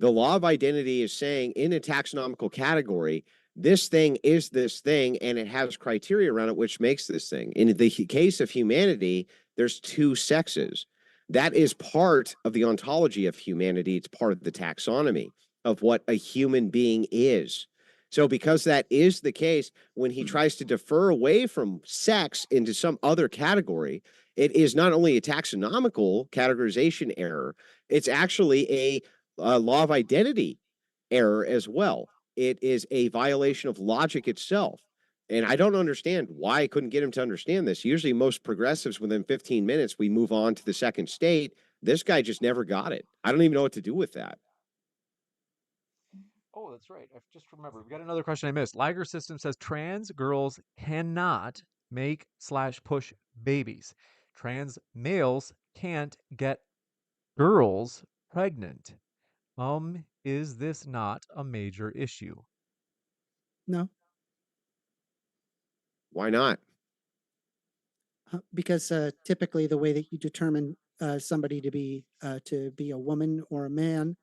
C: The law of identity is saying in a taxonomical category, this thing is this thing, and it has criteria around it which makes this thing. In the case of humanity, there's two sexes. That is part of the ontology of humanity. It's part of the taxonomy of what a human being is. So, because that is the case, when he tries to defer away from sex into some other category, it is not only a taxonomical categorization error, it's actually a law of identity error as well. It is a violation of logic itself. And I don't understand why I couldn't get him to understand this. Usually, most progressives, within 15 minutes, we move on to the second state. This guy just never got it. I don't even know what to do with that.
A: Oh, that's right. I just remembered. We got another question I missed. Liger System says trans girls cannot make/push babies. Trans males can't get girls pregnant. Is this not a major issue?
B: No,
C: Why not?
B: because typically the way that you determine somebody to be a woman or a man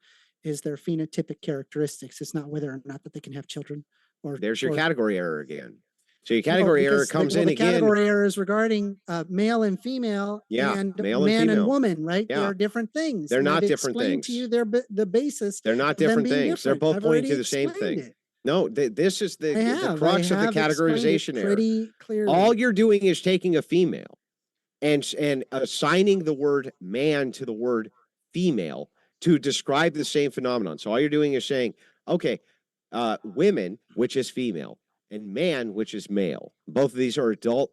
B: is their phenotypic characteristics. It's not whether or not that they can have children or
C: There's your
B: or
C: category error again. So your
B: no,
C: category error
B: because
C: comes
B: well,
C: in
B: the
C: again.
B: category error is regarding male and female
C: Yeah,
B: and
C: male and
B: man and
C: female.
B: woman, right? They
C: Yeah.
B: are different things.
C: They're
B: and
C: not
B: I've
C: different
B: explained to
C: things.
B: you the basis
C: They're not
B: of them
C: different
B: being
C: things. They're
B: different.
C: both
B: I've
C: pointing
B: already
C: to the same
B: explained
C: thing.
B: it.
C: No, this is the crux of the
B: Explained it
C: categorization error.
B: pretty clearly.
C: All you're doing is taking a female and assigning the word man to the word female to describe the same phenomenon. So all you're doing is saying, okay, women, which is female, and man, which is male. Both of these are adult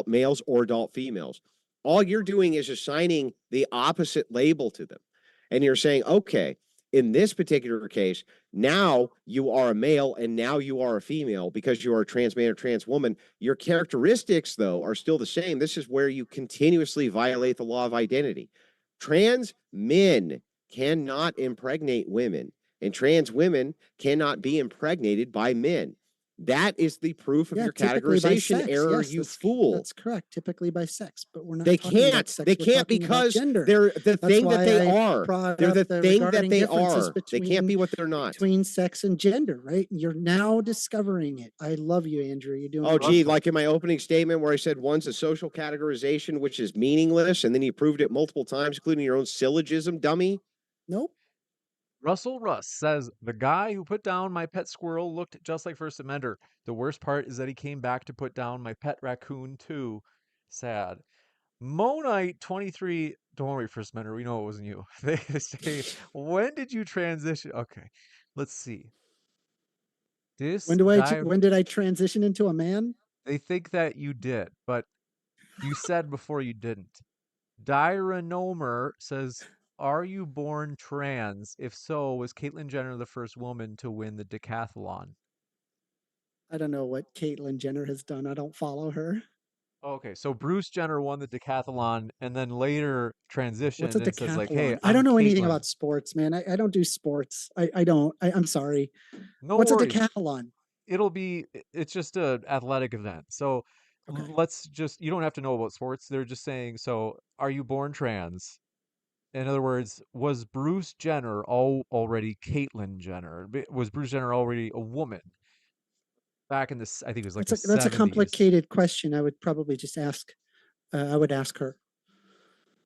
C: males or adult females. All you're doing is assigning the opposite label to them. And you're saying, okay, in this particular case, now you are a male and now you are a female because you are a trans man or trans woman. Your characteristics, though, are still the same. This is where you continuously violate the law of identity. Trans men cannot impregnate women, and trans women cannot be impregnated by men. That is the proof of your categorization error,
B: yes,
C: you fool.
B: That's correct. Typically by sex, but we're not
C: They
B: talking about
C: can't.
B: sex.
C: They
B: We're
C: can't
B: talking about
C: because
B: gender.
C: they're the
B: That's
C: thing that
B: why
C: they
B: I
C: are.
B: brought
C: They're
B: up
C: the thing that
B: regarding
C: they
B: differences
C: are. They can't be what they're not.
B: between sex and gender, right? You're now discovering it. I love you, Andrew. You're doing
C: Oh,
B: great.
C: gee, like in my opening statement where I said one's a social categorization, which is meaningless, and then you proved it multiple times, including your own syllogism, dummy.
B: Nope.
A: Russell Russ says, the guy who put down my pet squirrel looked just like 1stAmender. The worst part is that he came back to put down my pet raccoon too. Sad. Monite23, don't worry, 1stAmender, we know it wasn't you. They say, when did you transition? Okay, let's see. This guy,
B: When did I transition into a man?
A: they think that you did, but you said before you didn't. Dyranomer says, are you born trans? If so, was Caitlyn Jenner the first woman to win the decathlon?
B: I don't know what Caitlyn Jenner has done. I don't follow her.
A: Okay, so Bruce Jenner won the decathlon and then later
B: What's a
A: transitioned and says like, hey,
B: decathlon? I don't
A: I'm
B: know anything
A: Caitlyn.
B: about sports, man. I don't do sports. I don't. I'm sorry.
A: No
B: What's
A: worries.
B: a decathlon?
A: It's just an athletic event. So
B: Okay.
A: let's just, you don't have to know about sports. They're just saying, so are you born trans? In other words, was Bruce Jenner already Caitlyn Jenner? Was Bruce Jenner already a woman? Back in this, I think it was like the 70s.
B: That's a complicated question. I would probably just ask. I would ask her.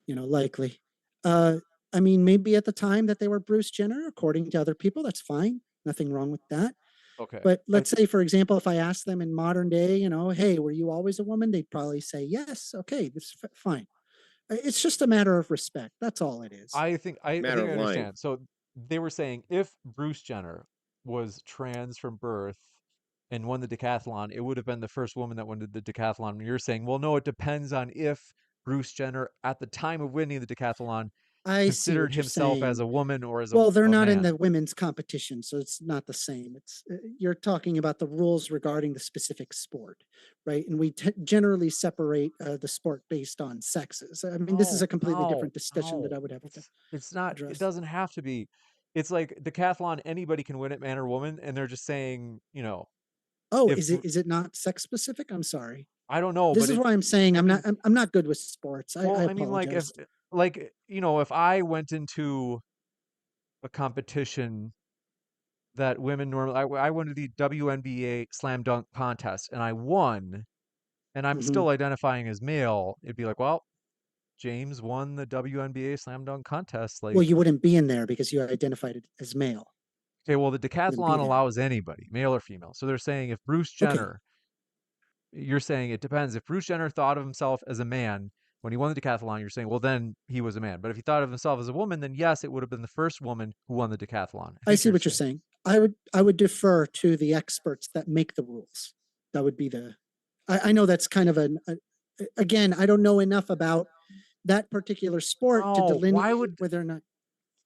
B: Likely. I mean, maybe at the time that they were Bruce Jenner, according to other people, that's fine. Nothing wrong with that.
A: Okay.
B: But let's say, for example, if I asked them in modern day, hey, were you always a woman? They'd probably say yes. Okay, that's fine. It's just a matter of respect. That's all it is.
A: I think I understand.
C: Lying.
A: So they were saying if Bruce Jenner was trans from birth and won the decathlon, it would have been the first woman that won the decathlon. And you're saying, well, no, it depends on if Bruce Jenner, at the time of winning the decathlon,
B: I see
A: considered
B: what you're
A: himself as
B: saying.
A: a woman or as
B: Well, they're
A: a
B: not in
A: man.
B: the women's competition, so it's not the same. It's you're talking about the rules regarding the specific sport, right? And we generally separate the sport based on sexes. I mean, this is a completely different discussion that I would have to
A: It's not. It
B: address.
A: doesn't have to be. It's like decathlon. Anybody can win it, man or woman, and they're just saying,
B: Oh,
A: if
B: is it not sex specific? I'm sorry.
A: I don't know,
B: This
A: but
B: is why I'm saying I'm not good with sports. I
A: well, I mean, like
B: apologize.
A: if I went into a competition that women normally, I went to the WNBA slam dunk contest and I won, and I'm still identifying as male, it'd be like, well, James won the WNBA slam dunk contest. Like,
B: Well, you wouldn't be in there because you identified it as male.
A: okay, well, the
B: Wouldn't be
A: decathlon
B: there.
A: allows anybody, male or female. So they're saying if Bruce Jenner, you're saying it depends. If Bruce Jenner thought of himself as a man when he won the decathlon, you're saying, well, then he was a man. But if he thought of himself as a woman, then yes, it would have been the first woman who won the decathlon.
B: I see what you're saying. I would defer to the experts that make the rules. That would be I know that's kind of again, I don't know enough about that particular sport to delineate whether or not.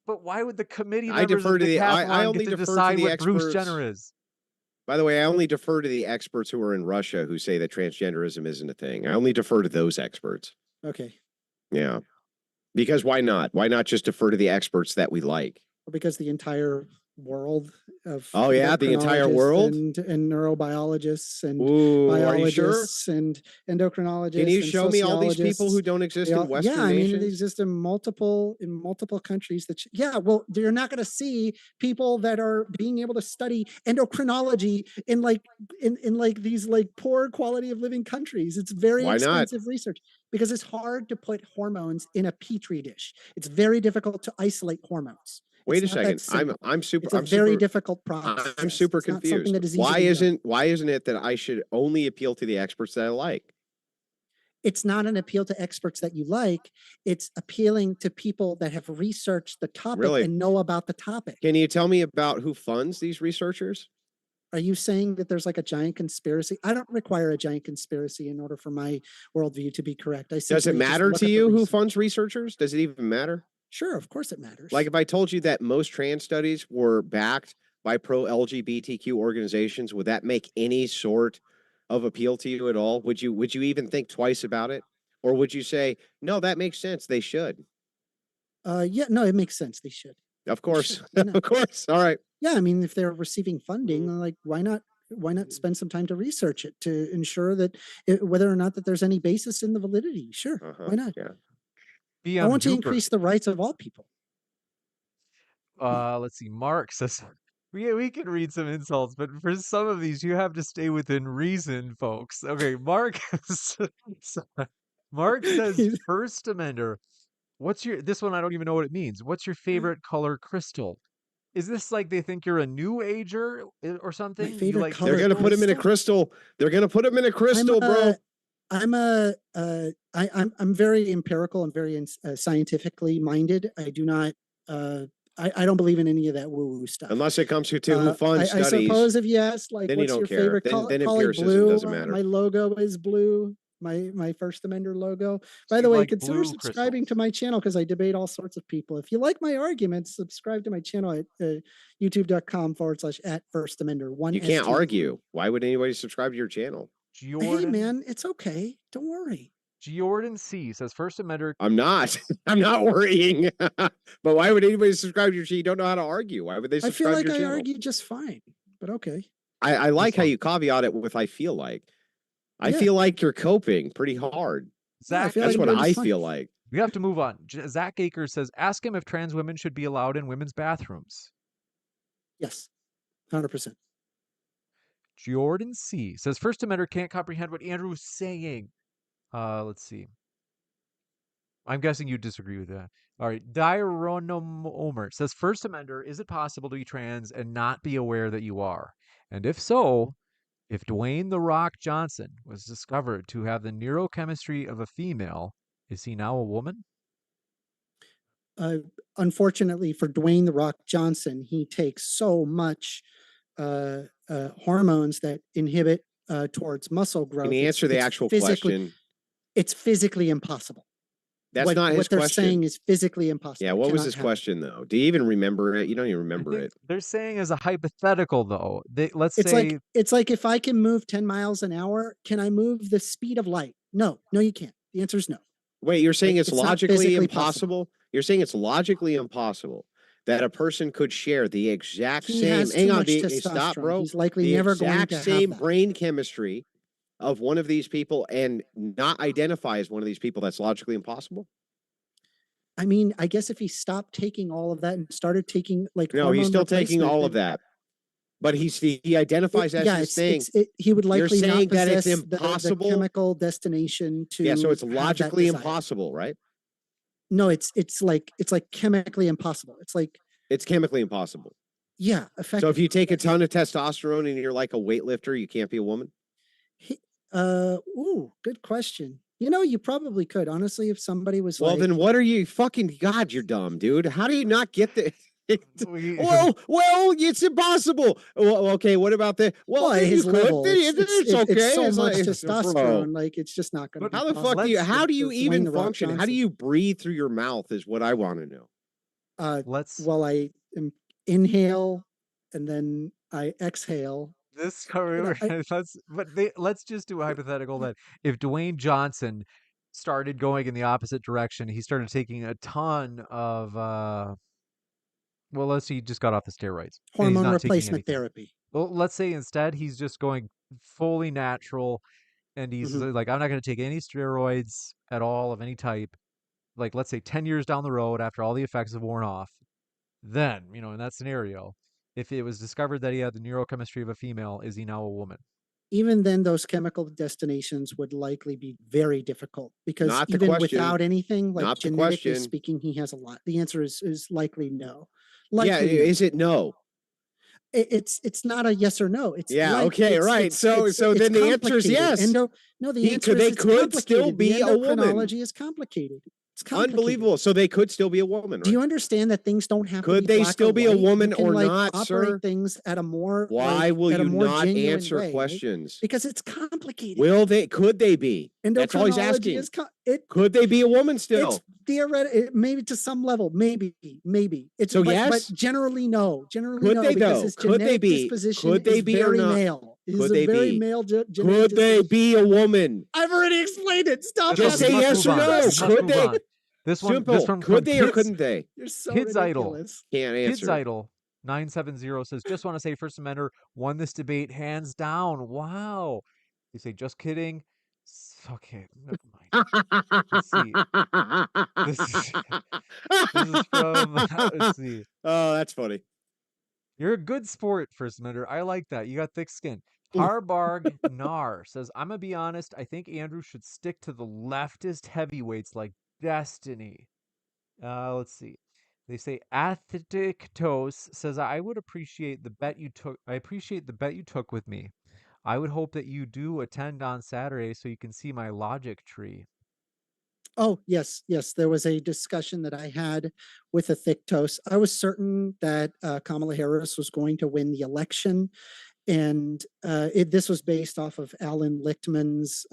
A: But why would the committee
C: I
A: members
C: defer
A: of
C: to
A: the
C: the I
A: decathlon
C: only
A: get to
C: defer to
A: decide
C: the
A: what Bruce
C: experts.
A: Jenner is?
C: By the way, I only defer to the experts who are in Russia who say that transgenderism isn't a thing. I only defer to those experts.
B: Okay.
C: Yeah. Because why not? Why not just defer to the experts that we like?
B: because the entire world of
C: Oh yeah, the entire
B: endocrinologists
C: world.
B: and neurobiologists and
C: Ooh, are you sure?
B: biologists and endocrinologists
C: Can you
B: and
C: show me all these people
B: sociologists.
C: who don't exist
B: They
C: in
B: all, yeah,
C: Western
B: I mean, it
C: nations?
B: exists in multiple countries. That yeah, well, you're not going to see people that are being able to study endocrinology in like in like these like poor quality of living countries. It's very
C: Why not?
B: expensive research because it's hard to put hormones in a petri dish. It's very difficult to isolate hormones.
C: Wait a
B: It's not that
C: second.
B: simple.
C: I'm super
B: It's a very difficult process.
C: I'm super
B: It's not something
C: confused.
B: that is easily done.
C: Why isn't it that I should only appeal to the experts that I like?
B: It's not an appeal to experts that you like. It's appealing to people that have researched the topic
C: Really?
B: and know about the topic.
C: Can you tell me about who funds these researchers?
B: Are you saying that there's like a giant conspiracy? I don't require a giant conspiracy in order for my worldview to be correct.
C: Does it
B: simply just
C: matter
B: look
C: to
B: at the
C: you who
B: research.
C: funds researchers? Does it even matter?
B: Sure, of course it matters.
C: Like if I told you that most trans studies were backed by pro-LGBTQ organizations, would that make any sort of appeal to you at all? Would you even think twice about it? Or would you say, no, that makes sense, they should?
B: Yeah, no, it makes sense. They should.
C: Of course.
B: should. Why not?
C: Of course. All right.
B: Yeah, I mean, if they're receiving funding, like why not spend some time to research it to ensure that whether or not that there's any basis in the validity? Sure, why not?
C: Yeah.
A: BM
B: I want to
A: Duper.
B: increase the rights of all people.
A: Let's see. Mark says we can read some insults, but for some of these, you have to stay within reason, folks. Okay, Mark. Mark says, First Amender. What's your this one? I don't even know what it means. What's your favorite color crystal? Is this like they think you're a new ager or something? You
B: favorite
A: like
B: color
C: They're gonna put him in a crystal. They're gonna put him in a crystal, bro.
B: I'm very empirical and very scientifically minded. I do not I don't believe in any of that woo-woo stuff.
C: Unless it comes to who funds
B: I
C: studies.
B: suppose if you ask, like,
C: then you
B: what's
C: don't
B: your
C: care.
B: favorite
C: Then
B: color?
C: empiricism
B: Blue.
C: doesn't matter.
B: My logo is blue. My First Amender logo. By
A: you
B: the way,
A: like
B: consider
A: blue
B: subscribing to my channel because I debate all sorts of people. If you like my arguments, subscribe to my channel at youtube.com/@1stAmender.
C: You can't argue. Why would anybody subscribe to your channel?
B: Hey man, it's okay. Don't worry.
A: Jordan C says, First Amender.
C: I'm not. I'm not worrying. But why would anybody subscribe to your channel? You don't know how to argue. Why would they
B: I
C: subscribe
B: feel like
C: to your
B: I
C: channel?
B: argue just fine, but okay.
C: I like how you caveat it with I feel like. I feel like you're coping pretty hard.
A: Zach,
B: feel
C: that's
B: like
C: what
B: I'm doing
C: I
B: fine.
C: feel like.
A: We have to move on. Zach Akers says, ask him if trans women should be allowed in women's bathrooms.
B: Yes, 100%.
A: Jordan C says, First Amender can't comprehend what Andrew's saying. Let's see. I'm guessing you disagree with that. All right. Dironomer says, First Amender, is it possible to be trans and not be aware that you are? And if so, if Dwayne "The Rock" Johnson was discovered to have the neurochemistry of a female, is he now a woman?
B: Unfortunately for Dwayne "The Rock" Johnson, he takes so much hormones that inhibit towards muscle growth.
C: Can you answer the actual question?
B: It's physically impossible.
C: That's not his
B: what they're
C: question.
B: Saying is physically impossible.
C: Yeah, what was his question though? Do you even remember it? You don't even remember it.
A: They're saying as a hypothetical though. Let's
B: It's
A: say
B: it's like if I can move 10 miles an hour, can I move the speed of light? No, you can't. The answer is no.
C: Wait, you're saying it's logically impossible?
B: Possible.
C: You're saying it's logically impossible that a person could share the exact same.
B: Hang on, stop, bro. He's likely never going to have
C: same brain chemistry of one of these people and not identify as one of these people. That's logically impossible.
B: I mean, I guess if he stopped taking all of that and started taking like
C: no, he's still taking all of that, but he identifies as his thing.
B: He would likely
C: You're saying
B: not possess
C: that it's impossible
B: the chemical destination to.
C: Yeah, so it's logically impossible, right?
B: No, it's like chemically impossible.
C: It's chemically impossible.
B: Yeah, effectively.
C: So if you take a ton of testosterone and you're like a weightlifter, you can't be a woman?
B: Ooh, good question. You know, you probably could, honestly, if somebody was
C: well, then what are you fucking God, you're dumb, dude. How do you not get the well, it's impossible. Well, okay, what about the
B: his level?
C: It's okay.
B: It's so much testosterone, like it's just not gonna.
C: How the fuck do you how do you even function? How do you breathe through your mouth is what I want to know.
B: I inhale and then I exhale.
A: Let's just do a hypothetical that if Dwayne Johnson started going in the opposite direction, he started taking a ton of Well, let's say he just got off the steroids and he's
B: Hormone
A: not taking
B: replacement
A: anything.
B: therapy.
A: Well, let's say instead he's just going fully natural and he's
B: Mhm.
A: like, I'm not going to take any steroids at all of any type. Like, let's say 10 years down the road after all the effects have worn off, then, in that scenario, if it was discovered that he had the neurochemistry of a female, is he now a woman?
B: Even then, those chemical destinations would likely be very difficult because
C: Not the
B: even
C: question.
B: without anything, like
C: Not the
B: genetically
C: question.
B: speaking, he has a lot. The answer is likely no.
C: Yeah,
B: Likely no.
C: is it no?
B: It's not a yes or no. It's
C: Yeah,
B: like
C: okay, right. So then the answer is
B: complicated.
C: yes.
B: No, the answer is
C: They
B: it's
C: could still
B: complicated.
C: be
B: The
C: a woman.
B: endocrinology is complicated. It's complicated.
C: Unbelievable. So they could still be a woman,
B: Do you
C: right?
B: understand that things don't have to
C: Could
B: be
C: they
B: black
C: still
B: or
C: be a
B: white?
C: woman
B: You can
C: or
B: like
C: not,
B: operate
C: sir?
B: things at a more
C: Why will
B: at a
C: you
B: more
C: not
B: genuine
C: answer
B: way, right?
C: questions?
B: Because it's complicated.
C: Will they? Could they be? That's all he's
B: Endocrinology
C: asking.
B: is
C: Could they be a woman
B: it's
C: still?
B: theoretical, maybe to some level, maybe. It's
C: So
B: but
C: yes?
B: generally no. Generally
C: Could
B: no,
C: they
B: because
C: though?
B: his
C: Could they
B: genetic
C: be?
B: disposition
C: Could they
B: is
C: be or
B: very
C: not?
B: male. He's
C: Could
B: a
C: they
B: very
C: be?
B: male genetic
C: Could they
B: disposition.
C: be a woman?
B: I've already explained it. Stop
C: Just
B: asking
C: say yes or
B: stupid
C: no.
B: questions.
C: Could they?
A: This
C: Simple.
A: one
C: Could
A: from
C: they or
A: Kids,
C: couldn't they?
B: You're so
A: Kids Idol.
B: ridiculous.
C: Can't
A: Kids
C: answer.
A: Idol 970 says, just want to say First Amender won this debate hands down. Wow. They say, just kidding. Okay, never mind. Let's see. This is from, let's see.
C: Oh, that's funny.
A: You're a good sport, First Amender. I like that. You got thick skin. Harbarg Nar says, I'm going to be honest. I think Andrew should stick to the leftist heavyweights like Destiny. Let's see. They say Athletic TOS says, I would appreciate the bet you took. I appreciate the bet you took with me. I would hope that you do attend on Saturday so you can see my logic tree.
B: Oh, yes, yes. There was a discussion that I had with a thick toast. I was certain that Kamala Harris was going to win the election. And this was based off of Alan Lichtman's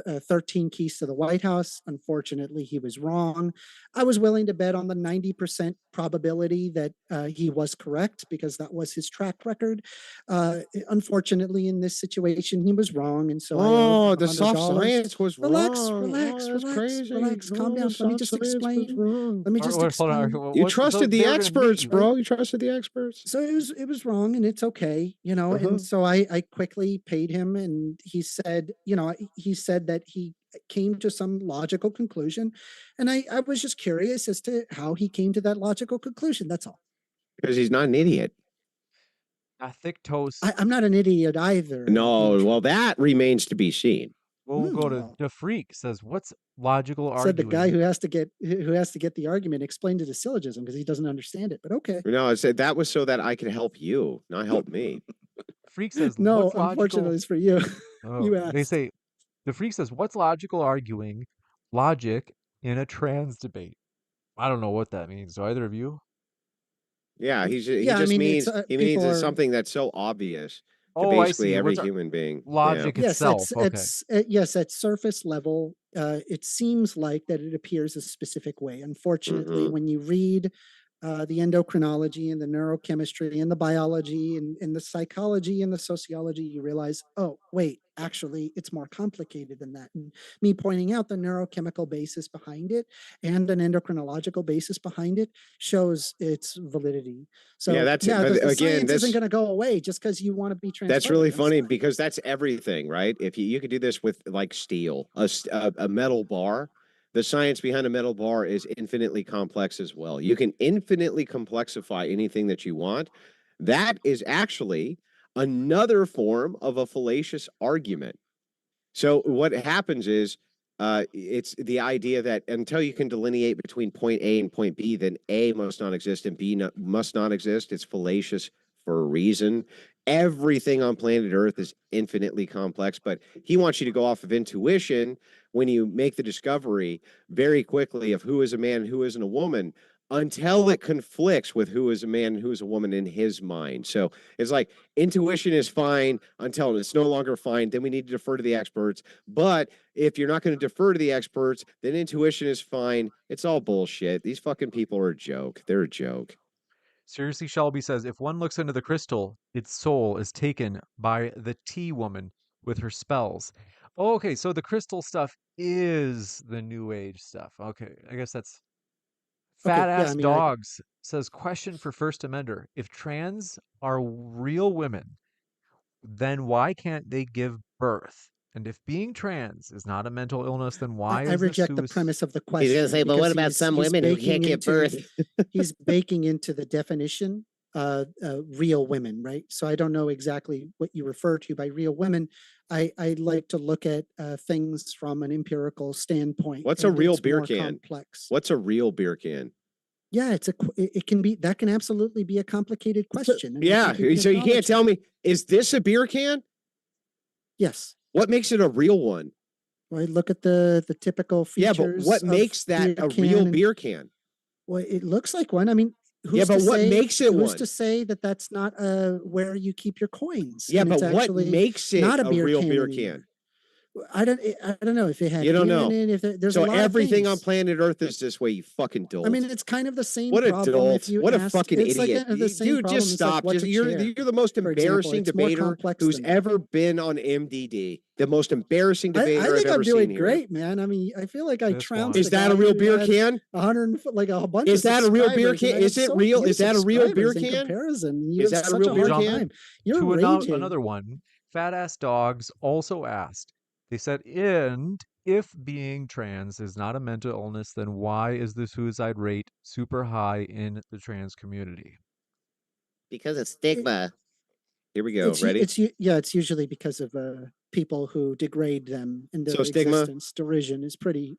B: 13 Keys to the White House. Unfortunately, he was wrong. I was willing to bet on the 90% probability that he was correct because that was his track record. Unfortunately, in this situation, he was wrong. And so I owed
C: the soft
B: $100.
C: science was
B: Relax,
C: wrong.
B: relax,
C: Oh, that's
B: relax,
C: crazy.
B: relax. Calm
C: Oh,
B: down.
C: the
B: Let me
C: soft
B: just
C: science was
B: explain.
C: wrong.
B: Let me just explain.
C: You trusted the
A: they were gonna meet
C: experts,
A: you.
C: bro. You trusted the experts.
B: So it was wrong, and it's okay,
C: Uh-huh.
B: and so I quickly paid him, and he said, he said that he came to some logical conclusion, and I was just curious as to how he came to that logical conclusion. That's all.
C: Because he's not an idiot.
A: Thick toast.
B: I'm not an idiot either.
C: No, well, that remains to be seen.
A: We'll go to the freak says, what's logical arguing?
B: Said the guy who has to get the argument explained it as syllogism because he doesn't understand it. But okay.
C: No, I said that was so that I could help you, not help me.
A: Freak says,
B: no,
A: what's
B: unfortunately, it's for you. You asked.
A: They say, the freak says, what's logical arguing? Logic in a trans debate. I don't know what that means. Do either of you?
C: Yeah, he
B: Yeah,
C: just
B: I mean,
C: means
B: it's,
C: he means it's something that's so obvious to
A: I
C: basically
A: see.
C: every
A: What's
C: human being.
A: logic
B: Yes,
A: itself?
B: yes, at surface level, it seems like that it appears a specific way. Unfortunately,
C: Mhm.
B: when you read the endocrinology and the neurochemistry and the biology and the psychology and the sociology, you realize, oh, wait, actually, it's more complicated than that. And me pointing out the neurochemical basis behind it and an endocrinological basis behind it shows its validity. So
C: Yeah, that's it. But
B: the
C: again,
B: science isn't
C: that's
B: going to go away just because you want to be transphobic.
C: that's really
B: I'm
C: funny
B: sorry.
C: because that's everything, right? If you could do this with like steel, a metal bar, the science behind a metal bar is infinitely complex as well. You can infinitely complexify anything that you want. That is actually another form of a fallacious argument. So what happens is it's the idea that until you can delineate between point A and point B, then A must not exist and B must not exist. It's fallacious for a reason. Everything on planet Earth is infinitely complex, but he wants you to go off of intuition when you make the discovery very quickly of who is a man and who isn't a woman until it conflicts with who is a man and who is a woman in his mind. So it's like intuition is fine until it's no longer fine. Then we need to defer to the experts. But if you're not going to defer to the experts, then intuition is fine. It's all bullshit. These fucking people are a joke. They're a joke.
A: Seriously, Shelby says, if one looks into the crystal, its soul is taken by the tea woman with her spells. Oh, okay, so the crystal stuff is the new age stuff. Okay, I guess that's
B: Okay,
A: fat
B: yeah,
A: ass
B: I mean,
A: dogs says, question for First Amender. If trans are real women, then why can't they give birth? And if being trans is not a mental illness, then why
B: I
A: is this
B: reject the premise of the
C: He's
B: question.
C: gonna say, but what about some women who can't give birth?
B: He's baking into the definition real women, right? So I don't know exactly what you refer to by real women. I like to look at things from an empirical standpoint.
C: What's a
B: and
C: real
B: it's
C: beer
B: more
C: can?
B: Complex.
C: What's a real beer can?
B: Yeah, it can be, that can absolutely be a complicated question. and I
C: Yeah,
B: think you can
C: so you can't
B: acknowledge
C: tell
B: that.
C: me, is this a beer can?
B: Yes.
C: What makes it a real one?
B: Well, I look at the typical
C: Yeah,
B: features.
C: but what
B: of
C: makes that
B: beer
C: a real
B: can.
C: beer can?
B: Well, it looks like one. I mean, who's
C: but
B: to
C: what
B: say,
C: makes it
B: who's
C: one?
B: to say that that's not where you keep your coins?
C: Yeah,
B: and
C: but
B: it's
C: what
B: actually
C: makes it
B: not
C: a real beer
B: anymore.
C: can?
B: I don't know if it had
C: You don't
B: beer
C: know.
B: in it. If there's a
C: So
B: lot
C: everything
B: of
C: on
B: things.
C: planet Earth is this way, you fucking dolt.
B: I mean, it's kind of the same
C: What a
B: problem. If
C: dolt.
B: you
C: What a
B: asked,
C: fucking
B: it's
C: idiot.
B: like the same
C: Dude,
B: problem.
C: just
B: It's like,
C: stop.
B: what's a chair,
C: You're the most
B: for example.
C: embarrassing
B: It's more
C: debater
B: complex
C: who's
B: than that.
C: ever been on MDD. The most embarrassing debater
B: I think
C: I've ever
B: I'm doing
C: seen here.
B: great, man. I mean, I feel like I
A: This
B: trounced.
A: one.
C: Is that a real beer can?
B: 100, like a bunch
C: Is
B: of
C: that a real beer
B: subscribers, and
C: can?
B: I
C: Is
B: have
C: it
B: so
C: real?
B: few
C: Is that a real beer
B: subscribers in
C: can?
B: comparison. You
C: Is
B: have
C: that a
B: such
C: real
B: a
C: beer
B: hard
C: can?
B: time. You're
A: To
B: raging.
A: another one, Fat Ass Dogs also asked. They said, and if being trans is not a mental illness, then why is the suicide rate super high in the trans community?
C: Because of stigma. Here we go.
B: It's
C: Ready?
B: it's usually because of people who degrade them in their
C: So stigma?
B: existence. Derision is pretty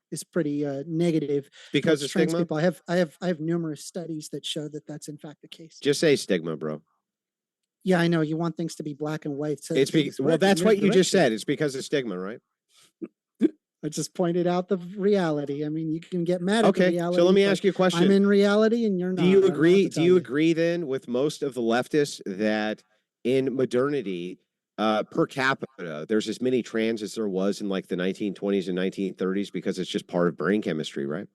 B: negative.
C: Because
B: towards
C: of
B: trans
C: stigma?
B: people. I have numerous studies that show that that's in fact the case.
C: Just say stigma, bro.
B: Yeah, I know you want things to be black and white. So
C: Well, that's what you just said. It's because of stigma, right?
B: I just pointed out the reality. I mean, you can get mad at the
C: Okay,
B: reality.
C: so let me
B: but
C: ask you a question.
B: I'm in reality and you're not.
C: Do you
B: I don't know what
C: agree?
B: to
C: Do
B: tell
C: you agree then with most of the leftists that in modernity, per capita, there's as many trans as there was in like the 1920s and 1930s because it's just part of brain chemistry, right?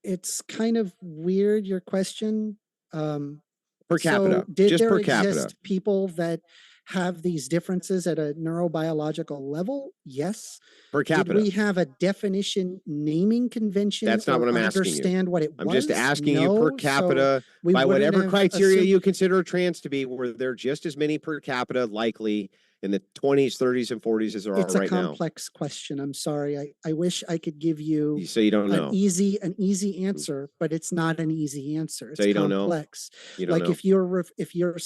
B: It's kind of weird, your question.
C: Per capita,
B: So did
C: just
B: there
C: per capita.
B: exist people that have these differences at a neurobiological level? Yes.
C: Per
B: Did
C: capita.
B: we have a definition naming convention?
C: That's not
B: or
C: what I'm asking you.
B: understand what it
C: I'm
B: was?
C: just asking you
B: No,
C: per
B: so
C: capita
B: we
C: by
B: wouldn't
C: whatever
B: have
C: criteria
B: assumed-
C: you consider trans to be, were there just as many per capita likely in the 20s, 30s, and 40s as there are
B: It's a
C: right now?
B: complex question. I'm sorry. I wish I could give you
C: So you don't know.
B: an easy answer, but it's not an easy answer. It's
C: So you don't know?
B: complex.
C: You don't
B: Like
C: know.
B: if you're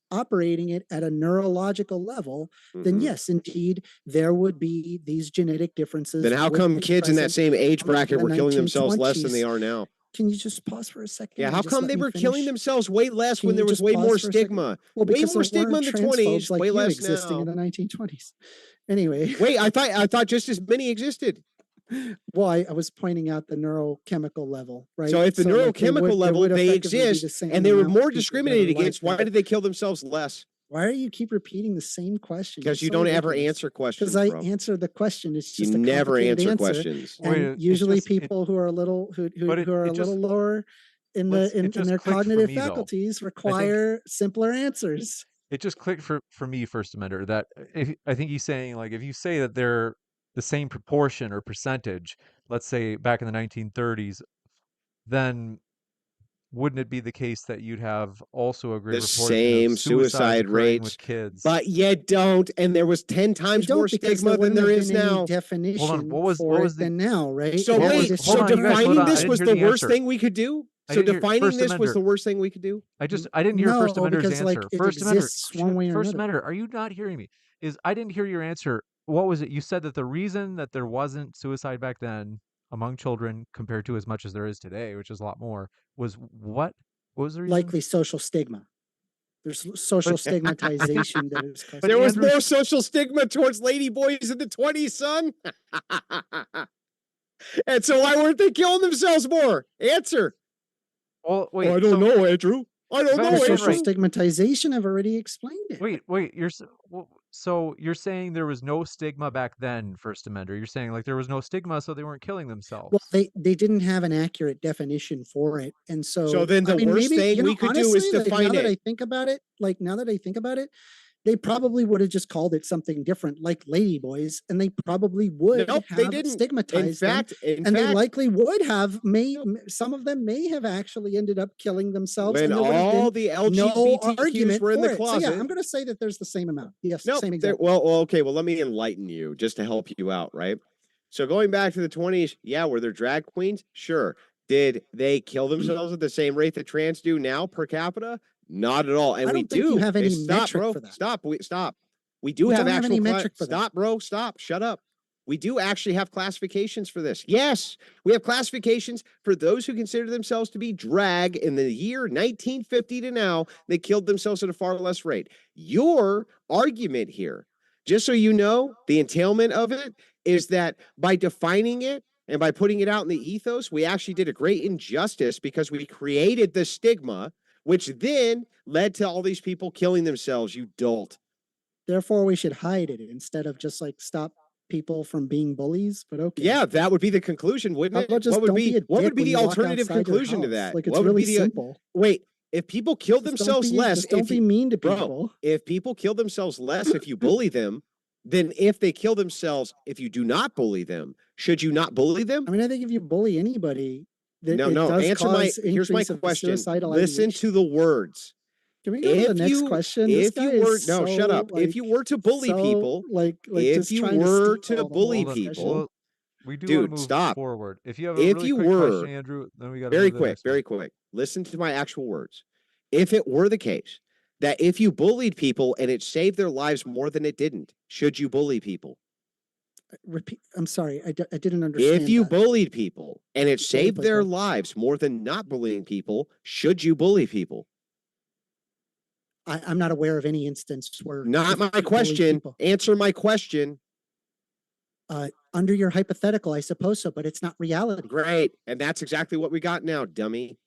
B: operating it at a neurological level, then
C: Mhm.
B: yes, indeed, there would be these genetic differences.
C: Then how
B: would
C: come
B: be
C: kids in that
B: present
C: same age
B: from
C: bracket
B: the
C: were killing themselves less than they
B: 1920s.
C: are now?
B: Can you just pause for a second?
C: Yeah,
B: and
C: how
B: just
C: come
B: let
C: they
B: me
C: were killing
B: finish?
C: themselves way less
B: Can
C: when there
B: you
C: was
B: just
C: way
B: pause
C: more
B: for a second?
C: stigma?
B: Well,
C: Way
B: because
C: more
B: there
C: stigma in
B: weren't
C: the
B: transphobes
C: 20s,
B: like
C: way
B: you
C: less
B: existing
C: now.
B: in the 1920s. Anyway.
C: Wait, I thought just as many existed.
B: Well, I was pointing out the neurochemical level, right?
C: So if the
B: like,
C: neurochemical level,
B: would
C: they
B: effectively be
C: exist,
B: the same
C: and they were
B: amount of
C: more
B: people that are
C: discriminated
B: like
C: against, why
B: that.
C: did they kill themselves less?
B: Why do you keep repeating the same question?
C: Because you don't ever answer questions,
B: Because I
C: bro.
B: answer the question. It's
C: You
B: just a
C: never
B: complicated
C: answer
B: answer.
C: questions.
B: And
A: Wait, it's
B: usually
A: just-
B: people who are a little who are a little lower in
A: Let's-
B: the
A: it
B: in
A: just
B: their
A: clicked for
B: cognitive
A: me, though.
B: faculties require simpler answers.
A: It just clicked for me, First Amender, that I think he's saying, like, if you say that they're the same proportion or percentage, let's say back in the 1930s, then wouldn't it be the case that you'd have also a great
C: The
A: proportion
C: same
A: of suicides
C: suicide
A: occurring
C: rates,
A: with kids?
C: but you don't, and there was 10 times more stigma than there is now.
B: Definition
A: what was
B: than now, right?
C: So
A: What
C: wait,
A: was-
C: so
A: hold on, you guys, hold
C: defining
A: on. I
C: this
A: didn't
C: was
A: hear
C: the
A: the
C: worst
A: answer.
C: thing we could do?
A: I
C: So
A: didn't hear-
C: defining
A: First
C: this was
A: Amender.
C: the worst thing we could do?
A: I didn't hear First
B: No,
A: Amender's
B: because, like,
A: answer.
B: it
A: First Amender,
B: exists one way or
A: First
B: another.
A: Amender, are you not hearing me? I didn't hear your answer. What was it? You said that the reason that there wasn't suicide back then among children compared to as much as there is today, which is a lot more, was what? What was the reason?
B: Likely social stigma. There's social stigmatization that is caused.
C: There was
A: Andrew-
C: more social stigma towards lady boys in the 20s, son. And so why weren't they killing themselves more? Answer.
A: Well, wait.
C: I don't know, Andrew. I don't
A: If I
C: know,
A: understand
B: Social
C: Andrew.
A: right-
B: stigmatization, I've already explained it.
A: Wait. So you're saying there was no stigma back then, First Amender. You're saying like there was no stigma, so they weren't killing themselves.
B: Well, they didn't have an accurate definition for it, and so
C: So then the worst thing we could do is
B: honestly,
C: define
B: now that
C: it.
B: I think about it, They probably would have just called it something different, like ladyboys, and they probably would
C: Nope,
B: have
C: they didn't. In
B: stigmatized them.
C: fact,
B: And they likely would have some of them may have actually ended up killing themselves.
C: when
B: and there would have
C: all
B: been
C: the
B: no
C: LGBTQs
B: argument
C: were in
B: for
C: the
B: it. So
C: closet.
B: yeah, I'm going to say that there's the same amount. Yes,
C: Nope.
B: same example.
C: Well, okay. Well, let me enlighten you just to help you out, right? So going back to the 20s, yeah, were there drag queens? Sure. Did they kill themselves at the same rate that trans do now per capita? Not at all. And
B: I
C: we
B: don't think
C: do.
B: you have any
C: Stop,
B: metric
C: bro.
B: for that.
C: Stop. Stop. We do
B: You
C: have
B: don't have
C: actual
B: any metric for that.
C: Stop, bro. Stop. Shut up. We do actually have classifications for this. Yes, we have classifications for those who consider themselves to be drag in the year 1950 to now. They killed themselves at a far less rate. Your argument here, just so you know, the entailment of it is that by defining it and by putting it out in the ethos, we actually did a great injustice because we created the stigma, which then led to all these people killing themselves, you dolt.
B: Therefore, we should hide it instead of just like stop people from being bullies. But okay.
C: Yeah, that would be the conclusion, wouldn't it?
B: What would be
C: the alternative conclusion to that?
B: Like, it's
C: what would
B: really
C: be
B: simple.
C: Wait, if people kill themselves less,
B: don't be mean to people.
C: Bro, if people kill themselves less, if you bully them, then if they kill themselves, if you do not bully them, should you not bully them?
B: I mean, I think if you bully anybody,
C: No. Here's my question. Listen to the words.
B: Can we go to the next question?
C: Shut up. If you were to bully people,
A: we do
C: dude,
A: move
C: stop.
A: forward. If you have a really quick question, Andrew, then we got to
C: very quick. Listen to my actual words. If it were the case that if you bullied people and it saved their lives more than it didn't, should you bully people?
B: Repeat. I'm sorry, I didn't understand.
C: If you bullied people and it saved their lives more than not bullying people, should you bully people?
B: I'm not aware of any instance where.
C: Not my question. Answer my question.
B: Under your hypothetical, I suppose so, but it's not reality.
C: Great. And that's exactly what we got now, dummy.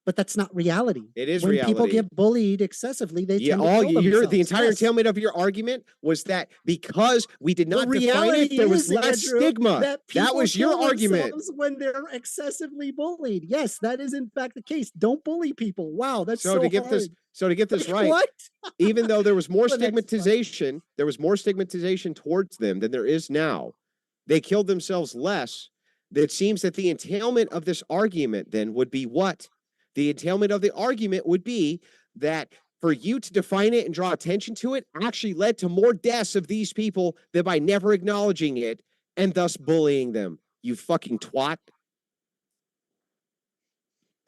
B: But that's not reality.
C: It is
B: when
C: reality.
B: People get bullied excessively, they tend to kill themselves.
C: The entire entailment of your argument was that because we did not define it, there was less stigma. That was your argument.
B: When they're excessively bullied. Yes, that is in fact the case. Don't bully people. Wow, that's so
C: to get this right,
B: what?
C: Even though there was more stigmatization, towards them than there is now. They killed themselves less. It seems that the entailment of this argument then would be what? The entailment of the argument would be that for you to define it and draw attention to it actually led to more deaths of these people than by never acknowledging it and thus bullying them. You fucking twat.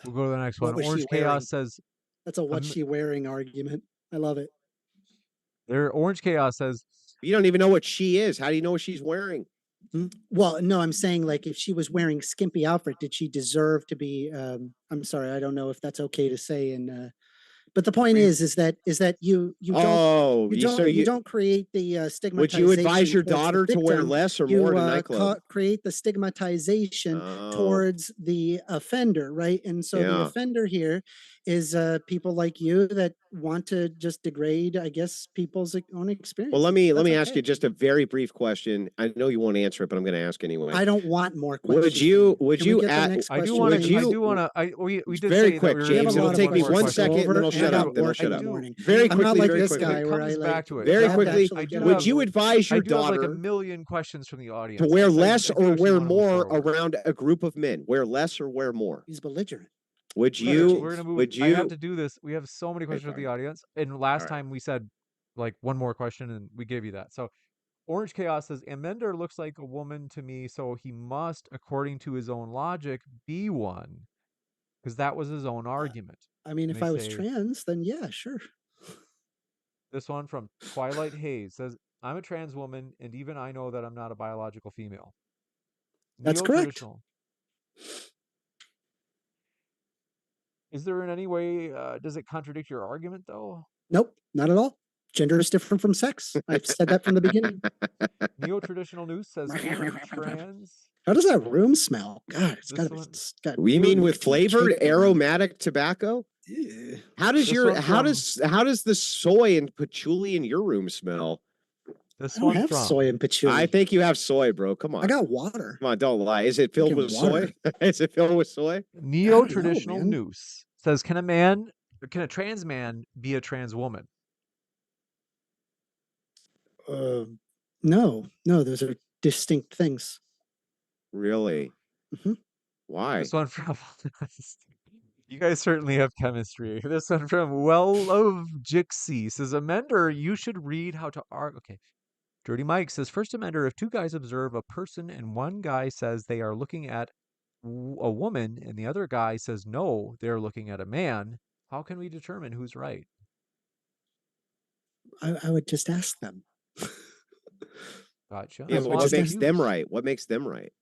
A: We'll go to the next one. Orange Chaos says...
B: That's a what's she wearing argument. I love it.
A: Orange Chaos says...
C: You don't even know what she is. How do you know what she's wearing?
B: Well, no, I'm saying like if she was wearing skimpy outfit, did she deserve to be? I'm sorry, I don't know if that's okay to say. But the point is that you don't create the stigmatization.
C: Would you advise your daughter to wear less or more to nightclub?
B: Create the stigmatization towards the offender, right? And so the offender here is people like you that want to just degrade, I guess, people's own experience.
C: Well, let me ask you just a very brief question. I know you won't answer it, but I'm going to ask anyway.
B: I don't want more questions.
C: Would you
A: I do want to. We did
C: very
A: say
C: quick, James. It'll take me 1 second, then I'll shut up. Very quickly.
B: I'm not like
C: very
B: this
C: quickly.
B: guy where I
A: back to it.
C: Very quickly. Would you advise your
A: I do have
C: daughter
A: like a million questions from the audience
C: to wear less or wear more around a group of men? Wear less or wear more?
B: He's belligerent.
C: Would you?
A: We're gonna move. I have to do this. We have so many questions from the audience, and last time we said like one more question, and we gave you that. So, Orange Chaos says, "Amender looks like a woman to me, so he must, according to his own logic, be one, because that was his own argument."
B: I mean, if I was trans, then yeah, sure.
A: This one from Twilight Hayes says, "I'm a trans woman, and even I know that I'm not a biological female."
B: That's correct.
A: Is there in any way, does it contradict your argument, though?
B: Nope, not at all. Gender is different from sex. I've said that from the beginning.
A: Neo-traditional news says trans.
B: How does that room smell? God, it's got.
C: We mean with flavored aromatic tobacco?
B: Yeah.
C: How does the soy and patchouli in your room smell?
B: I don't have soy and patchouli.
C: I think you have soy, bro. Come on.
B: I got water.
C: Come on, don't lie. Is it filled with soy? Is it filled with soy?
A: Neo-traditional news says, can a trans man be a trans woman?
B: No, those are distinct things.
C: Really?
B: Mhm.
C: Why?
A: This one from you guys certainly have chemistry. This one from Well of Jixie says, Amender, you should read how to argue. Okay. Dirty Mike says, First Amender, if two guys observe a person and one guy says they are looking at a woman and the other guy says no, they're looking at a man, how can we determine who's right?
B: I would just ask them.
A: Gotcha.
C: Yeah,
B: I
C: but
B: would
C: what
B: just
C: makes
B: ask.
C: them right? What makes them right?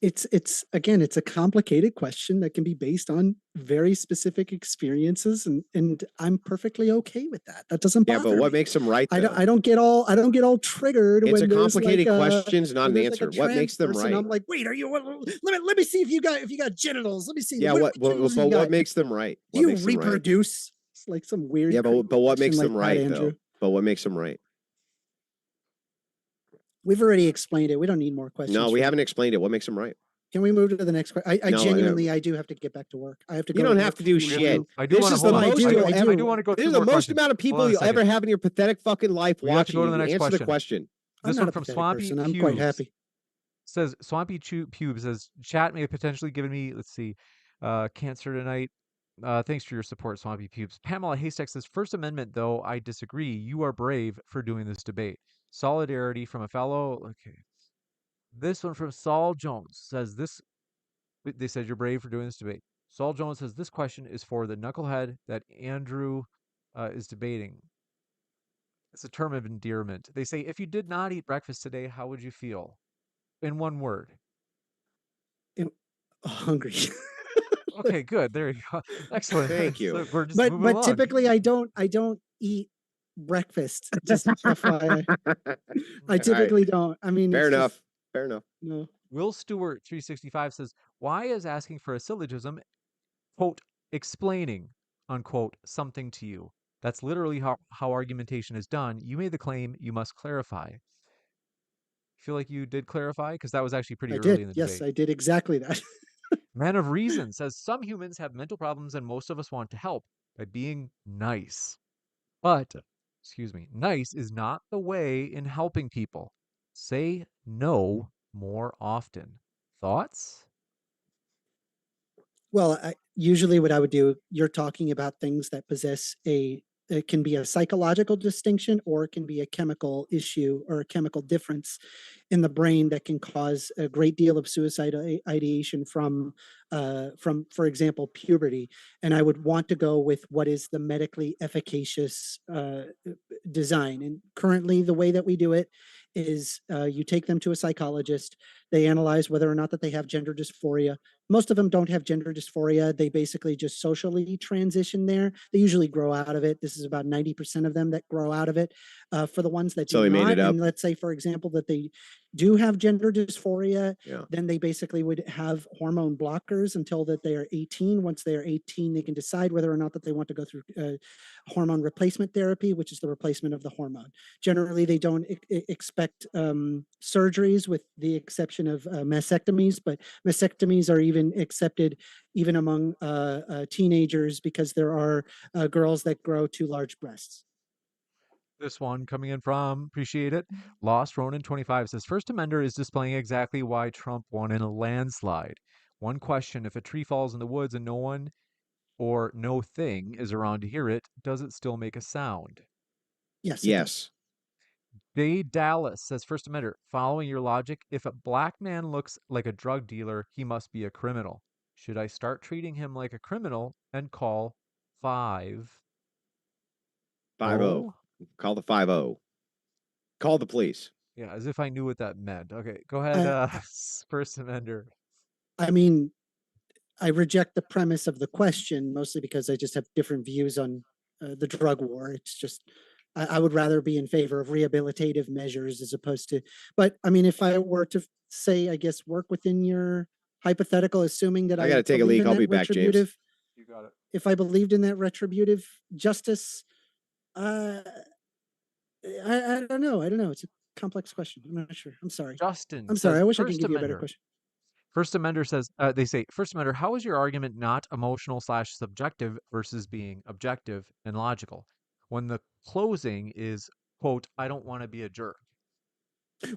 B: It's again, it's a complicated question that can be based on very specific experiences, and I'm perfectly okay with that. That doesn't
C: Yeah,
B: bother
C: but what
B: me.
C: makes them right
B: I
C: though?
B: don't get all triggered
C: It's a
B: when there's like
C: complicated question, not
B: when
C: an
B: there's like a
C: answer. What
B: trans
C: makes them
B: person.
C: right?
B: I'm like, wait, are you? Let me see if you got genitals. Let me see.
C: Yeah,
B: What genitals you
C: but
B: got?
C: what makes them right?
B: Do
C: What
B: you
C: makes them right?
B: reproduce? It's like some weird.
C: Yeah, but what
B: question
C: makes
B: like
C: them
B: that,
C: right
B: Andrew.
C: though? But what makes them right?
B: We've already explained it. We don't need more questions.
C: No, we
B: from
C: haven't
B: you.
C: explained it. What makes them right?
B: Can we move to the next question? I
C: No,
B: genuinely, I do have to get back to work. I have to go.
C: You don't
B: to
C: have
B: work
C: to do
B: in
C: shit.
A: I do
C: This
A: want to
C: is
A: hold
C: the
A: on.
C: most
B: I
C: you'll
B: do.
C: ever.
A: I do want to go
C: This
A: through
C: is the
A: more
C: most
A: questions.
C: amount of
A: Hold
C: people
A: on a
C: you'll ever
A: second.
C: have in your pathetic fucking life
A: We have to
C: watching
A: go to
C: you.
A: the next
C: Answer the
A: question.
C: question.
B: I'm
A: This
B: not
A: one
B: a
A: from
B: pathetic
A: Swampy
B: person. I'm
A: Pubes
B: quite happy.
A: says Swampy Pubes says chat may have potentially given me, let's see, cancer tonight. Thanks for your support, Swampy Pubes. Pamela Haystack says, First Amendment, though I disagree. You are brave for doing this debate. Solidarity from a fellow. Okay. This one from Saul Jones says this. They said you're brave for doing this debate. Saul Jones says this question is for the knucklehead that Andrew is debating. It's a term of endearment. They say, if you did not eat breakfast today, how would you feel? In one word.
B: Hungry.
A: Okay, good. There you go. Excellent.
C: Thank you.
A: So we're just moving along.
B: Typically I don't eat breakfast. Just FYI. I typically don't. I mean,
C: Fair
B: it's
C: enough.
B: just
C: Fair enough.
B: no.
A: Will Stewart 365 says, why is asking for a syllogism, quote, explaining, unquote, something to you? That's literally how argumentation is done. You made the claim, you must clarify. Feel like you did clarify? Because that was actually pretty
B: I
A: early
B: did.
A: in the
B: Yes,
A: debate.
B: I did exactly that.
A: Man of Reason says some humans have mental problems and most of us want to help by being nice. But, excuse me, nice is not the way in helping people. Say no more often. Thoughts?
B: Well, usually what I would do, you're talking about things that possess it can be a psychological distinction or it can be a chemical issue or a chemical difference in the brain that can cause a great deal of suicide ideation from, for example, puberty. And I would want to go with what is the medically efficacious design. And currently, the way that we do it is you take them to a psychologist. They analyze whether or not that they have gender dysphoria. Most of them don't have gender dysphoria. They basically just socially transition there. They usually grow out of it. This is about 90% of them that grow out of it. For the ones that
C: So
B: do
C: they made
B: not,
C: it up.
B: and let's say, for example, that they do have gender dysphoria,
C: Yeah.
B: then they basically would have hormone blockers until that they are 18. Once they are 18, they can decide whether or not that they want to go through hormone replacement therapy, which is the replacement of the hormone. Generally, they don't expect surgeries with the exception of mastectomies, but mastectomies are even accepted even among teenagers because there are girls that grow too large breasts.
A: This one coming in from, appreciate it. Lost Ronin 25 says, First Amender is displaying exactly why Trump won in a landslide. One question, if a tree falls in the woods and no one or no thing is around to hear it, does it still make a sound?
B: Yes.
C: Yes.
A: Jay Dallas says, First Amendment, following your logic, if a black man looks like a drug dealer, he must be a criminal. Should I start treating him like a criminal and call 5-0?
C: 5-0. Call the 5-0. Call the police.
A: Yeah, as if I knew what that meant. Okay, go ahead, First Amender.
B: I mean, I reject the premise of the question mostly because I just have different views on the drug war. It's just I would rather be in favor of rehabilitative measures as opposed to. But I mean, if I were to say, I guess, work within your hypothetical, assuming that
C: I got to take a leak. I'll be back, James.
A: You got it.
B: If I believed in that retributive justice, I don't know. I don't know. It's a complex question. I'm not sure. I'm sorry.
A: Justin
B: I'm sorry.
A: says,
B: I wish I could
A: First
B: give you a better
A: Amender.
B: question.
A: First Amender says, they say, First Amender, how is your argument not emotional/subjective versus being objective and logical when the closing is, quote, I don't want to be a jerk?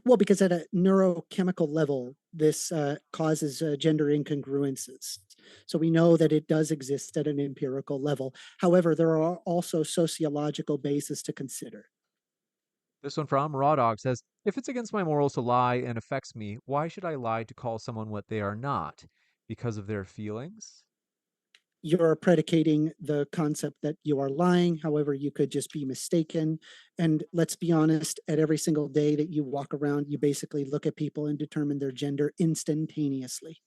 B: Well, because at a neurochemical level, this causes gender incongruences. So we know that it does exist at an empirical level. However, there are also sociological bases to consider.
A: This one from Raw Dog says, if it's against my morals to lie and affects me, why should I lie to call someone what they are not? Because of their feelings?
B: You're predicating the concept that you are lying. However, you could just be mistaken. And let's be honest, at every single day that you walk around, you basically look at people and determine their gender instantaneously.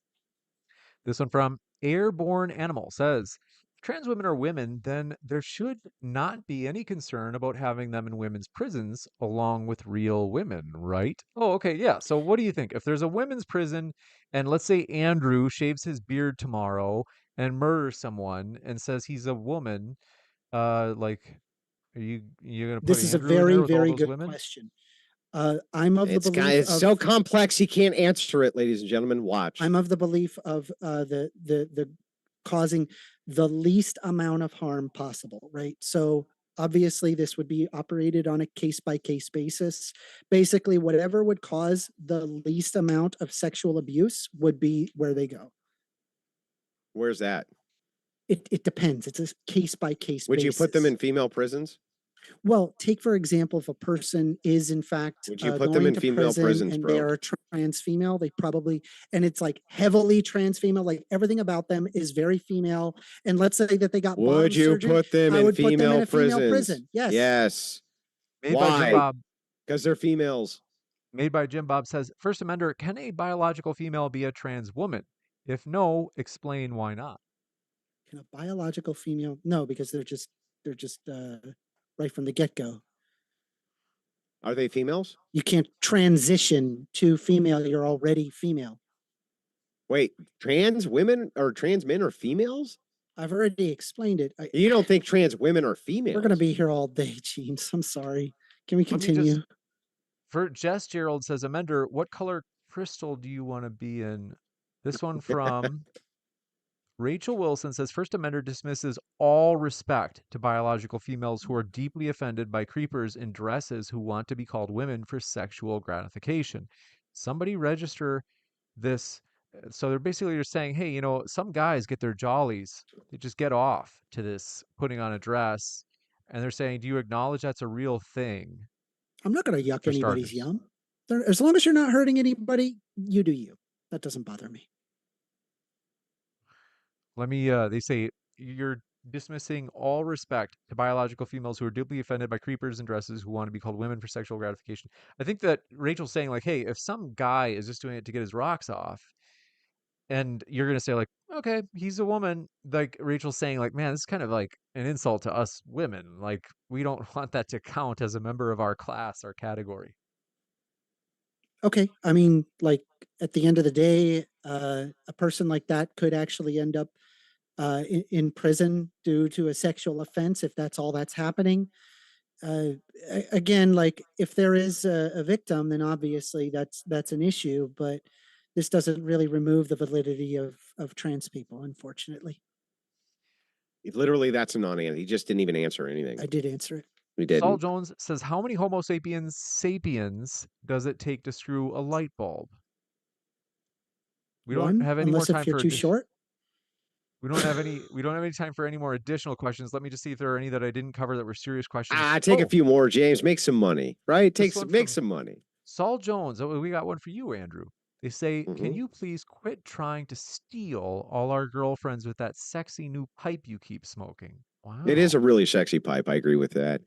A: This one from Airborne Animal says, if trans women are women, then there should not be any concern about having them in women's prisons along with real women, right? Oh, okay, yeah. So what do you think? If there's a women's prison and let's say Andrew shaves his beard tomorrow and murders someone and says he's a woman, like you gonna put
B: This is a
A: Andrew in there
B: very,
A: with all
B: very
A: those
B: good
A: women?
B: question. I'm of the
C: It's
B: belief
C: it's
B: of
C: so complex he can't answer it, ladies and gentlemen. Watch.
B: I'm of the belief of the causing the least amount of harm possible, right? So obviously this would be operated on a case by case basis. Basically, whatever would cause the least amount of sexual abuse would be where they go.
C: Where's that?
B: It depends. It's a case by case
C: Would
B: basis.
C: you put them in female prisons?
B: Well, take for example, if a person is in fact
C: Would you put them
B: going
C: in
B: to
C: female
B: prison
C: prisons,
B: and
C: bro?
B: they are trans female, they probably, and it's like heavily trans female, like everything about them is very female. And let's say that they got
C: Would
B: bottom
C: you
B: surgery,
C: put them
B: I
C: in
B: would put them in
C: female
B: a female
C: prisons?
B: prison. Yes.
C: Yes.
A: Made by Jim
C: Why?
A: Bob.
C: Because they're females.
A: Made by Jim Bob says, First Amender, can a biological female be a trans woman? If no, explain why not.
B: Can a biological female? No, because they're just right from the get go.
C: Are they females?
B: You can't transition to female. You're already female.
C: Wait, trans women or trans men are females?
B: I've already explained it.
C: You don't think trans women are females?
B: We're going to be here all day, James. I'm sorry. Can we continue?
A: For Jess Gerald says, Amender, what color crystal do you want to be in? This one from Rachel Wilson says, First Amender dismisses all respect to biological females who are deeply offended by creepers in dresses who want to be called women for sexual gratification. Somebody register this. So they're basically just saying, hey, you know, some guys get their jollies. They just get off to this putting on a dress. And they're saying, do you acknowledge that's a real thing?
B: I'm not going to yuck anybody's yum. As long as you're not hurting anybody, you do you. That doesn't bother me.
A: Let me, they say, you're dismissing all respect to biological females who are deeply offended by creepers in dresses who want to be called women for sexual gratification. I think that Rachel's saying, like, hey, if some guy is just doing it to get his rocks off, and you're going to say, like, okay, he's a woman, like Rachel's saying, like, man, this is kind of like an insult to us women. Like, we don't want that to count as a member of our class, our category.
B: Okay. I mean, like, at the end of the day, a person like that could actually end up in prison due to a sexual offense if that's all that's happening. Again, like if there is a victim, then obviously that's an issue, but this doesn't really remove the validity of trans people, unfortunately.
C: Literally, that's a non-answer. He just didn't even answer anything.
B: I did answer it.
C: We didn't.
A: Saul Jones says, how many Homo sapiens does it take to screw a light bulb? We don't have any more time for
B: too short.
A: We don't have any time for any more additional questions. Let me just see if there are any that I didn't cover that were serious questions.
C: Take a few more, James. Make some money, right? Make some money.
A: Saul Jones. Oh, we got one for you, Andrew. They say, can you please quit trying to steal all our girlfriends with that sexy new pipe you keep smoking? Wow.
C: It is a really sexy pipe. I agree with that.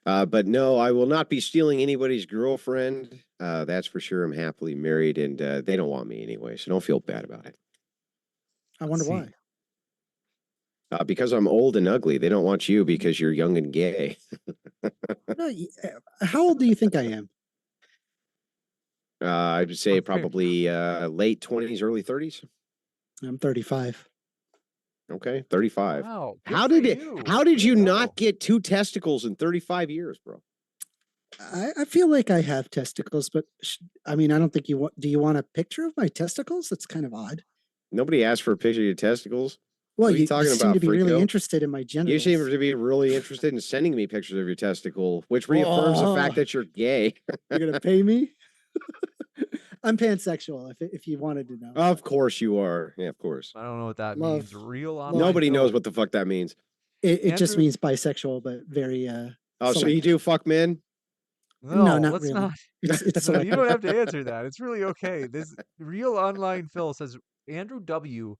C: But no, I will not be stealing anybody's girlfriend. That's for sure. I'm happily married and they don't want me anyway. So don't feel bad about it.
B: I wonder why.
C: Because I'm old and ugly. They don't want you because you're young and gay.
B: No, how old do you think I am?
C: I would say probably late 20s, early 30s.
B: I'm 35.
C: Okay, 35.
A: Wow.
C: How did you not get 2 testicles in 35 years, bro?
B: I feel like I have testicles, but I mean, I don't think you want. Do you want a picture of my testicles? That's kind of odd.
C: Nobody asked for a picture of your testicles.
B: Well, you seem to be really interested in my genitals.
C: You seem to be really interested in sending me pictures of your testicle, which reaffirms the fact that you're gay.
B: You're gonna pay me? I'm pansexual. If you wanted to know.
C: Of course you are. Yeah, of course.
A: I don't know what that
B: Love-
A: means. Real
B: love-
A: online.
C: Nobody knows
A: Phil.
C: what the fuck that means.
B: It just
A: Andrew-
B: means bisexual, but very
C: Oh, so you
B: selective.
C: do fuck men?
B: No, not
A: let's
B: really.
A: not.
B: It's
A: You
B: selective.
A: don't have to answer that. It's really okay. This real online Phil says Andrew W.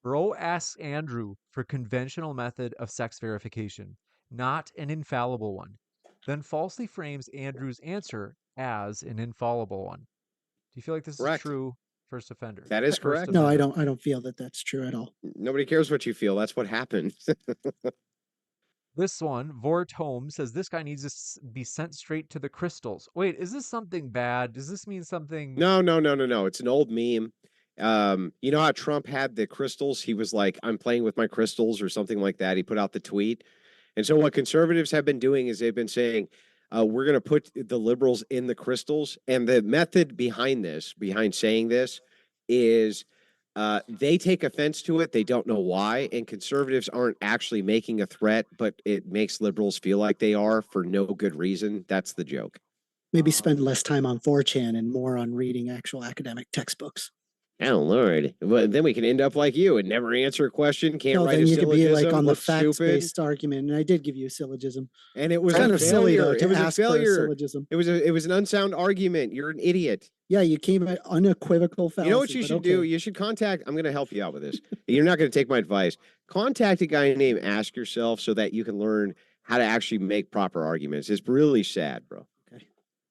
A: Bro asks Andrew for conventional method of sex verification, not an infallible one. Then falsely frames Andrew's answer as an infallible one. Do you feel like this
C: Correct.
A: is true, first offender?
C: That is
A: First
C: correct.
B: No, I
A: offender.
B: don't feel that that's true at all.
C: Nobody cares what you feel. That's what happened.
A: This one, Vort Home, says this guy needs to be sent straight to the crystals. Wait, is this something bad? Does this mean something?
C: No. It's an old meme. You know how Trump had the crystals? He was like, I'm playing with my crystals or something like that. He put out the tweet. And so what conservatives have been doing is they've been saying, we're going to put the liberals in the crystals. And the method behind this, behind saying this, is they take offense to it. They don't know why. And conservatives aren't actually making a threat, but it makes liberals feel like they are for no good reason. That's the joke.
B: Maybe spend less time on 4chan and more on reading actual academic textbooks.
C: Oh Lord! Well, then we can end up like you and never answer a question. Can't
B: No,
C: write
B: then
C: a
B: you could be
C: syllogism.
B: like on the
C: Look stupid.
B: facts-based argument, and I did give you a syllogism.
C: And it was
B: It's kind
C: a
B: of silly though
C: failure.
B: to
C: It was a
B: ask for a
C: failure.
B: syllogism.
C: It was an unsound argument. You're an idiot.
B: Yeah, you came at unequivocal fallacy.
C: You know what you
B: but
C: should do? You should contact. I'm going to help you out with this. You're not going to take my advice. Contact a guy named Ask Yourself so that you can learn how to actually make proper arguments. It's really sad, bro.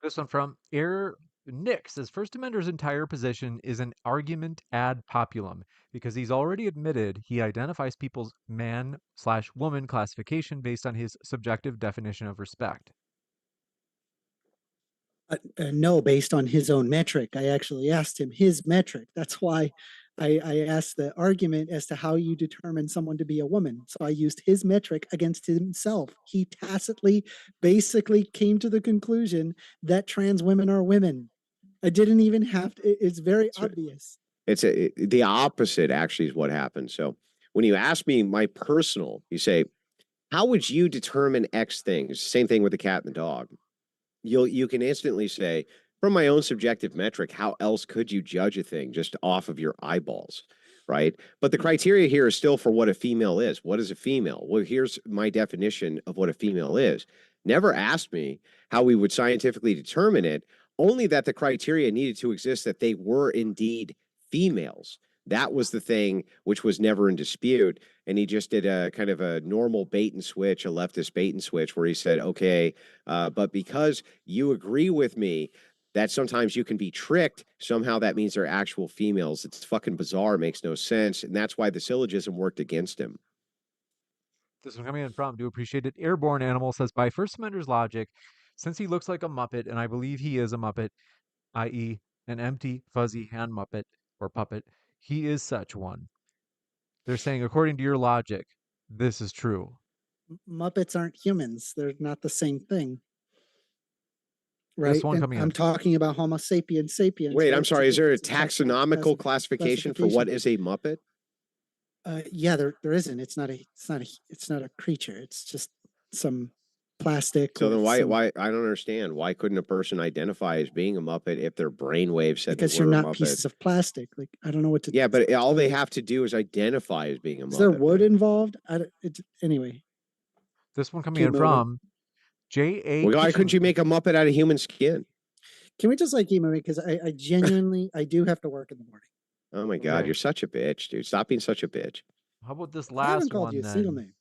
A: This one from Air Nick says First Amender's entire position is an argument ad populum because he's already admitted he identifies people's man/woman classification based on his subjective definition of respect.
B: No, based on his own metric. I actually asked him his metric. That's why I asked the argument as to how you determine someone to be a woman. So I used his metric against himself. He tacitly basically came to the conclusion that trans women are women. I didn't even have to, it's very obvious.
C: It's the opposite actually is what happened. So when you ask me my personal, you say, how would you determine X things? Same thing with the cat and the dog. You can instantly say, from my own subjective metric, how else could you judge a thing just off of your eyeballs, right? But the criteria here is still for what a female is. What is a female? Well, here's my definition of what a female is. Never asked me how we would scientifically determine it, only that the criteria needed to exist that they were indeed females. That was the thing which was never in dispute. And he just did a kind of a normal bait and switch, a leftist bait and switch, where he said, okay, but because you agree with me that sometimes you can be tricked, somehow that means they're actual females. It's fucking bizarre, makes no sense. And that's why the syllogism worked against him.
A: This one coming in from, do appreciate it. Airborne Animal says, by First Amender's logic, since he looks like a Muppet, and I believe he is a Muppet, i.e. an empty, fuzzy hand Muppet or puppet, he is such one. They're saying, according to your logic, this is true.
B: Muppets aren't humans. They're not the same thing. Right?
A: This one coming
B: I'm
A: in.
B: talking about Homo sapiens sapiens.
C: Wait,
B: right?
C: I'm sorry. Is there a
B: It's
C: taxonomical classification for what is a Muppet?
B: Yeah, there isn't. It's not a creature. It's just some plastic.
C: So then
B: with
C: why
B: some-
C: I don't understand. Why couldn't a person identify as being a Muppet if their brainwave said
B: because
C: they
B: you're
C: were a
B: not
C: Muppet?
B: pieces of plastic. Like I don't know what to.
C: Yeah, but all they have to do is identify as being a Muppet.
B: Is there wood involved? Anyway.
A: This one coming
B: Keep
A: in
B: moving.
A: from J.A.
C: Well, why couldn't you make a Muppet out of human skin?
B: Can we just like keep moving? Because I genuinely I do have to work in the morning.
C: Oh my God,
A: Okay.
C: you're such a bitch, dude. Stop being such a bitch.
A: How about this
B: I haven't
A: last
B: called
A: one
B: you a single
A: then?
B: name.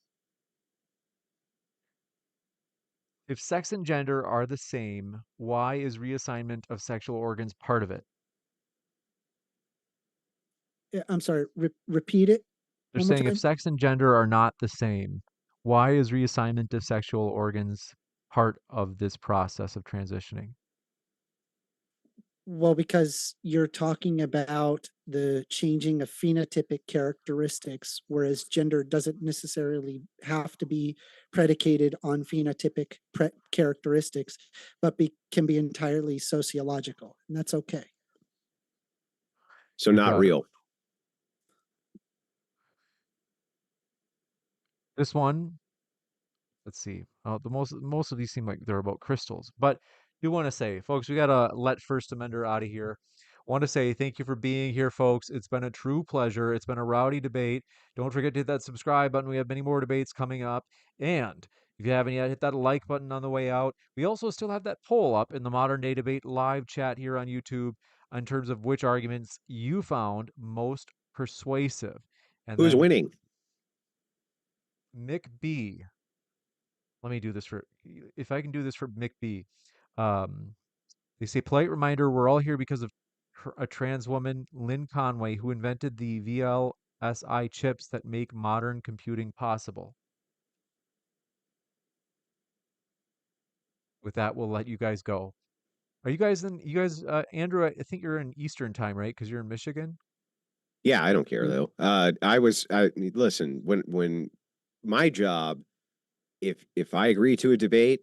A: If sex and gender are the same, why is reassignment of sexual organs part of it?
B: Yeah, I'm sorry. Repeat it.
A: They're
B: one more
A: saying if
B: time.
A: sex and gender are not the same, why is reassignment of sexual organs part of this process of transitioning?
B: Well, because you're talking about the changing of phenotypic characteristics, whereas gender doesn't necessarily have to be predicated on phenotypic characteristics, but can be entirely sociological, and that's okay.
C: So
A: You
C: not
A: got it.
C: real.
A: This one, let's see. The most of these seem like they're about crystals, but do want to say, folks, we got to let First Amender out of here. Want to say thank you for being here, folks. It's been a true pleasure. It's been a rowdy debate. Don't forget to hit that subscribe button. We have many more debates coming up. And if you haven't yet, hit that like button on the way out. We also still have that poll up in the Modern Day Debate live chat here on YouTube in terms of which arguments you found most persuasive. And
C: Who's
A: then
C: winning?
A: Mick B. Let me do this for, if I can do this for Mick B. They say, polite reminder, we're all here because of a trans woman, Lynn Conway, who invented the VLSI chips that make modern computing possible. With that, we'll let you guys go. Are you guys Andrew, I think you're in Eastern time, right? Because you're in Michigan?
C: Yeah, I don't care though. Listen, when my job, if I agree to a debate,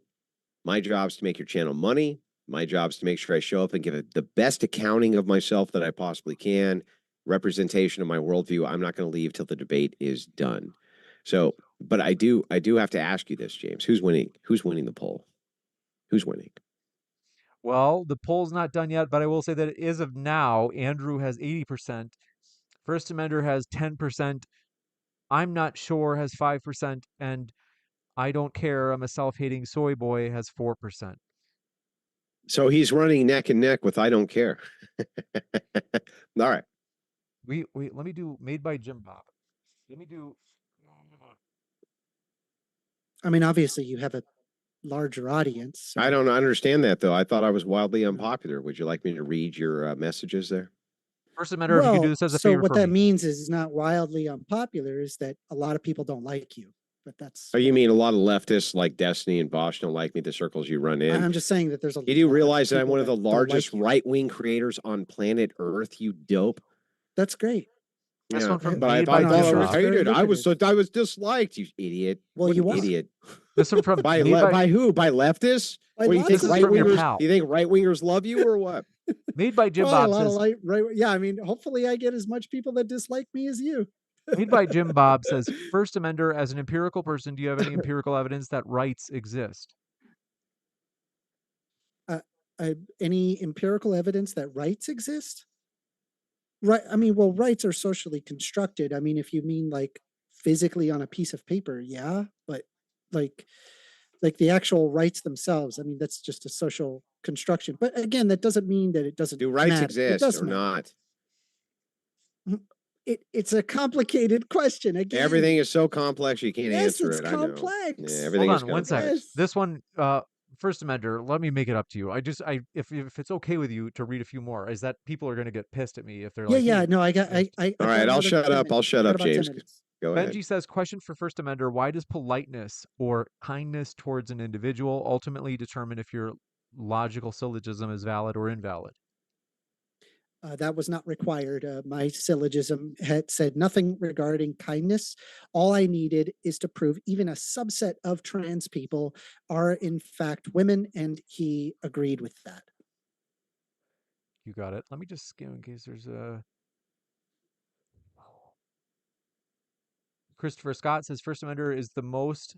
C: my job's to make your channel money. My job's to make sure I show up and give it the best accounting of myself that I possibly can, representation of my worldview. I'm not going to leave till the debate is done. So, but I do have to ask you this, James. Who's winning? Who's winning the poll? Who's winning?
A: Well, the poll's not done yet, but I will say that as of now, Andrew has 80%. First Amender has 10%. I'm not sure has 5%. And I don't care. I'm a self-hating soy boy has 4%.
C: So he's running neck and neck with I don't care. All right.
A: Let me do made by Jim Bob. Let me do.
B: I mean, obviously you have a larger audience. So.
C: I don't understand that though. I thought I was wildly unpopular. Would you like me to read your messages there?
A: First Amender, if you could do this as a favor
B: what
A: for
B: that
A: me.
B: means is not wildly unpopular, is that a lot of people don't like you. But that's.
C: Oh, you mean a lot of leftists like Destiny and Bosch don't like me, the circles you run in?
B: I'm just saying that there's a.
C: You do realize that I'm one of the largest right-wing creators on planet Earth, you dope?
B: That's great.
A: This one from
C: but I thought I was hated. I was disliked, you idiot.
B: Well, you
C: idiot.
A: This one from
C: by who? By leftists?
B: By
C: what, do you think
A: right-wingers?
C: Do you think right-wingers love you or what?
A: Made by Jim Bob says.
B: Yeah, I mean, hopefully I get as much people that dislike me as you.
A: Made by Jim Bob says, First Amender, as an empirical person, do you have any empirical evidence that rights exist?
B: Any empirical evidence that rights exist? Right. I mean, well, rights are socially constructed. I mean, if you mean like physically on a piece of paper, yeah, but like the actual rights themselves, I mean, that's just a social construction. But again, that doesn't mean that it doesn't.
C: Do rights
B: matter.
C: exist or not?
B: It's a complicated question. Again,
C: everything is so complex you can't answer it.
B: Complex.
C: I know. Yeah, everything
A: Hold
C: is
A: on,
C: complex.
A: 1 second. This one, First Amender, let me make it up to you. If it's okay with you to read a few more, is that people are going to get pissed at me if they're like,
B: yeah, no, I got.
C: All right, I'll shut up. I'll shut up, James. Go ahead.
A: Benji says, question for First Amender: why does politeness or kindness towards an individual ultimately determine if your logical syllogism is valid or invalid?
B: That was not required. My syllogism had said nothing regarding kindness. All I needed is to prove even a subset of trans people are in fact women, and he agreed with that.
A: You got it. Let me just skim in case there's a... Christopher Scott says, First Amender is the most...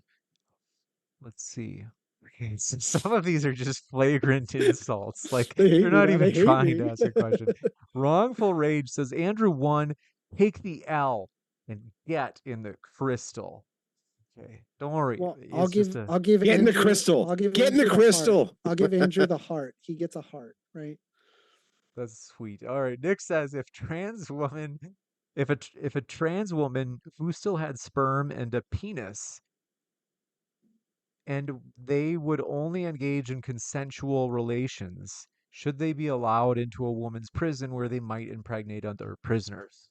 A: Let's see. Okay, so some of these are just flagrant insults. Like, they're not even trying to ask a question. Wrongful Rage says, Andrew 1, take the L and get in the crystal. Okay, don't worry.
B: Well, I'll give
C: get
B: Andrew,
C: in the crystal.
B: I'll give
C: get in the crystal.
B: I'll give Andrew the heart. He gets a heart, right?
A: That's sweet. All right. Nick says, if a trans woman who still had sperm and a penis, and they would only engage in consensual relations, should they be allowed into a woman's prison where they might impregnate other prisoners?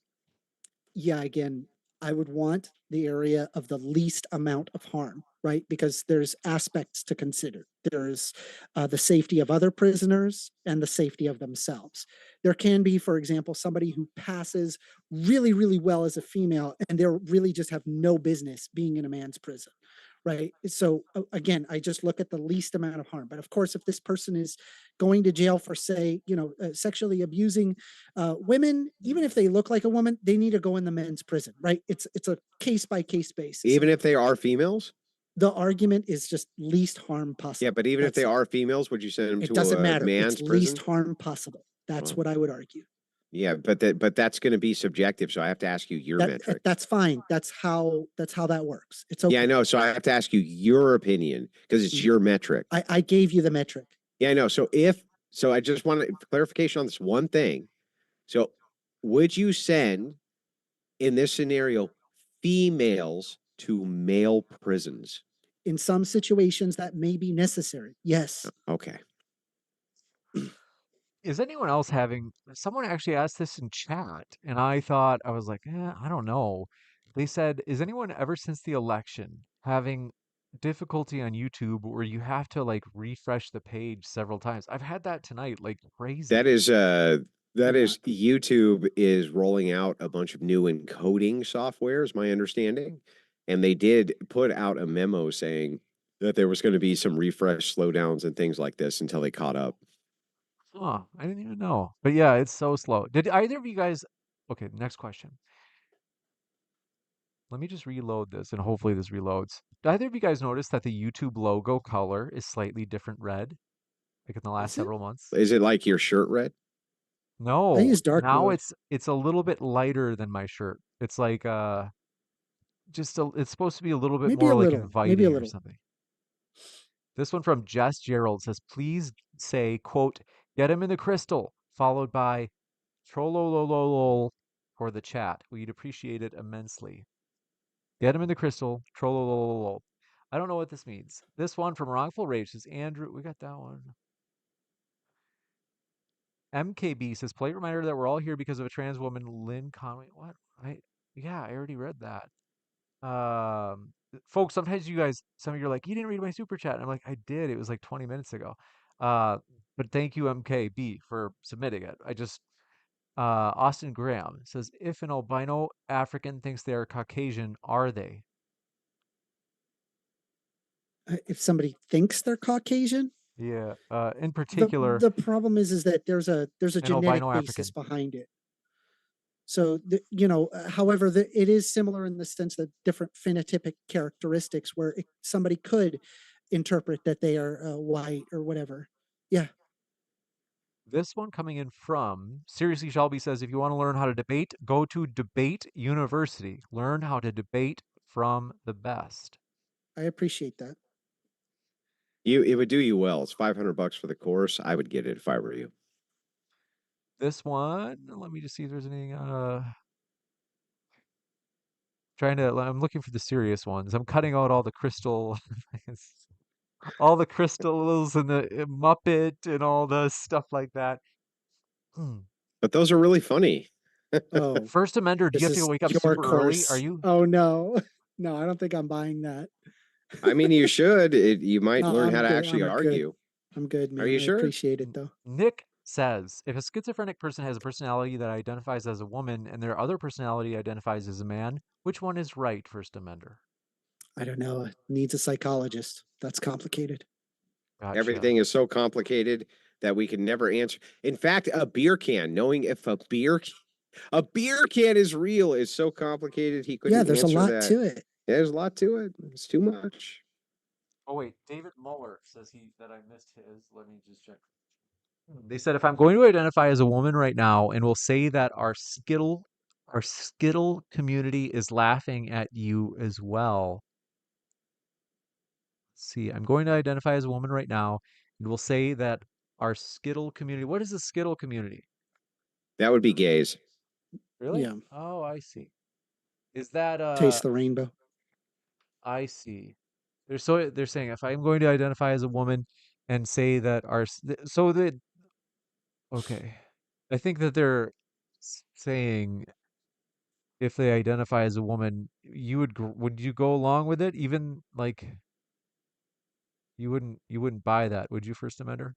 B: Yeah, again, I would want the area of the least amount of harm, right? Because there's aspects to consider. There's the safety of other prisoners and the safety of themselves. There can be, for example, somebody who passes really, really well as a female, and they really just have no business being in a man's prison. Right. So again, I just look at the least amount of harm. But of course, if this person is going to jail for, say, sexually abusing women, even if they look like a woman, they need to go in the men's prison. Right. It's a case by case basis.
C: Even if they are females?
B: The argument is just least harm possible.
C: Yeah, but even if they
B: That's it.
C: are females, would you send them
B: It
C: to
B: doesn't
C: a
B: matter.
C: man's
B: It's least
C: prison?
B: harm possible. That's
C: Well,
B: what I would argue.
C: yeah, but that's going to be subjective. So I have to ask you your metric.
B: That's fine. That's how that works. It's
C: Yeah, I
B: okay.
C: know. So I have to ask you your opinion because it's
B: Mhm.
C: your metric.
B: I gave you the metric.
C: Yeah, I know. So I just wanted clarification on this one thing. So would you send in this scenario females to male prisons?
B: In some situations that may be necessary. Yes.
C: Okay.
A: Is anyone else having someone actually asked this in chat and I was like, I don't know. They said, is anyone ever since the election having difficulty on YouTube where you have to like refresh the page several times? I've had that tonight like crazy.
C: That is
B: I'm not.
C: YouTube is rolling out a bunch of new encoding software, is my understanding. And they did put out a memo saying that there was going to be some refresh slowdowns and things like this until they caught up.
A: Huh, I didn't even know. But yeah, it's so slow. Did either of you guys Okay, next question. Let me just reload this and hopefully this reloads. Did either of you guys notice that the YouTube logo color is slightly different red? Like in the last
B: Is it?
A: several months?
C: Is it like your shirt red?
B: I
A: No,
B: use dark
A: now
B: mode.
A: it's a little bit lighter than my shirt. It's like it's supposed to be a little bit
B: Maybe
A: more
B: a
A: like
B: little. Maybe a
A: inviting or
B: little.
A: something. This one from Jess Gerald says, please say, quote, get him in the crystal, followed by trollololol for the chat. We'd appreciate it immensely. Get him in the crystal, trollololol. I don't know what this means. This one from Wrongful Rage says, Andrew, we got that one. MKB says, polite reminder that we're all here because of a trans woman, Lynn Conway. What? Yeah, I already read that. Folks, sometimes some of you are like, you didn't read my super chat. And I'm like, I did. It was like 20 minutes ago. But thank you, MKB, for submitting it. Austin Graham says, if an albino African thinks they are Caucasian, are they?
B: If somebody thinks they're Caucasian,
A: Yeah. In particular,
B: the problem is that there's a
A: an
B: genetic
A: albino
B: basis
A: African.
B: behind it. So however, it is similar in the sense that different phenotypic characteristics where somebody could interpret that they are white or whatever. Yeah.
A: This one coming in from Seriously Shelby says, if you want to learn how to debate, go to Debate University. Learn how to debate from the best.
B: I appreciate that.
C: It would do you well. It's $500 for the course. I would get it if I were you.
A: This one, let me just see if there's anything. I'm looking for the serious ones. I'm cutting out all the crystal, all the crystals and the Muppet and all the stuff like that.
C: But those are really funny.
B: Oh,
A: 1stAmender, do you
B: this
A: have to
B: is
A: wake up
B: your
A: super early? Are
B: course.
A: you?
B: Oh no. No, I don't think I'm buying that.
C: I mean, you should. You might
B: No,
C: learn
B: I'm
C: how to
B: good.
C: actually argue.
B: I'm good,
C: Are
B: man.
C: you
B: I
C: sure?
B: appreciate it though.
A: Nick says, if a schizophrenic person has a personality that identifies as a woman and their other personality identifies as a man, which one is right, 1stAmender?
B: I don't know. Needs a psychologist. That's complicated.
A: Gotcha.
C: Everything is so complicated that we can never answer. In fact, a beer can, knowing if a beer can is real is so complicated he couldn't
B: There's a
C: answer
B: lot
C: that.
B: to it.
C: There's a lot to it. It's too much.
A: Oh wait, David Muller says that I missed his. Let me just check. They said if I'm going to identify as a woman right now and we'll say that our Skittle community is laughing at you as well. Let's see, I'm going to identify as a woman right now and we'll say that our Skittle community. What is the Skittle community?
C: That would be gays.
A: Really?
B: Yeah.
A: Oh, I see. Is that
B: Taste the rainbow.
A: I see. They're saying if I'm going to identify as a woman and say that okay. I think that they're saying if they identify as a woman, would you go along with it? Even like you wouldn't buy that, would you, 1stAmender?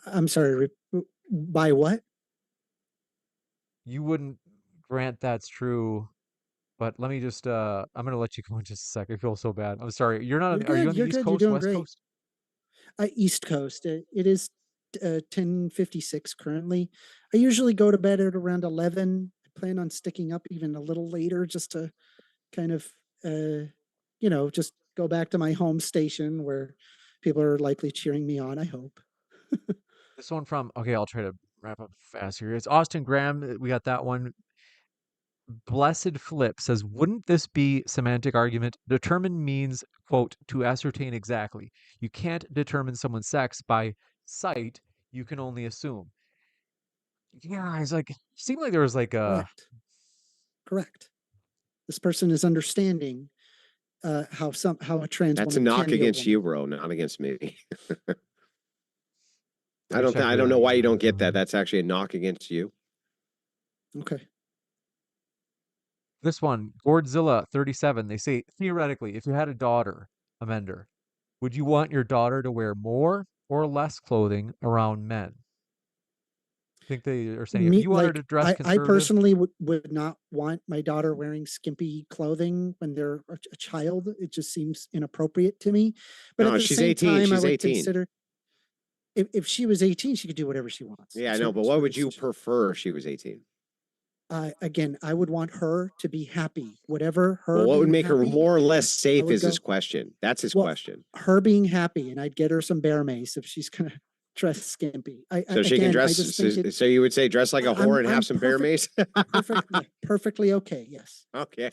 B: I'm sorry. By what?
A: You wouldn't grant that's true, but let me just I'm gonna let you go in just a sec. I feel so bad. I'm sorry. You're not
B: You're
A: on, are you
B: good.
A: on the
B: You're
A: East
B: good. You're
A: Coast,
B: doing
A: West
B: great.
A: Coast?
B: East Coast. It is 10:56 currently. I usually go to bed at around 11. I plan on sticking up even a little later just to kind of just go back to my home station where people are likely cheering me on, I hope.
A: This one from, okay, I'll try to wrap up fast here. It's Austin Graham. We got that one. Blessed Flip says, wouldn't this be semantic argument? Determine means, quote, to ascertain exactly. You can't determine someone's sex by sight. You can only assume. Yeah, it's like, seemed like there was like a,
B: Correct. This person is understanding how a trans
C: That's a
B: woman
C: knock
B: can be a
C: against you,
B: woman.
C: bro, not against me.
A: let me check
C: I
A: here.
C: don't know why you don't get that. That's actually a knock against you.
B: Okay.
A: This one, Gourdzilla 37, they say, theoretically, if you had a daughter, Amender, would you want your daughter to wear more or less clothing around men? I think they are saying if
B: Me,
A: you want her to
B: like
A: dress
B: I
A: conservative,
B: personally would not want my daughter wearing skimpy clothing when they're a child. It just seems inappropriate to me. But at
C: No,
B: the
C: she's
B: same
C: 18.
B: time, I
C: She's
B: would
C: 18.
B: consider if she was 18, she could do whatever she wants.
C: Yeah, I
B: It's
C: know, but what would you
B: decision.
C: prefer if she was 18?
B: Again, I would want her to be happy. Whatever her
C: Well, what would
B: being
C: make her
B: happy,
C: more or less
B: I
C: safe
B: would
C: is his
B: go.
C: question. That's his
B: Well,
C: question.
B: her being happy, and I'd get her some bear mace if she's gonna dress skimpy.
C: So she can
B: Again, I
C: dress.
B: just think
C: So you would say dress like a whore and have some bear mace?
B: perfectly okay. Yes,
C: Okay.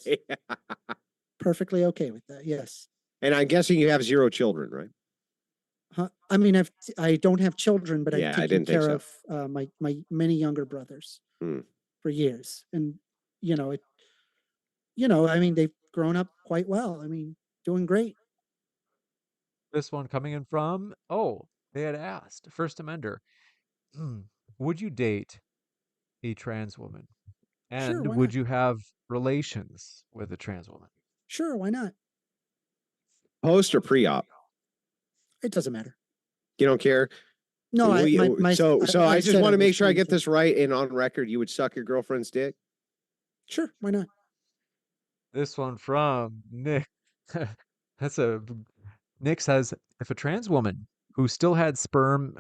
B: perfectly okay with that. Yes.
C: And I'm guessing you have 0 children, right?
B: I mean, I don't have children, but I've
C: Yeah, I
B: taken
C: didn't think
B: care
C: so.
B: of my many younger brothers
C: Hmm.
B: for years, and it. I mean, they've grown up quite well. I mean, doing great.
A: this one coming in from, oh, they had asked, 1stAmender, would you date a trans woman?
B: Sure,
A: And
B: why
A: would
B: not?
A: you have relations with a trans woman?
B: Sure, why not?
C: Post or pre-op?
B: It doesn't matter.
C: You don't care?
B: No,
C: So I just
B: said
C: want
B: I
C: to make
B: was
C: sure I
B: going
C: get
B: to.
C: this right and on record. You would suck your girlfriend's dick?
B: Sure, why not?
A: This one from Nick. That's a Nick says, if a trans woman who still had sperm,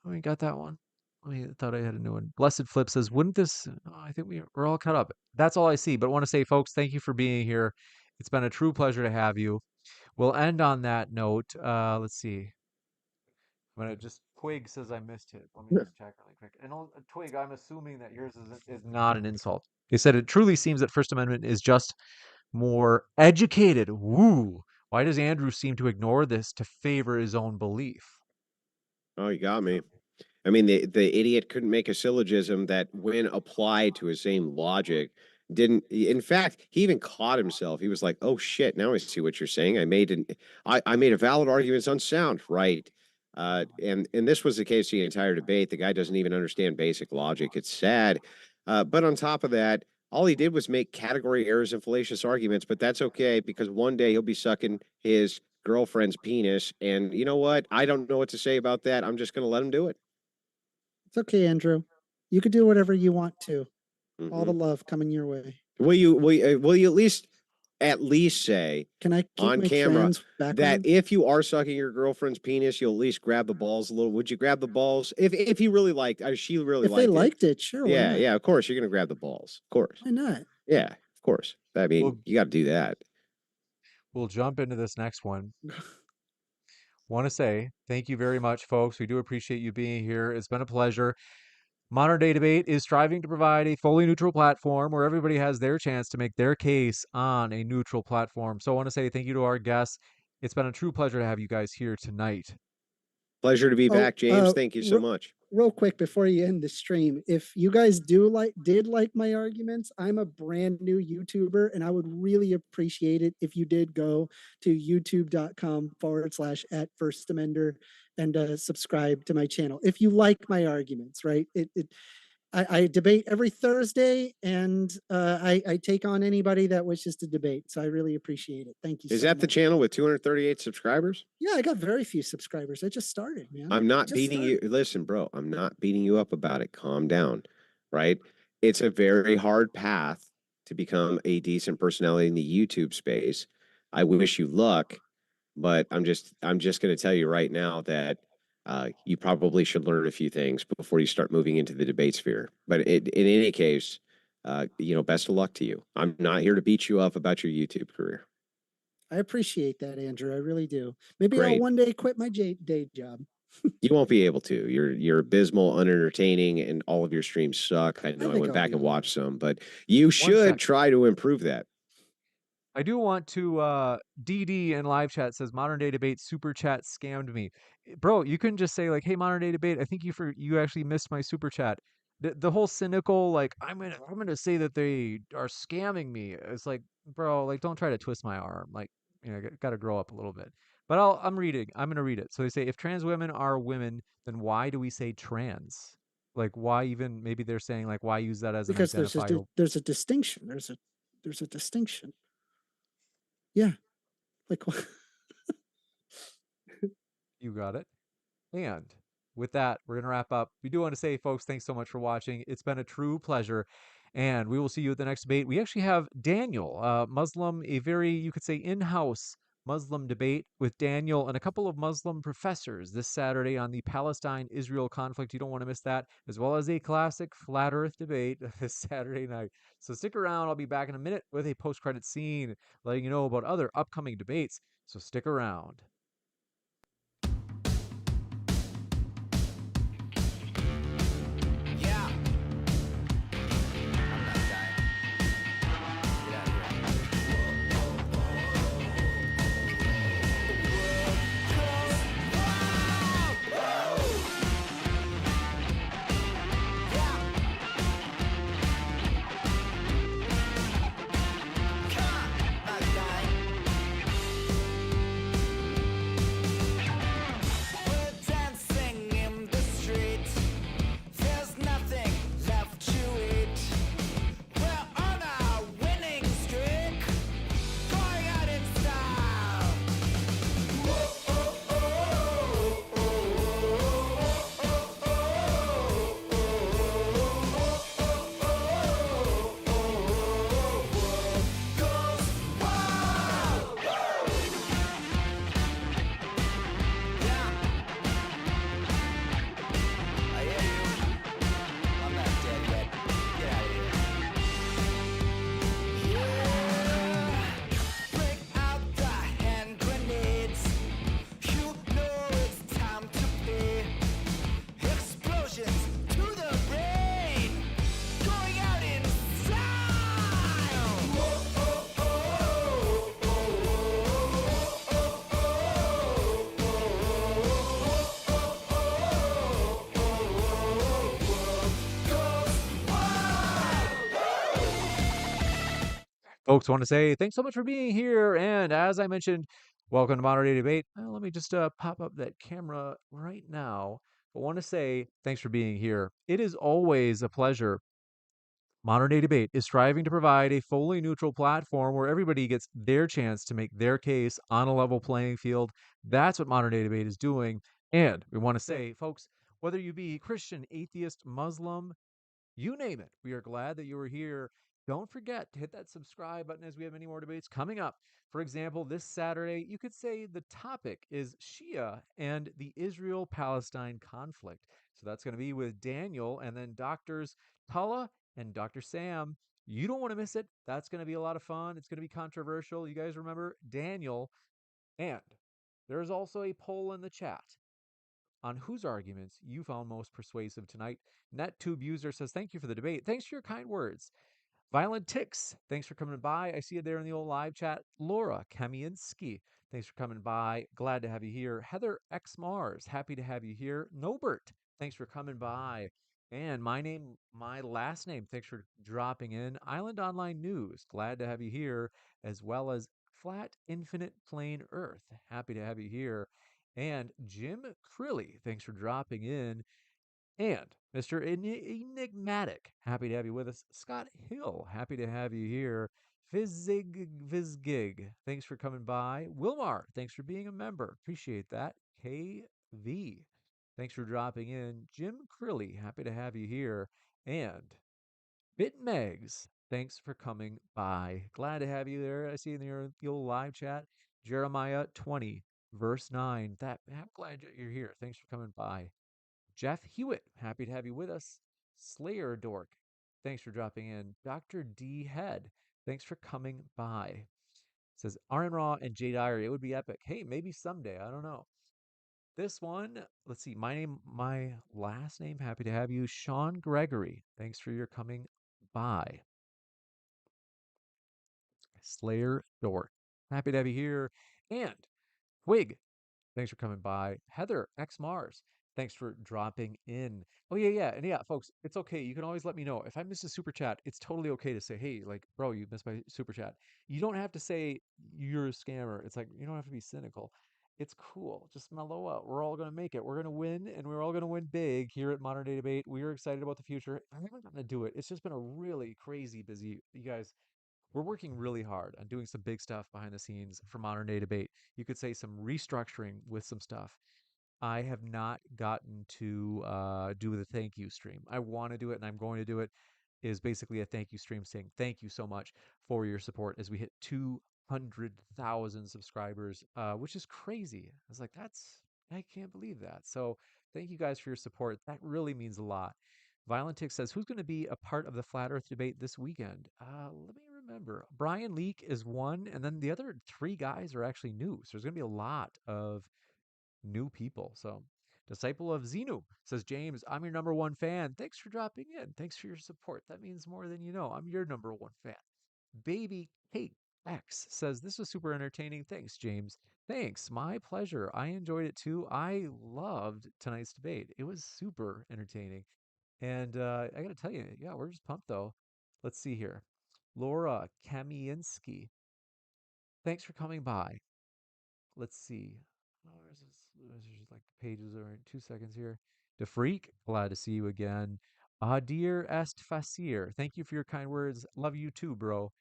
A: we got that one. I thought I had a new one. Blessed Flip says, wouldn't this? I think we're all caught up. That's all I see. But I want to say, folks, thank you for being here. It's been a true pleasure to have you. We'll end on that note. Let's see. I'm gonna just Twig says I missed it. Let me just check really quick. And Twig, I'm assuming that yours is not an insult. He said it truly seems that First Amendment is just more educated. Woo! Why does Andrew seem to ignore this to favor his own belief?
C: Oh, you got me. I mean, the idiot couldn't make a syllogism that, when applied to his same logic, didn't. In fact, he even caught himself. He was like, "Oh shit! Now I see what you're saying. I made a valid argument. It's unsound, right?" And this was the case the entire debate. The guy doesn't even understand basic logic. It's sad. But on top of that, all he did was make category errors and fallacious arguments. But that's okay, because one day he'll be sucking his girlfriend's penis. And you know what? I don't know what to say about that. I'm just going to let him do it.
B: It's okay, Andrew. You could do whatever you want to. All the
C: Mhm.
B: love coming your way.
C: Will you at least say
B: Can I keep
C: on
B: my
C: camera
B: trans
C: that
B: background?
C: if you are sucking your girlfriend's penis, you'll at least grab the balls a little? Would you grab the balls if you really liked? She really
B: If they
C: liked it.
B: liked it, sure, why
C: Yeah,
B: not?
C: yeah. Of course, you're gonna grab the balls. Of course.
B: Why not?
C: Yeah, of course. I mean,
A: We'll
C: you got to do that.
A: we'll jump into this next one. Want to say thank you very much, folks. We do appreciate you being here. It's been a pleasure. Modern Day Debate is striving to provide a fully neutral platform where everybody has their chance to make their case on a neutral platform. So I want to say thank you to our guests. It's been a true pleasure to have you guys here tonight.
C: Pleasure to be
B: Oh,
C: back, James. Thank you so much.
B: real quick before you end the stream, if you guys did like my arguments, I'm a brand new YouTuber, and I would really appreciate it if you did go to youtube.com/@1stAmender and subscribe to my channel. If you like my arguments, right? I debate every Thursday, and I take on anybody that wishes to debate. So I really appreciate it. Thank you
C: Is
B: so
C: that the
B: much.
C: channel with 238 subscribers?
B: Yeah, I got very few subscribers. I just started, man.
C: I'm not
B: Just
C: beating you.
B: started.
C: Listen, bro, I'm not beating you up about it. Calm down, right? It's a very hard path to become a decent personality in the YouTube space. I wish you luck, but I'm just going to tell you right now that you probably should learn a few things before you start moving into the debate sphere. But in any case, best of luck to you. I'm not here to beat you up about your YouTube career.
B: I appreciate that, Andrew. I really do. Maybe I'll
C: Great.
B: one day quit my day job.
C: You won't be able to. You're abysmal, unentertaining, and all of your streams suck. I
B: I
C: know I
B: think
C: went
B: I'll
C: back
B: be
C: and
B: fine.
C: watched some, but you
A: One
C: should
A: sec.
C: try to improve that.
A: I do want to DD in live chat says modern day debate super chat scammed me. Bro, you couldn't just say like, "Hey, modern day debate, I think you actually missed my super chat." The whole cynical like I'm gonna say that they are scamming me. It's like, bro, like don't try to twist my arm. Like, got to grow up a little bit. But I'm reading. I'm gonna read it. So they say if trans women are women, then why do we say trans? Like why even maybe they're saying like why use that as an
B: Because
A: identifier?
B: there's a distinction. There's a distinction. Yeah. Like
A: You got it. And with that, we're going to wrap up. We do want to say, folks, thanks so much for watching. It's been a true pleasure. And we will see you at the next debate. We actually have Daniel, Muslim, a very, you could say, in house Muslim debate with Daniel and a couple of Muslim professors this Saturday on the Palestine Israel conflict. You don't want to miss that, as well as a classic flat earth debate this Saturday night. So stick around. I'll be back in a minute with a post credit scene letting you know about other upcoming debates. So stick around.
D: Yeah. I'm not dying. Get out of here. Not dying. We're dancing in the street. There's nothing left to eat. We're on a winning streak. Going out in style. Yeah. I hear you. I'm not dead yet. Get out of here. Yeah. Break out the hand grenades. You know it's time to pay. Explosions to the brain. Going out in style.
A: Folks, want to say thanks so much for being here. And as I mentioned, welcome to Modern Day Debate. Let me just pop up that camera right now. I want to say thanks for being here. It is always a pleasure. Modern Day Debate is striving to provide a fully neutral platform where everybody gets their chance to make their case on a level playing field. That's what Modern Day Debate is doing. And we want to say, folks, whether you be Christian, atheist, Muslim, you name it. We are glad that you are here. Don't forget to hit that subscribe button as we have many more debates coming up. For example, this Saturday, you could say the topic is Shia and the Israel Palestine conflict. So that's going to be with Daniel and then doctors Tala and Dr. Sam. You don't want to miss it. That's going to be a lot of fun. It's going to be controversial. You guys remember Daniel. And there's also a poll in the chat on whose arguments you found most persuasive tonight. NetTube user says, thank you for the debate. Thanks for your kind words. Violent Ticks, thanks for coming by. I see you there in the old live chat. Laura Kaminsky, thanks for coming by. Glad to have you here. Heather X Mars, happy to have you here. Nobert, thanks for coming by. And my last name, thanks for dropping in. Island Online News, glad to have you here, as well as Flat Infinite Plane Earth, happy to have you here. And Jim Crilly, thanks for dropping in. And Mr. Enigmatic, happy to have you with us. Scott Hill, happy to have you here. Vizgig, thanks for coming by. Wilmar, thanks for being a member. Appreciate that. KV, thanks for dropping in. Jim Crilly, happy to have you here. And BitMegs, thanks for coming by. Glad to have you there. I see in the old live chat. Jeremiah 20, verse 9. I'm glad you're here. Thanks for coming by. Jeff Hewitt, happy to have you with us. Slayer Dork, thanks for dropping in. Dr. D Head, thanks for coming by. Says Arn Raw and Jay Dyer. It would be epic. Hey, maybe someday. I don't know. This one, let's see. My last name. Happy to have you, Sean Gregory. Thanks for your coming by. Slayer Dork. Happy to have you here. And Twig, thanks for coming by. Heather X Mars, thanks for dropping in. Oh yeah. And yeah, folks, it's okay. You can always let me know if I miss a super chat. It's totally okay to say, hey, like, bro, you missed my super chat. You don't have to say you're a scammer. It's like you don't have to be cynical. It's cool. Just mellow out. We're all gonna make it. We're gonna win, and we're all gonna win big here at Modern Day Debate. We are excited about the future. I haven't gotten to do it. It's just been a really crazy busy. You guys, we're working really hard on doing some big stuff behind the scenes for Modern Day Debate. You could say some restructuring with some stuff. I have not gotten to do the thank you stream. I want to do it, and I'm going to do it. Is basically a thank you stream saying thank you so much for your support as we hit 200,000 subscribers, which is crazy. I was like, I can't believe that. So thank you guys for your support. That really means a lot. Violent Tick says, who's going to be a part of the Flat Earth debate this weekend? Let me remember. Brian Leak is one, and then the other three guys are actually new. So there's going to be a lot of new people. So, Disciple of Xenu says, James, I'm your number one fan. Thanks for dropping in. Thanks for your support. That means more than you know. I'm your number one fan. Baby Kate X says, this was super entertaining. Thanks, James. Thanks. My pleasure. I enjoyed it too. I loved tonight's debate. It was super entertaining. And I got to tell you, yeah, we're just pumped though. Let's see here. Laura Kamiensky, thanks for coming by. Let's see. Oh, there's like the pages are in 2 seconds here. The Freak, glad to see you again. Dear Est Fasir, thank you for your kind words. Love you too, bro.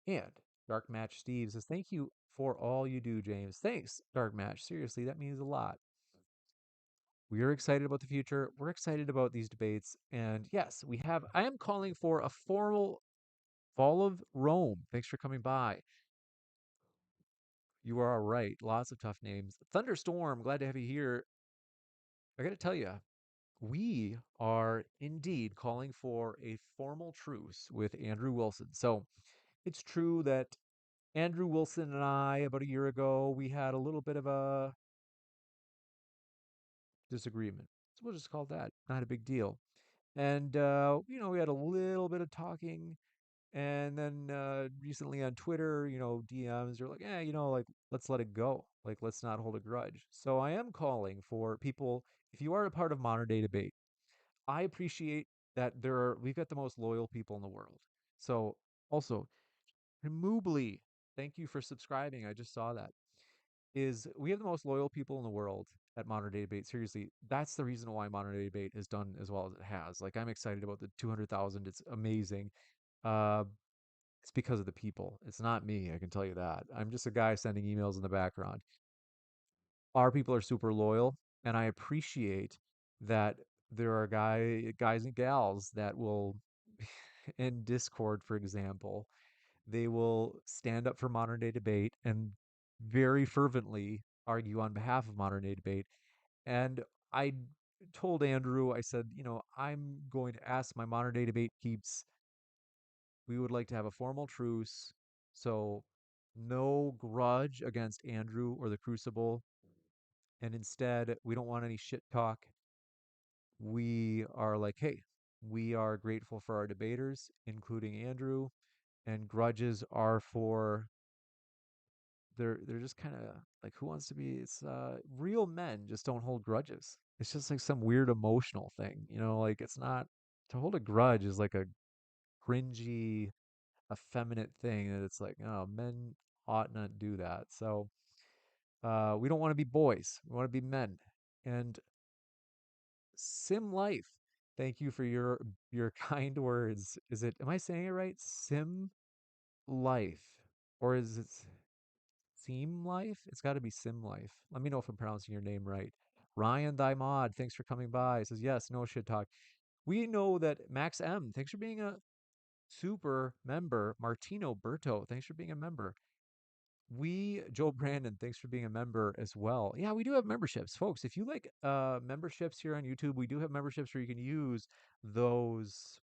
A: And Dark Match Steve says, thank you for all you do, James. Thanks, Dark Match. Seriously, that means a lot. We are excited about the future. We're excited about these debates. And yes, I am calling for a formal Fall of Rome. Thanks for coming by. You are all right. Lots of tough names. Thunderstorm, glad to have you here. I got to tell you, we are indeed calling for a formal truce with Andrew Wilson. So it's true that Andrew Wilson and I, about a year ago, we had a little bit of a disagreement. So we'll just call it that. Not a big deal. And, we had a little bit of talking. And then recently on Twitter, DMs are like, like, let's let it go. Like, let's not hold a grudge. So I am calling for people, if you are a part of Modern Day Debate, I appreciate that we've got the most loyal people in the world. So also, Moobly, thank you for subscribing. I just saw that. We have the most loyal people in the world at Modern Day Debate. Seriously, that's the reason why Modern Day Debate has done as well as it has. Like, I'm excited about the 200,000. It's amazing. Uh, it's because of the people. It's not me, I can tell you that. I'm just a guy sending emails in the background. Our people are super loyal, and I appreciate that there are guys and gals that will in Discord, for example, they will stand up for Modern Day Debate and very fervently argue on behalf of Modern Day Debate. And I told Andrew, I said, I'm going to ask my Modern Day Debate peeps, we would like to have a formal truce. So no grudge against Andrew or the Crucible. And instead, we don't want any shit talk. We are like, hey, we are grateful for our debaters, including Andrew, and grudges are for they're just kind of like, who wants to be, it's real men just don't hold grudges. It's just like some weird emotional thing, like, it's not, to hold a grudge is like a cringy, effeminate thing that it's like, oh, men ought not do that. So we don't want to be boys, we want to be men. And Sim Life, thank you for your kind words. Am I saying it right? Sim Life, or is it Seam Life? It's got to be Sim Life. Let me know if I'm pronouncing your name right. Ryan Thy Mod, thanks for coming by. He says, yes, no shit talk. We know that Max M, thanks for being a super member. Martino Berto, thanks for being a member. Joe Brandon, thanks for being a member as well. Yeah, we do have memberships. Folks, if you like memberships here on YouTube, we do have memberships where you can use those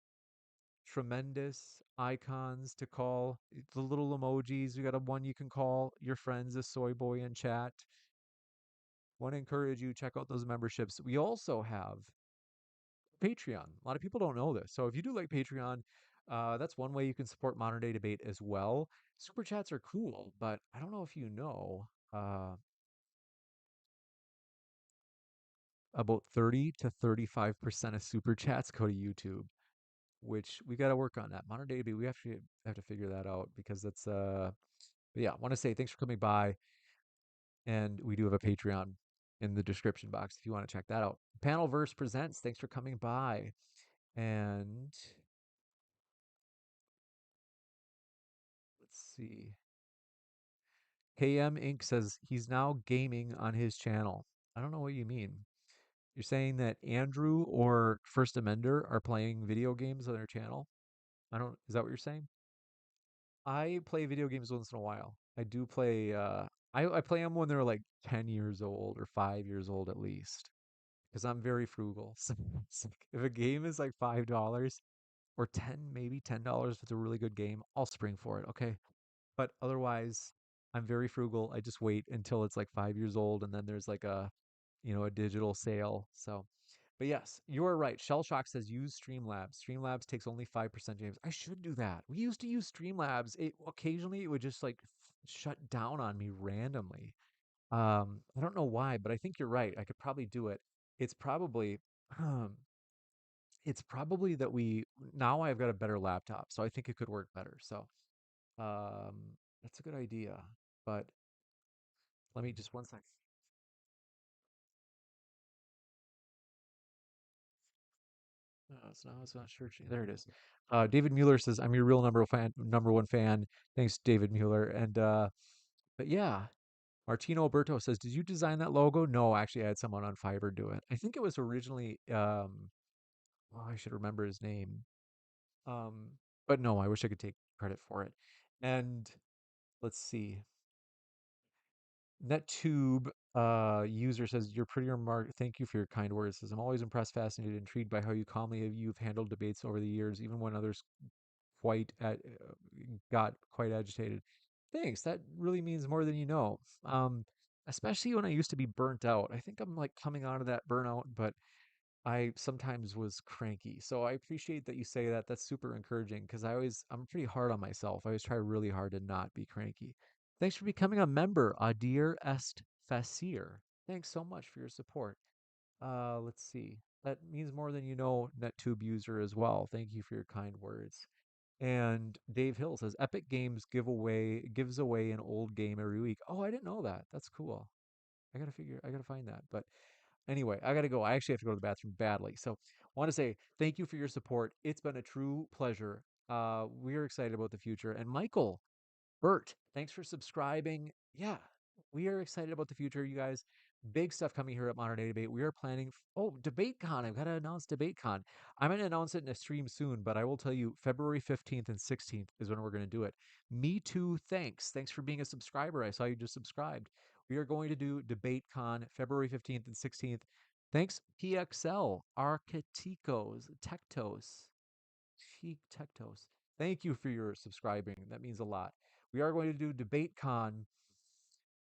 A: tremendous icons to call. The little emojis. We got a one you can call your friends a soy boy in chat. Want to encourage you, check out those memberships. We also have Patreon. A lot of people don't know this. So if you do like Patreon, that's one way you can support Modern Day Debate as well. Super chats are cool, but I don't know if you know, about 30 to 35% of super chats go to YouTube, which we got to work on that. Modern Day Debate, we have to figure that out because that's but yeah, I want to say thanks for coming by, and we do have a Patreon in the description box if you want to check that out. Panelverse presents. Thanks for coming by, and let's see. KM Inc. says he's now gaming on his channel. I don't know what you mean. You're saying that Andrew or 1stAmender are playing video games on their channel? Is that what you're saying? I play video games once in a while. I do play, I play them when they're like 10 years old or 5 years old at least, because I'm very frugal. So it's like, if a game is like $5 or 10, maybe $10 if it's a really good game, I'll spring for it. Okay. But otherwise, I'm very frugal. I just wait until it's like 5 years old, and then there's like a digital sale. So, but yes, you are right. Shell Shock says use Streamlabs. Streamlabs takes only 5%, James. I should do that. We used to use Streamlabs. Occasionally it would just like shut down on me randomly. I don't know why, but I think you're right. I could probably do it. It's probably um, it's probably that we now I've got a better laptop, so I think it could work better. So, um, that's a good idea. But let me just one sec. It's not searching. There it is. David Mueller says, "I'm your real number one fan." Thanks, David Mueller. And but yeah, Martino Alberto says, "Did you design that logo?" No, actually, I had someone on Fiverr do it. I think it was originally. Oh, I should remember his name. Um, but no, I wish I could take credit for it. And let's see. NetTube user says, "You're pretty remarkable. Thank you for your kind words." Says, "I'm always impressed, fascinated, intrigued by how you've handled debates over the years, even when others quite at, got quite agitated." Thanks. That really means more than you know. Especially when I used to be burnt out. I think I'm like coming out of that burnout, but I sometimes was cranky. So I appreciate that you say that. That's super encouraging because I'm pretty hard on myself. I always try really hard to not be cranky. Thanks for becoming a member, Adir Est Facir. Thanks so much for your support. Let's see. That means more than you know, NetTube user as well. Thank you for your kind words. And Dave Hill says Epic Games gives away an old game every week. Oh, I didn't know that. That's cool. I gotta find that. But anyway, I gotta go. I actually have to go to the bathroom badly. So want to say thank you for your support. It's been a true pleasure. We're excited about the future. And Michael, Bert, thanks for subscribing. Yeah, we are excited about the future, you guys. Big stuff coming here at Modern Day Debate. We are planning. Oh, DebateCon. I've got to announce DebateCon. I'm going to announce it in a stream soon, but I will tell you February 15th and 16th is when we're going to do it. Me too. Thanks. Thanks for being a subscriber. I saw you just subscribed. We are going to do DebateCon February 15th and 16th. Thanks, PXL, Archeticos, Tectos, Tectos. Thank you for your subscribing. That means a lot. We are going to do DebateCon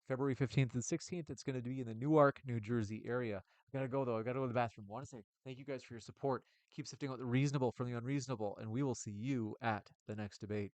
A: February 15th and 16th. It's going to be in the Newark, New Jersey area. I got to go, though. I got to go to the bathroom. I want to say thank you guys for your support. Keep sifting out the reasonable from the unreasonable, and we will see you at the next debate.